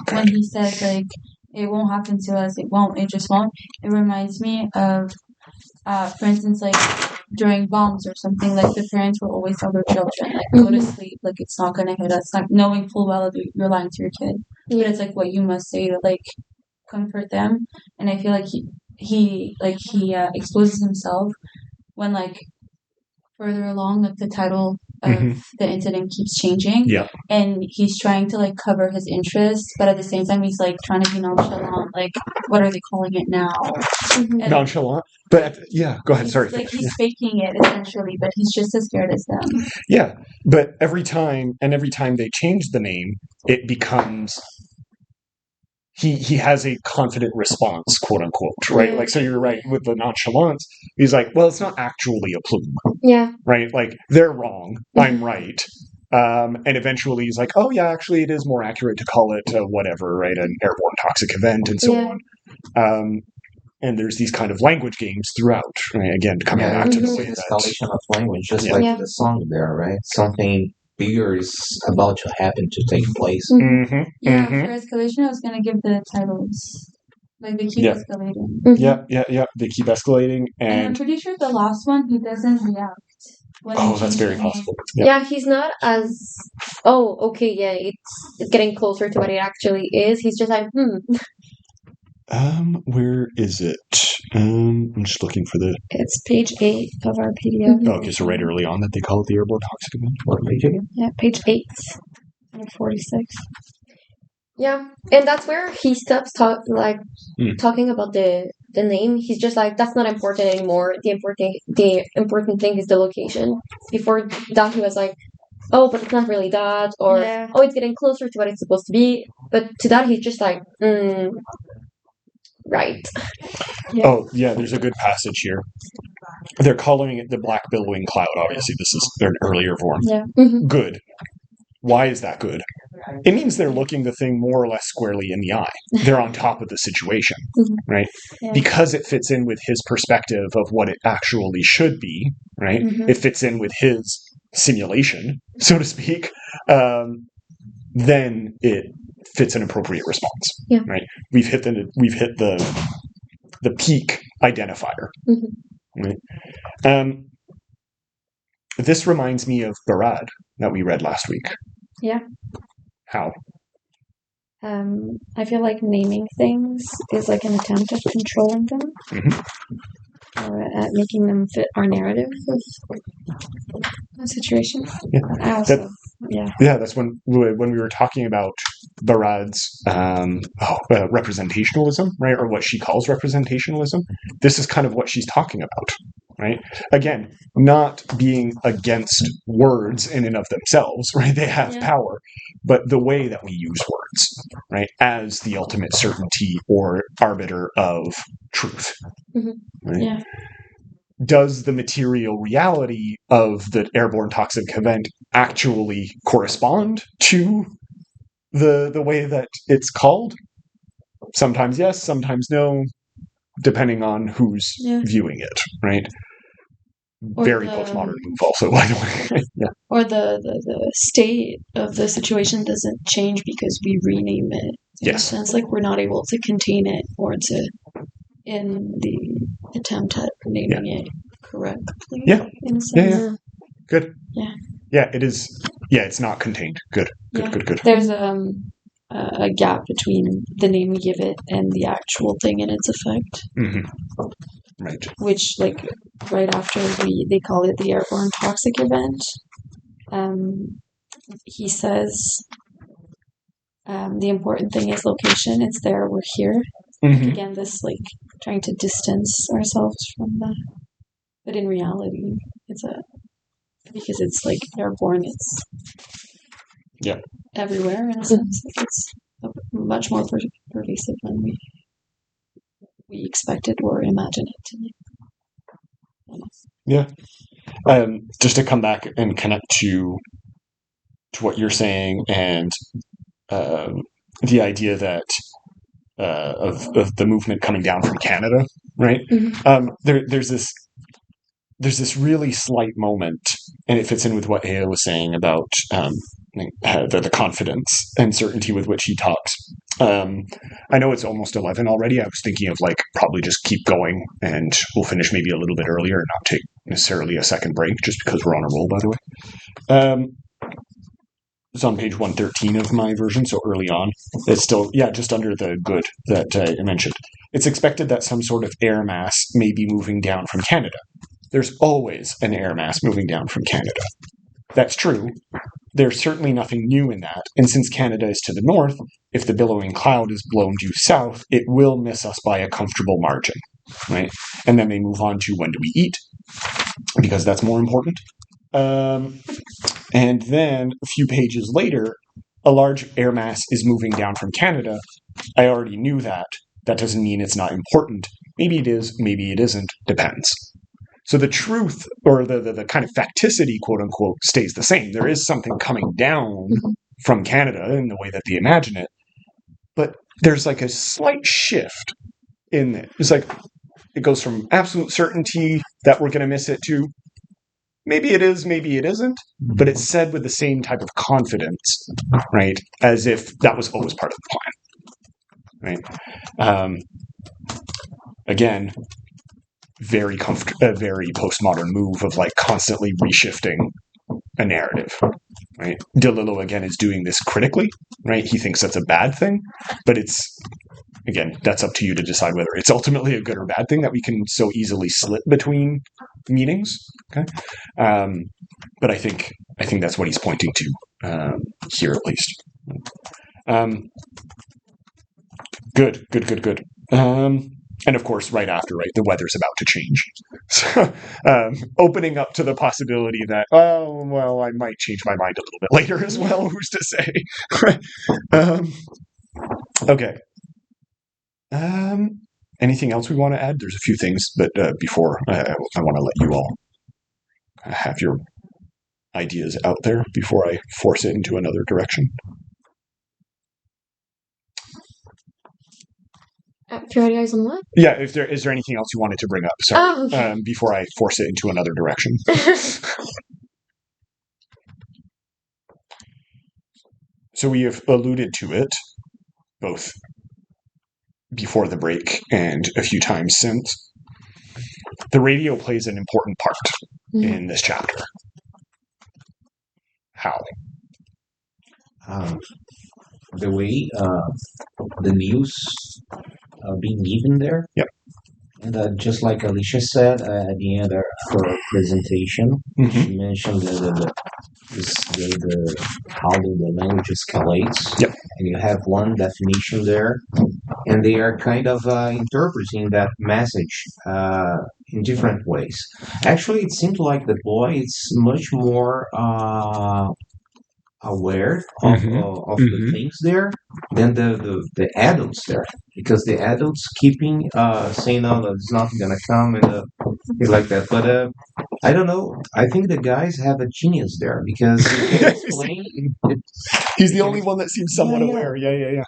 S3: when he says, like, it won't happen to us. It won't. It just won't. It reminds me of, for instance, like, during bombs or something, like, the parents will always tell their children, like, go to sleep. Like, it's not going to hit us. Like, knowing full well that you're lying to your kid. But it's, like, what you must say to, like, comfort them. And I feel like he exposes himself when, like, further along, like, the title of the incident keeps changing.
S1: Yeah.
S3: And he's trying to, like, cover his interests, but at the same time, he's, like, trying to be nonchalant. Like, what are they calling it now?
S1: Nonchalant? But, go ahead. Sorry.
S3: Like, he's faking it, essentially, but he's just as scared as them.
S1: Yeah, but every time they change the name, it becomes... He has a confident response, quote unquote, right? Like, so you're right with the nonchalance. He's like, well, it's not actually a plume.
S2: Yeah.
S1: Right? Like, they're wrong. I'm right. And eventually he's like, oh yeah, actually it is more accurate to call it whatever, right? An airborne toxic event and so on. And there's these kind of language games throughout, right? Again, coming back to the way that...
S4: escalation of language, just like the song there, right? Something bigger is about to happen, to take place.
S3: For escalation, I was going to give the titles. Like, they keep escalating.
S1: Yeah. They keep escalating.
S3: And I'm pretty sure the last one, he doesn't react.
S1: That's very possible.
S2: Yeah, he's not as... Oh, okay, yeah, it's getting closer to what it actually is. He's just like,
S1: Where is it? I'm just looking for the...
S5: It's page 8 of our PDF.
S1: Okay, so right early on that they call it the airborne toxic event.
S4: What page again?
S5: Yeah, page 8. 46.
S2: Yeah, and that's where he stops talking about the name. He's just like, that's not important anymore. The important thing is the location. Before that, he was like, oh, but it's not really that, or oh, it's getting closer to what it's supposed to be. But to that, he's just like, right.
S1: Oh, yeah, there's a good passage here. They're calling it the black billowing cloud. Obviously, this is an earlier form.
S5: Yeah.
S1: Good. Why is that good? It means they're looking the thing more or less squarely in the eye. They're on top of the situation, right? Yeah. Because it fits in with his perspective of what it actually should be, right? It fits in with his simulation, so to speak. Then it fits an appropriate response, right? We've hit the peak identifier, right? This reminds me of Barad that we read last week.
S5: Yeah.
S1: How?
S5: I feel like naming things is like an attempt at controlling them, or at making them fit our narrative of the situation.
S1: That's when we were talking about Barad's representationalism, right, or what she calls representationalism. This is kind of what she's talking about, right? Again, not being against words in and of themselves, right? They have power, but the way that we use words, right, as the ultimate certainty or arbiter of truth, right? Yeah. Does the material reality of the airborne toxic event actually correspond to the way that it's called? Sometimes yes, sometimes no, depending on who's viewing it, right? Very postmodern move also, by the way. Yeah.
S5: Or the state of the situation doesn't change because we rename it. In a sense, like we're not able to contain it or to, in the attempt at naming it correctly.
S1: Yeah.
S5: In a sense.
S1: Yeah. Good.
S5: Yeah.
S1: Yeah, it is. Yeah, it's not contained. Good. Good.
S5: There's a gap between the name we give it and the actual thing and its effect.
S1: Mm-hmm. Right.
S5: Which, like, right after they call it the Airborne toxic event, he says, the important thing is location. It's there, we're here.
S1: Mm-hmm.
S5: Again, this, like, trying to distance ourselves from that. But in reality, because it's, like, airborne, it's everywhere, in a sense. Like, it's much more pervasive than we expected or imagined it to be.
S1: Yeah. Just to come back and connect to what you're saying and the idea that of the movement coming down from Canada, right? Mm-hmm. There's this really slight moment, and it fits in with what Aya was saying about the confidence and certainty with which he talks. I know it's almost 11 already. I was thinking of like probably just keep going and we'll finish maybe a little bit earlier and not take necessarily a second break just because we're on a roll, by the way. It's on page 113 of my version, so early on. It's still, just under the good that I mentioned. It's expected that some sort of air mass may be moving down from Canada. There's always an air mass moving down from Canada. That's true. There's certainly nothing new in that. And since Canada is to the north, if the billowing cloud is blown due south, it will miss us by a comfortable margin, right? And then they move on to when do we eat, because that's more important. And then a few pages later, a large air mass is moving down from Canada. I already knew that. That doesn't mean it's not important. Maybe it is, maybe it isn't, depends. So the truth, or the kind of facticity, quote unquote, stays the same. There is something coming down from Canada in the way that they imagine it, but there's like a slight shift in it. It's like it goes from absolute certainty that we're going to miss it to maybe it is, maybe it isn't, but it's said with the same type of confidence, right? As if that was always part of the plan, right? Again, very postmodern move of like constantly reshifting a narrative, right? DeLillo again is doing this critically, right? He thinks that's a bad thing, but it's, again, that's up to you to decide whether it's ultimately a good or bad thing that we can so easily slip between meanings. Okay, but I think that's what he's pointing to here, at least. Good. And of course, right after, right, the weather's about to change. So, opening up to the possibility that, oh, well, I might change my mind a little bit later as well. Who's to say? Okay. Anything else we want to add? There's a few things, but before I want to let you all have your ideas out there before I force it into another direction.
S2: Prioritize on what?
S1: Yeah, is there anything else you wanted to bring up? Sorry, okay. Before I force it into another direction. So we have alluded to it, both before the break and a few times since. The radio plays an important part in this chapter. How?
S4: The way the news being given there.
S1: Yep.
S4: And just like Alicia said at the end of her presentation, she mentioned how the language escalates.
S1: Yep.
S4: And you have one definition there, and they are kind of interpreting that message in different ways. Actually, it seems like the boy is much more aware of the things there than the adults there, because the adults keeping saying, no, it's not gonna come, and things like that. But I don't know, I think the guys have a genius there, because he can explain.
S1: He's the only one that seems somewhat aware.
S2: Yeah.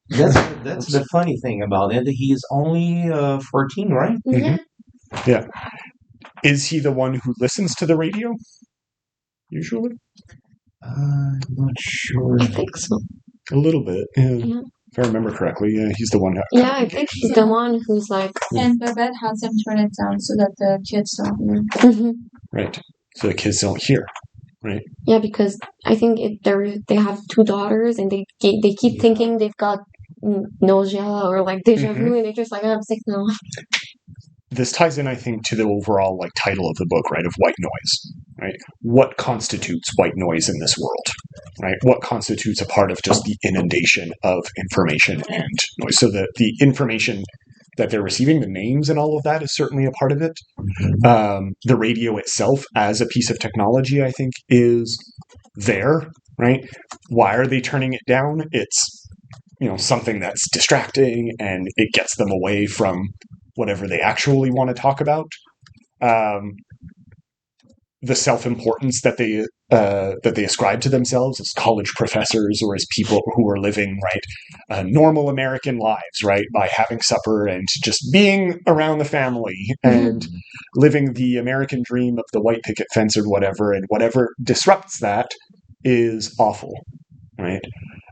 S4: That's the funny thing about it. He's only 14, right?
S2: Yeah.
S1: Yeah. Is he the one who listens to the radio? Usually?
S4: I'm not sure.
S2: I think so.
S1: A little bit, yeah.
S2: Yeah.
S1: If I remember correctly, yeah, he's the one.
S2: Yeah, I think he's the one who's like.
S3: And Babette has him turn it down so that the kids don't hear.
S2: Mhm.
S1: Right. So the kids don't hear. Right.
S2: Yeah, because I think they have 2 daughters, and they keep thinking they've got nausea or like deja vu, and they're just like, oh, I'm sick now.
S1: This ties in, I think, to the overall like title of the book, right? Of white noise, right? What constitutes white noise in this world, right? What constitutes a part of just the inundation of information and noise? So the information that they're receiving, the names and all of that, is certainly a part of it. The radio itself as a piece of technology, I think, is there, right? Why are they turning it down? It's, something that's distracting, and it gets them away from whatever they actually want to talk about. The self-importance that they ascribe to themselves as college professors or as people who are living, right, normal American lives, right, by having supper and just being around the family and living the American dream of the white picket fence or whatever, and whatever disrupts that is awful, right?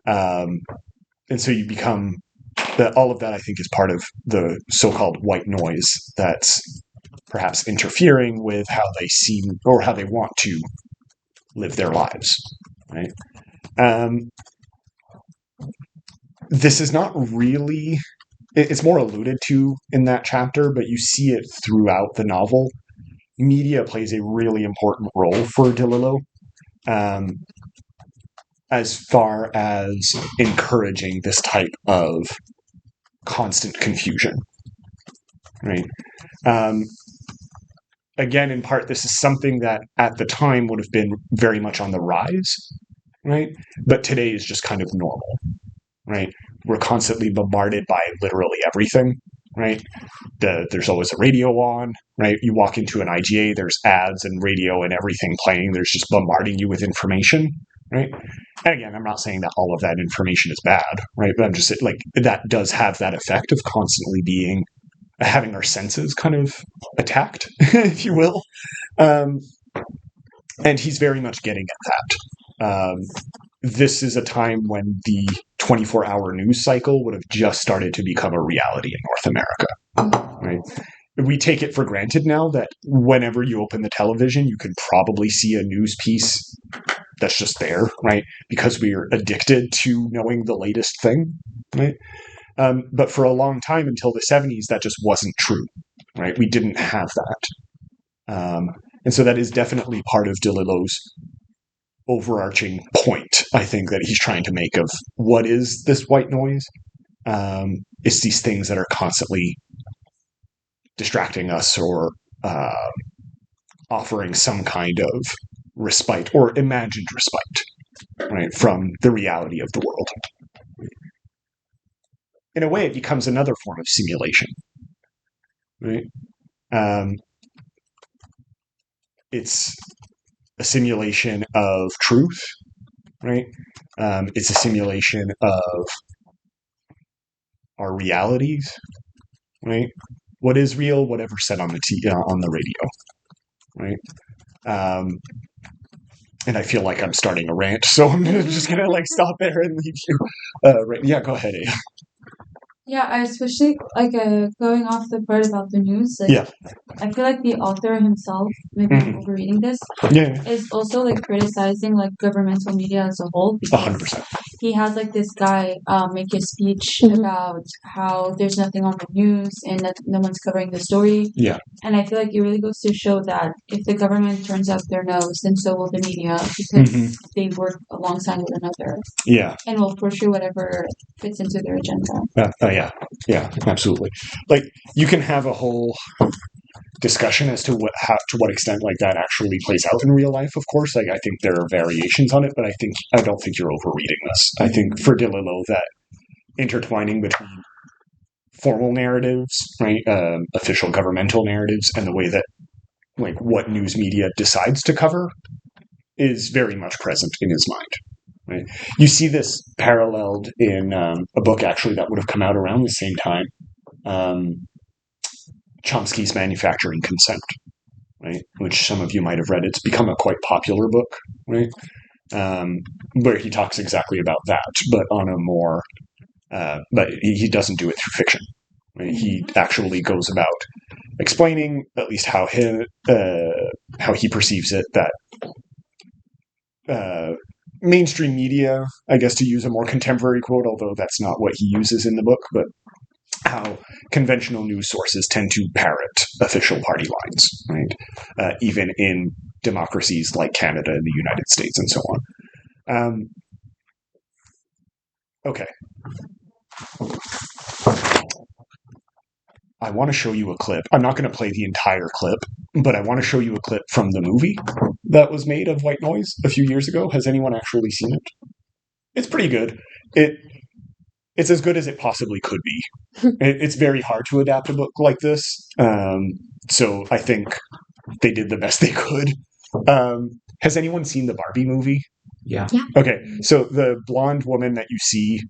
S1: And so you become all of that, I think, is part of the so-called white noise that's perhaps interfering with how they seem or how they want to live their lives, right? This is not really, it's more alluded to in that chapter, but you see it throughout the novel. Media plays a really important role for DeLillo, as far as encouraging this type of constant confusion, right? Again, in part, this is something that at the time would have been very much on the rise, right? But today is just kind of normal, right? We're constantly bombarded by literally everything, right? There's always a radio on, right? You walk into an IGA, there's ads and radio and everything playing. There's just bombarding you with information, right? And again, I'm not saying that all of that information is bad, right? But I'm just like, that does have that effect of constantly having our senses kind of attacked, if you will. And he's very much getting at that. This is a time when the 24-hour news cycle would have just started to become a reality in North America, right? We take it for granted now that whenever you open the television, you can probably see a news piece that's just there, right? Because we are addicted to knowing the latest thing, right? But for a long time, until the 70s, that just wasn't true, right? We didn't have that. And so that is definitely part of DeLillo's overarching point, I think, that he's trying to make of what is this white noise. It's these things that are constantly distracting us or offering some kind of respite or imagined respite, right, from the reality of the world. In a way, it becomes another form of simulation, right? It's a simulation of truth, right? It's a simulation of our realities, right? What is real, whatever's said on the radio, right? And I feel like I'm starting a rant, so I'm just gonna stop there and leave you. Right? Yeah, go ahead, Aya.
S3: Yeah, I especially going off the part about the news. I feel like the author himself, maybe I'm overreading this, is also criticizing governmental media as a whole, because
S1: 100%.
S3: he has this guy make a speech about how there's nothing on the news and that no one's covering the story.
S1: Yeah.
S3: And I feel like it really goes to show that if the government turns up their nose, then so will the media, because they work alongside one another.
S1: Yeah.
S3: And will pursue whatever fits into their agenda.
S1: Yeah, absolutely. You can have a whole discussion as to what extent that actually plays out in real life. Of course, I think there are variations on it, but I don't think you're overreading this. I think for DeLillo, that intertwining between formal narratives, right, official governmental narratives, and the way that what news media decides to cover is very much present in his mind. Right? You see this paralleled in a book actually that would have come out around the same time, Chomsky's Manufacturing Consent. right? Which some of you might have read. It's become a quite popular book, right? Where he talks exactly about that, but on a more, but he doesn't do it through fiction. Right? He actually goes about explaining at least how he perceives it, that mainstream media, I guess to use a more contemporary quote, although that's not what he uses in the book, but how conventional news sources tend to parrot official party lines, right? Even in democracies like Canada and the United States and so on. Okay. I want to show you a clip. I'm not going to play the entire clip, but I want to show you a clip from the movie that was made of White Noise a few years ago. Has anyone actually seen it? It's pretty good. It's as good as it possibly could be. It's very hard to adapt a book like this, so I think they did the best they could. Has anyone seen the Barbie movie?
S4: Yeah.
S1: Okay, so the blonde woman that you see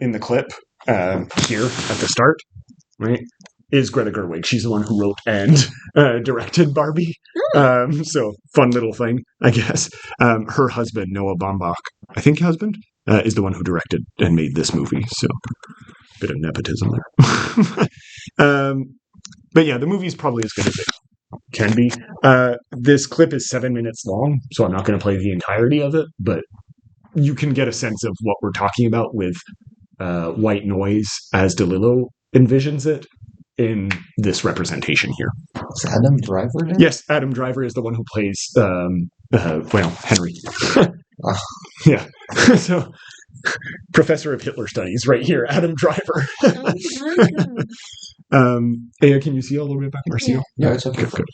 S1: in the clip here at the start, right, is Greta Gerwig. She's the one who wrote and directed Barbie. So fun little thing, I guess. Her husband, Noah Baumbach, I think husband, is the one who directed and made this movie. So bit of nepotism there. But yeah, the movie is probably as good as it can be. This clip is 7 minutes long, so I'm not going to play the entirety of it, but you can get a sense of what we're talking about with White Noise as DeLillo envisions it in this representation here.
S4: It's Adam Driver then?
S1: Yes, Adam Driver is the one who plays, Henry. Yeah. So, professor of Hitler studies right here, Adam Driver. Can you see a little bit back, Marcio?
S4: Yeah, it's okay.
S1: Good.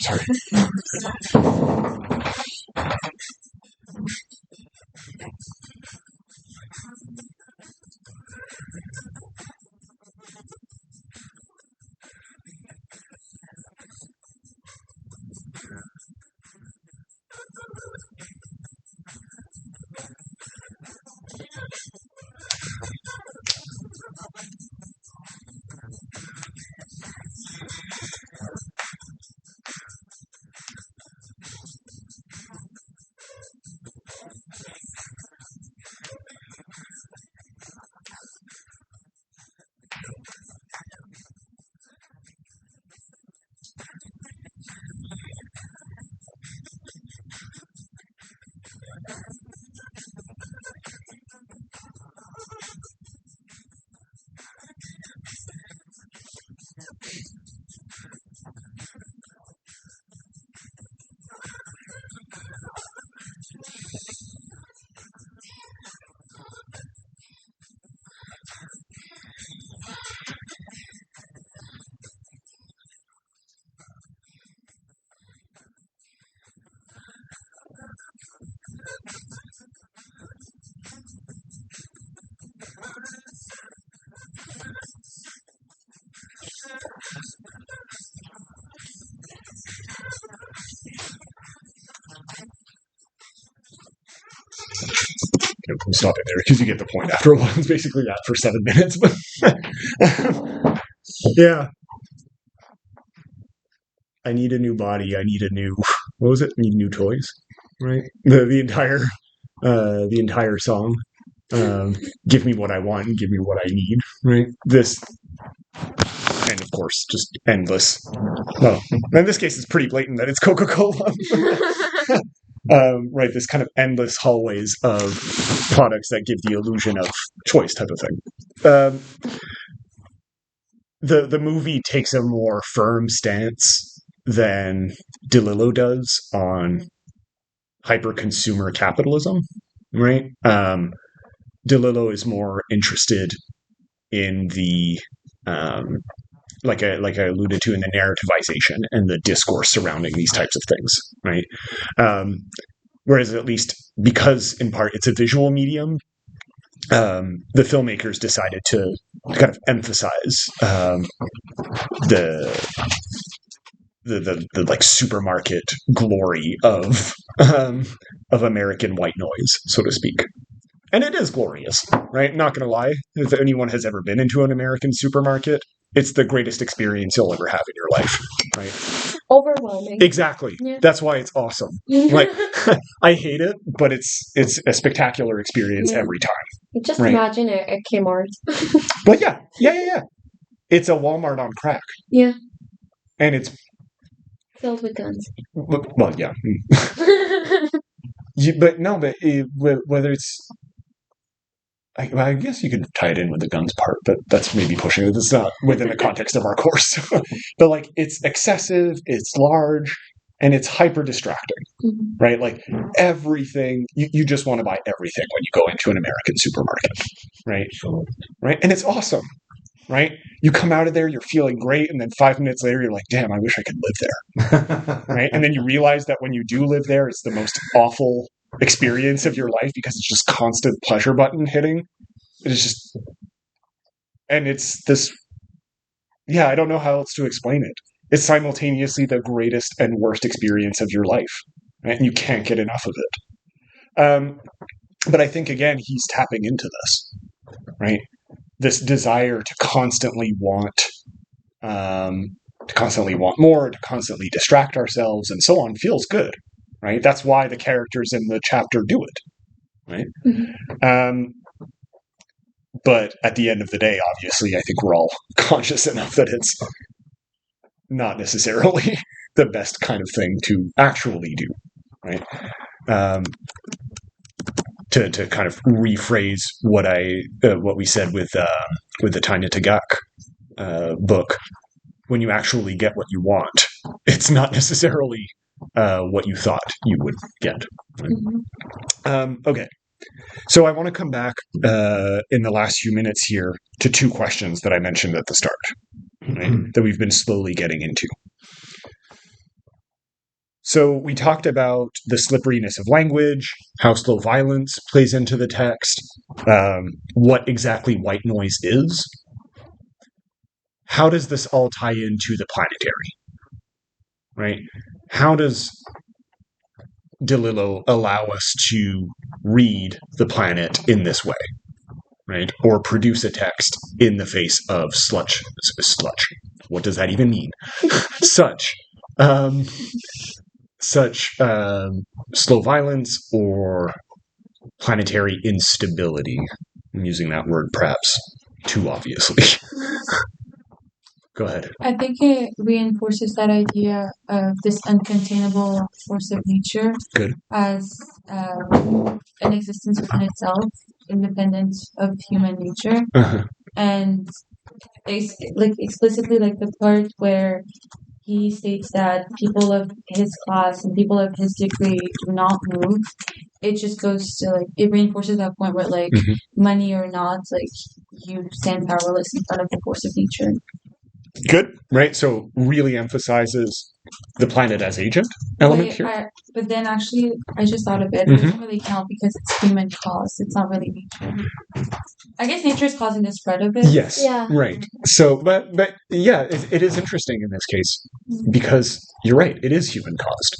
S1: Sorry. We'll stop it there because you get the point after a while. It's basically that for 7 minutes. But yeah. I need a new body. I need a new, what was it? I need new toys, right? The entire song. Give me what I want and give me what I need, right? This, and of course, just endless. Well, in this case, it's pretty blatant that it's Coca-Cola. Right, this kind of endless hallways of products that give the illusion of choice type of thing. The movie takes a more firm stance than DeLillo does on hyper-consumer capitalism, right? DeLillo is more interested in the like I alluded to in the narrativization and the discourse surrounding these types of things, right? Whereas at least because in part it's a visual medium, the filmmakers decided to kind of emphasize the like supermarket glory of American white noise, so to speak. And it is glorious, right? Not going to lie. If anyone has ever been into an American supermarket, it's the greatest experience you'll ever have in your life, right?
S2: Overwhelming.
S1: Exactly.
S2: Yeah.
S1: That's why it's awesome. Like, I hate it, but it's a spectacular experience every time.
S2: Just imagine a Kmart.
S1: But yeah. It's a Walmart on crack.
S2: Yeah.
S1: And it's
S2: filled with guns.
S1: Well, yeah. Whether it's... I guess you could tie it in with the guns part, but that's maybe pushing it. It's not within the context of our course. But like, it's excessive, it's large, and it's hyper distracting, right? Like everything, you just want to buy everything when you go into an American supermarket, right? Right? And it's awesome, right? You come out of there, you're feeling great, and then 5 minutes later, you're like, damn, I wish I could live there, right? And then you realize that when you do live there, it's the most awful experience of your life because it's just constant pleasure button hitting. It's just, and it's this, I don't know how else to explain it. It's simultaneously the greatest and worst experience of your life, right? And you can't get enough of it. But I think, again, he's tapping into this, right? This desire to constantly want more, to constantly distract ourselves and so on feels good. Right? That's why the characters in the chapter do it, right? Mm-hmm. But at the end of the day, obviously, I think we're all conscious enough that it's not necessarily the best kind of thing to actually do, right? To kind of rephrase what we said with the Tanya Tagaq book, when you actually get what you want, it's not necessarily what you thought you would get. Right? Mm-hmm. Okay. So I want to come back in the last few minutes here to two questions that I mentioned at the start, right? That we've been slowly getting into. So we talked about the slipperiness of language, how slow violence plays into the text, what exactly white noise is. How does this all tie into the planetary? Right? How does DeLillo allow us to read the planet in this way, right? Or produce a text in the face of sludge. What does that even mean? such slow violence or planetary instability. I'm using that word perhaps too obviously. Go ahead.
S3: I think it reinforces that idea of this uncontainable force of nature as an existence within itself, independent of human nature. Uh-huh. And explicitly, like the part where he states that people of his class and people of his degree do not move. It just goes to it reinforces that point where money or not, you stand powerless in front of the force of nature.
S1: Good, right? So really emphasizes the planet as agent element here.
S3: But then actually, I just thought of it. It doesn't really count because it's human caused. It's not really nature. I guess nature is causing the spread of it.
S1: Yes, right. So, but yeah, it is interesting in this case because you're right. It is human caused,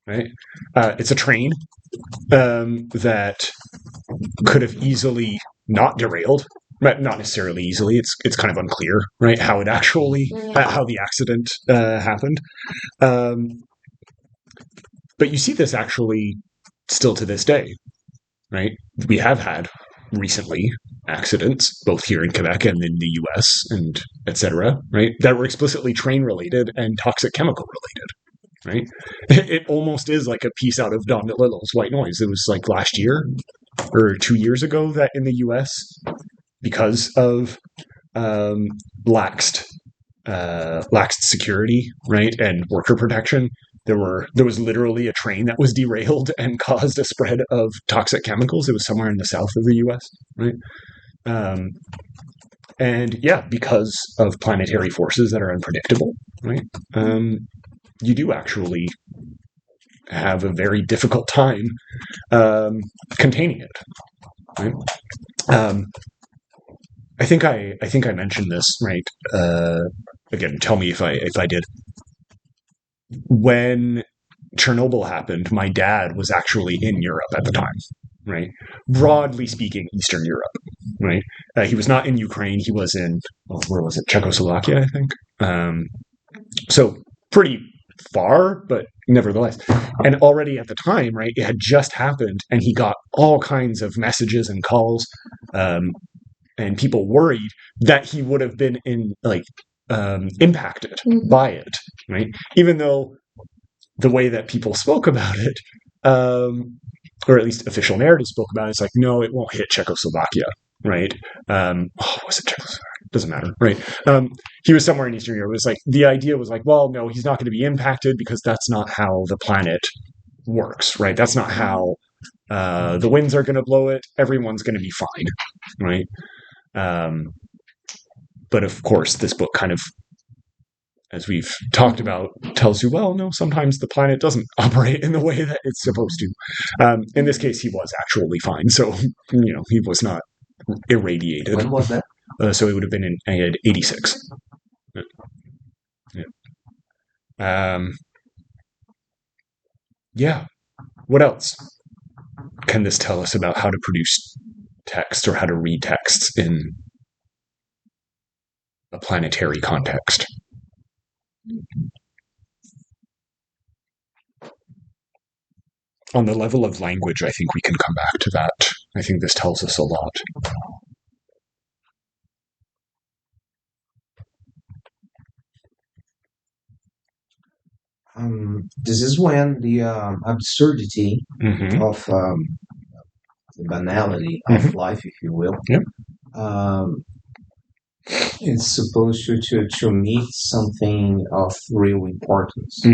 S1: right? It's a train that could have easily not derailed. Not necessarily easily. It's kind of unclear, right? How it actually, how the accident happened. But you see this actually still to this day, right? We have had recently accidents, both here in Quebec and in the US and etc., right? That were explicitly train related and toxic chemical related, right? It almost is like a piece out of Don DeLillo's White Noise. It was like last year or 2 years ago that in the US, because of laxed security, right, and worker protection, There was literally a train that was derailed and caused a spread of toxic chemicals. It was somewhere in the south of the U.S., right? And yeah, because of planetary forces that are unpredictable, right? You do actually have a very difficult time containing it, right? I think I mentioned this, right? Again, tell me if I did. When Chernobyl happened, my dad was actually in Europe at the time, right? Broadly speaking, Eastern Europe, right? He was not in Ukraine. He was in, where was it? Czechoslovakia, I think. So pretty far, but nevertheless. And already at the time, right, it had just happened, and he got all kinds of messages and calls, and people worried that he would have been impacted by it, right? Even though the way that people spoke about it, or at least official narrative spoke about it, it's like, no, it won't hit Czechoslovakia, right? Was it Czechoslovakia? Doesn't matter, right? He was somewhere in Eastern Europe. It was like, the idea was like, well, no, he's not going to be impacted because that's not how the planet works, right? That's not how the winds are going to blow it. Everyone's going to be fine, right? But of course, this book kind of, as we've talked about, tells you, well, no, sometimes the planet doesn't operate in the way that it's supposed to. In this case, he was actually fine. So, he was not irradiated.
S4: When was that?
S1: So it would have been in 86. Yeah. What else can this tell us about how to produce text or how to read texts in a planetary context? On the level of language, I think we can come back to that. I think this tells us a lot.
S4: This is when the absurdity of the banality of life, if you will, is supposed to meet something of real importance.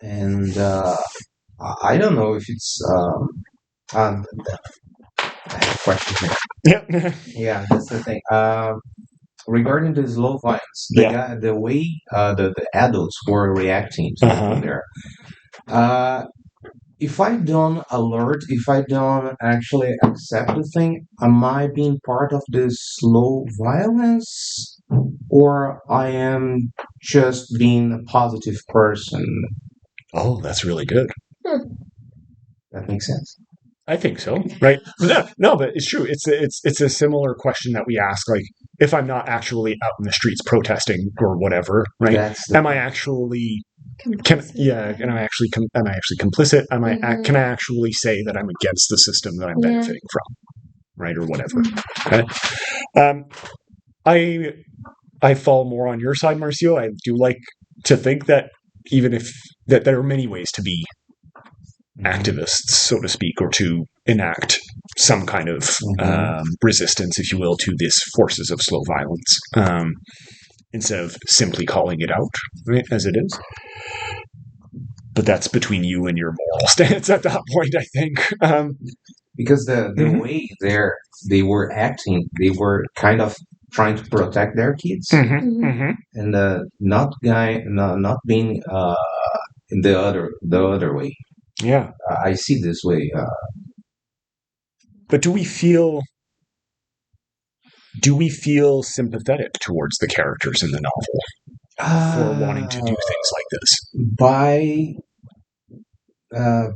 S4: And I don't know if it's question here. Yeah, that's the thing. Regarding the slow violence, the way the adults were reacting to there. If I don't alert, if I don't actually accept the thing, am I being part of this slow violence, or I am just being a positive person?
S1: Oh, that's really good.
S4: That makes sense.
S1: I think so, right? No, but it's true. It's a similar question that we ask, like, if I'm not actually out in the streets protesting or whatever, right? Am I actually am I actually complicit? Can I actually say that I'm against the system that I'm benefiting from, right, or whatever? Okay. I fall more on your side, Marcio. I do like to think that even if that there are many ways to be activists, so to speak, or to enact some kind of resistance, if you will, to these forces of slow violence, instead of simply calling it out, right, as it is. But that's between you and your moral stance at that point, I think.
S4: Because the way they were acting, they were kind of trying to protect their kids, and not being in the other way.
S1: Yeah,
S4: I see this way.
S1: But do we feel sympathetic towards the characters in the novel for wanting to do things like this?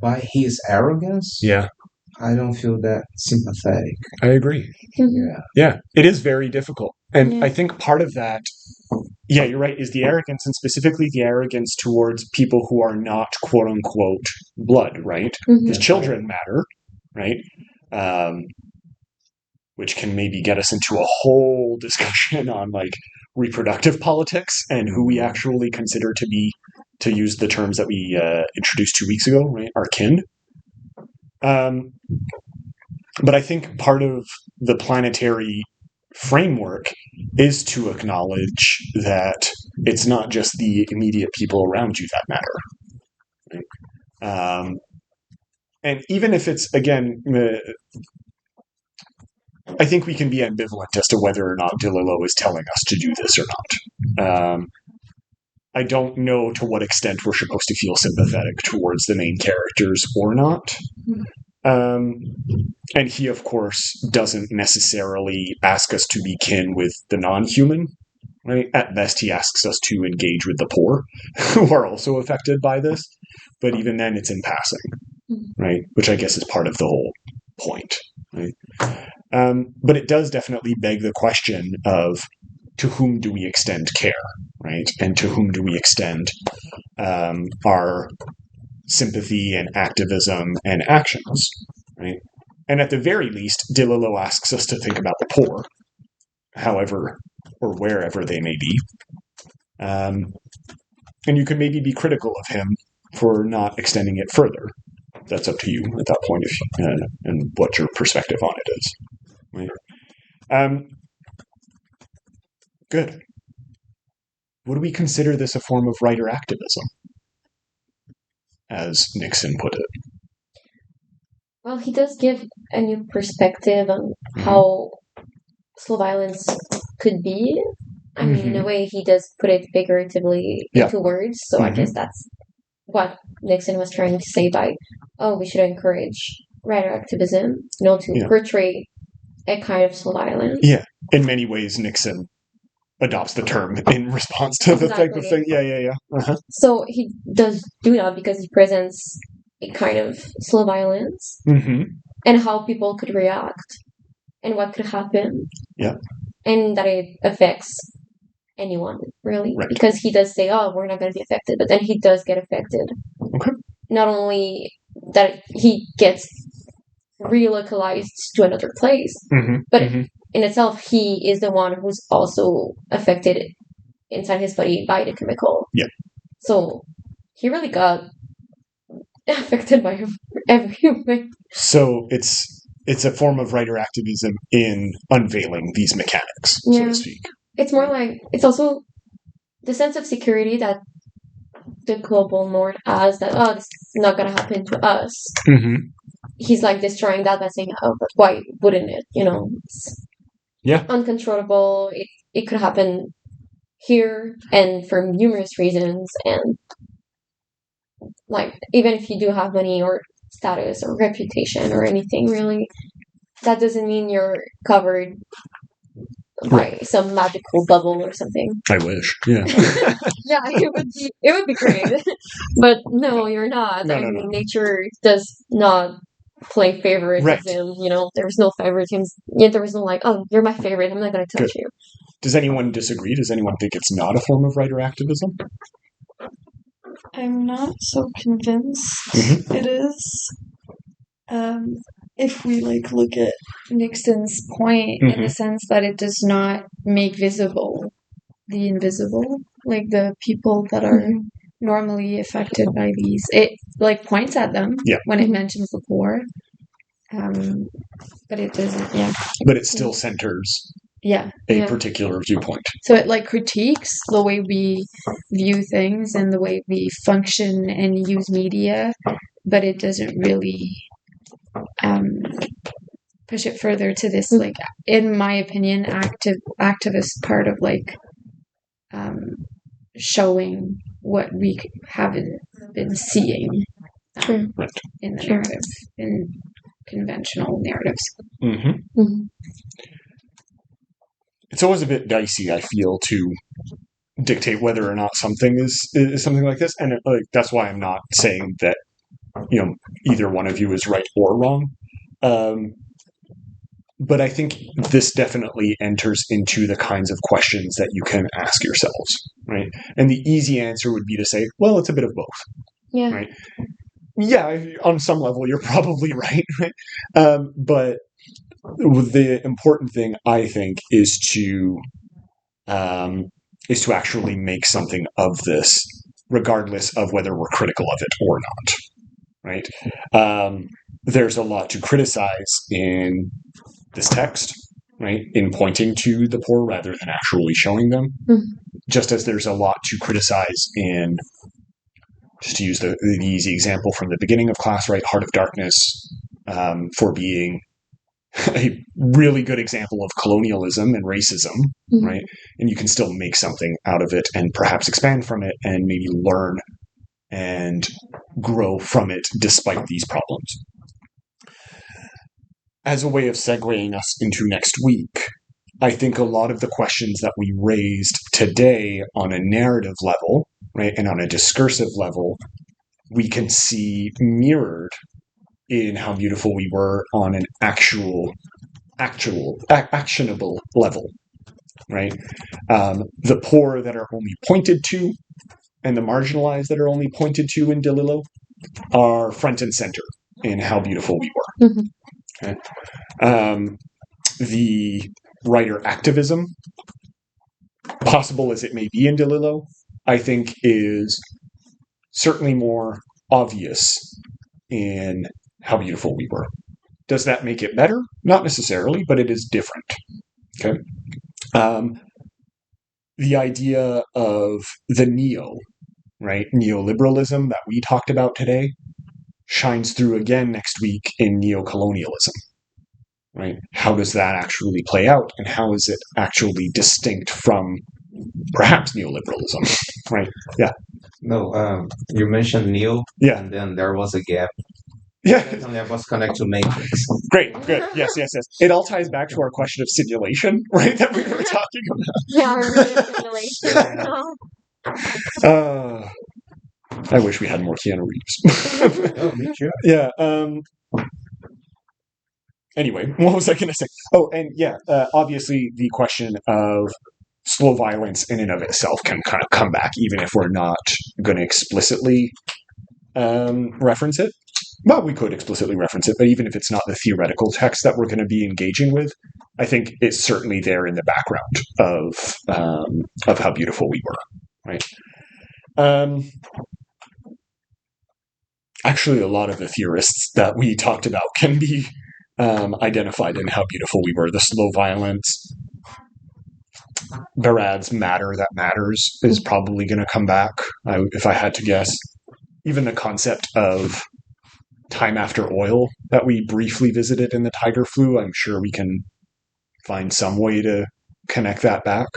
S4: By his arrogance?
S1: Yeah.
S4: I don't feel that sympathetic.
S1: I agree. Yeah. It is very difficult. And I think part of that, you're right, is the arrogance, and specifically the arrogance towards people who are not quote unquote blood, right? Because children matter, right? Which can maybe get us into a whole discussion on like reproductive politics and who we actually consider to be, to use the terms that we introduced 2 weeks ago, right? Our kin. But I think part of the planetary framework is to acknowledge that it's not just the immediate people around you that matter, And even if it's, again, I think we can be ambivalent as to whether or not DeLillo is telling us to do this or not. I don't know to what extent we're supposed to feel sympathetic towards the main characters or not. And he, of course, doesn't necessarily ask us to be kin with the non-human. Right? At best, he asks us to engage with the poor, who are also affected by this. But even then, it's in passing, right? Which I guess is part of the whole point, right? But it does definitely beg the question of, to whom do we extend care, right? And to whom do we extend our sympathy and activism and actions, right? And at the very least, DeLillo asks us to think about the poor, however or wherever they may be. And you can maybe be critical of him for not extending it further. That's up to you at that point, and what your perspective on it is. Right? Good. Would we consider this a form of writer activism, as Nixon put it?
S2: Well, he does give a new perspective on how slow violence could be. I mean, in a way, he does put it figuratively into words, so I guess that's what Nixon was trying to say by, we should encourage writer activism, to portray a kind of slow violence.
S1: Yeah, in many ways, Nixon adopts the term in response to the type of thing. Yeah.
S2: So he does do that because he presents a kind of slow violence and how people could react and what could happen.
S1: Yeah.
S2: And that it affects anyone, really.
S1: Right.
S2: Because he does say, we're not going to be affected, but then he does get affected.
S1: Okay.
S2: Not only that he gets relocalized to another place, but in itself, he is the one who's also affected inside his body by the chemical.
S1: Yeah.
S2: So he really got affected by everything.
S1: So it's a form of writer activism in unveiling these mechanics, so to speak.
S2: It's more like, it's also the sense of security that the global north has, that, this is not going to happen to us. He's like destroying that by saying, but why wouldn't it? It's uncontrollable. It could happen here and for numerous reasons. And like, even if you do have money or status or reputation or anything, really, that doesn't mean you're covered by some magical bubble or something.
S1: I wish. Yeah.
S2: Yeah, it would be great. But no, you're not. No. Nature does not play favoritism. Right. There's no favoritism. There was no like, you're my favorite, I'm not going to touch you.
S1: Does anyone disagree? Does anyone think it's not a form of writer activism?
S5: I'm not so convinced it is. If we look at Nixon's point in the sense that it does not make visible the invisible, like the people that are normally affected by these, it points at them when it mentions the poor, but it doesn't.
S1: But it still centers a particular viewpoint.
S5: So it critiques the way we view things and the way we function and use media, but it doesn't really push it further to this, in my opinion, activist part of showing what we haven't been seeing in the narrative, in conventional narratives.
S1: It's always a bit dicey, I feel, to dictate whether or not something is something like this, and that's why I'm not saying that either one of you is right or wrong. But I think this definitely enters into the kinds of questions that you can ask yourselves, right? And the easy answer would be to say, well, it's a bit of both.
S2: Yeah.
S1: Right? Yeah, on some level, you're probably right. Right? But the important thing, I think, is to actually make something of this, regardless of whether we're critical of it or not. Right? There's a lot to criticize in this text, right? In pointing to the poor rather than actually showing them. Just as there's a lot to criticize in just to use the easy example from the beginning of class, right? Heart of Darkness, for being a really good example of colonialism and racism, right? And you can still make something out of it and perhaps expand from it and maybe learn and grow from it despite these problems. As a way of segueing us into next week, I think a lot of the questions that we raised today on a narrative level, right, and on a discursive level, we can see mirrored in How Beautiful We Were on an actionable level, right? The poor that are only pointed to and the marginalized that are only pointed to in DeLillo are front and center in How Beautiful We Were. Okay? The writer activism, possible as it may be in DeLillo, I think is certainly more obvious in How Beautiful We Were. Does that make it better? Not necessarily, but it is different. Okay. The idea of the right, neoliberalism that we talked about today shines through again next week in neocolonialism. Right? How does that actually play out, and how is it actually distinct from perhaps neoliberalism? Right? Yeah.
S4: No, you mentioned neo, and then there was a gap.
S1: Yeah.
S4: And that was connected to Matrix.
S1: Great, good. Yes. It all ties back to our question of simulation, right, that we were talking about. Simulation. I wish we had more Keanu Reeves.
S4: Oh, me too.
S1: Yeah. Anyway, what was I going to say? Oh, and yeah, obviously the question of slow violence in and of itself can kind of come back, even if we're not going to explicitly reference it. Well, we could explicitly reference it, but even if it's not the theoretical text that we're going to be engaging with, I think it's certainly there in the background of How Beautiful We Were, right? Actually, a lot of the theorists that we talked about can be identified in How Beautiful We Were. The slow violence, Barad's matter that matters is probably going to come back, if I had to guess. Even the concept of time after oil that we briefly visited in the Tiger Flu, I'm sure we can find some way to connect that back.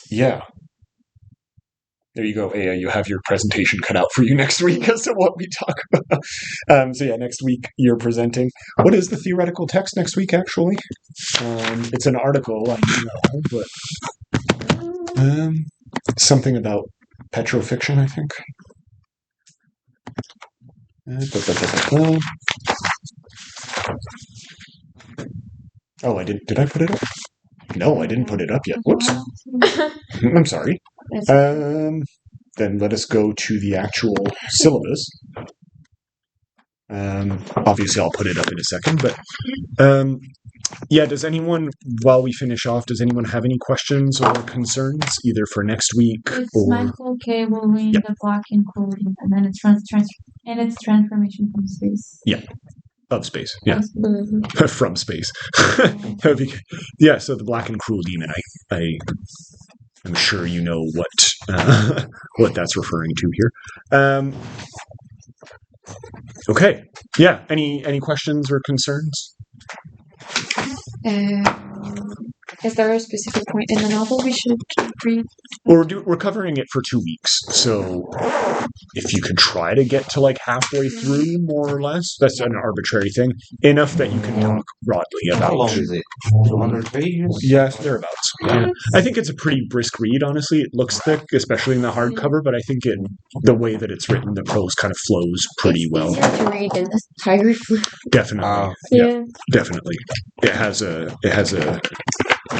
S1: Yeah. There you go, Aya. You have your presentation cut out for you next week as to what we talk about. So yeah, next week you're presenting. What is the theoretical text next week, actually? It's an article, I know, but something about petrofiction, I think. Oh, I didn't. Did I put it up? No, I didn't put it up yet. Whoops. I'm sorry. Then let us go to the actual syllabus. Obviously, I'll put it up in a second, but yeah, does anyone, while we finish off, does anyone have any questions or concerns, either for next week
S3: or... Michael K. will read the block encoding, and then it's transformation from space.
S1: Yeah. Of space, yeah. From space. Yeah, so the Black and Cruel Demon, I'm sure you know what that's referring to here. Okay, yeah. Any questions or concerns?
S5: Is there a specific point in the novel we should read?
S1: We're covering it for 2 weeks, so if you could try to get to like halfway through, more or less, that's an arbitrary thing, enough that you can talk broadly about.
S4: How long is it? 200 pages?
S1: Yes, thereabouts. Yeah. I think it's a pretty brisk read, honestly. It looks thick, especially in the hardcover, but I think the way that it's written, the prose kind of flows pretty well.
S2: It's easier to read than the Tiger Flu.
S1: Definitely. Yeah, definitely. It has a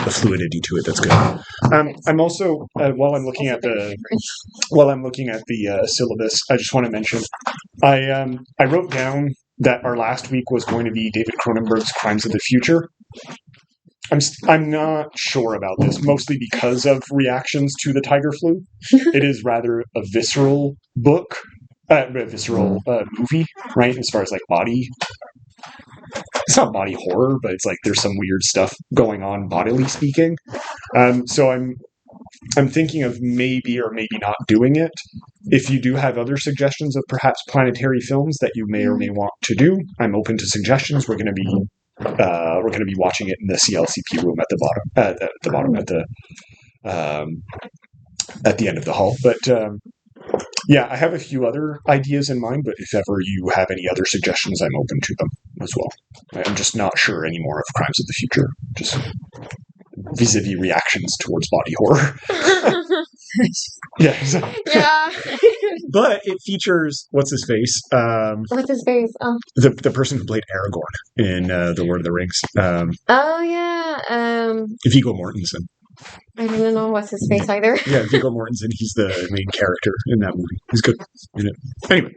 S1: fluidity to it that's good. I'm also while I'm looking at the syllabus, I just want to mention I wrote down that our last week was going to be David Cronenberg's Crimes of the Future. I'm not sure about this, mostly because of reactions to the Tiger Flu. It is rather a visceral book, movie, right? As far as like body. It's not body horror, but it's like there's some weird stuff going on bodily speaking. So I'm I'm thinking of maybe or maybe not doing it. If you do have other suggestions of perhaps planetary films that you may or may want to do, I'm open to suggestions. We're going to be watching it in the CLCP room at the bottom at the end of the hall. But yeah, I have a few other ideas in mind, but if ever you have any other suggestions, I'm open to them as well. I'm just not sure anymore of Crimes of the Future, just vis-a-vis reactions towards body horror. Yeah, exactly.
S2: Yeah.
S1: But it features, what's his face?
S2: What's his face?
S1: The person who played Aragorn in The Lord of the Rings.
S2: Oh yeah.
S1: Viggo Mortensen.
S2: I don't know what's his face either.
S1: Yeah, Viggo Mortensen. He's the main character in that movie. He's good in it. Anyway,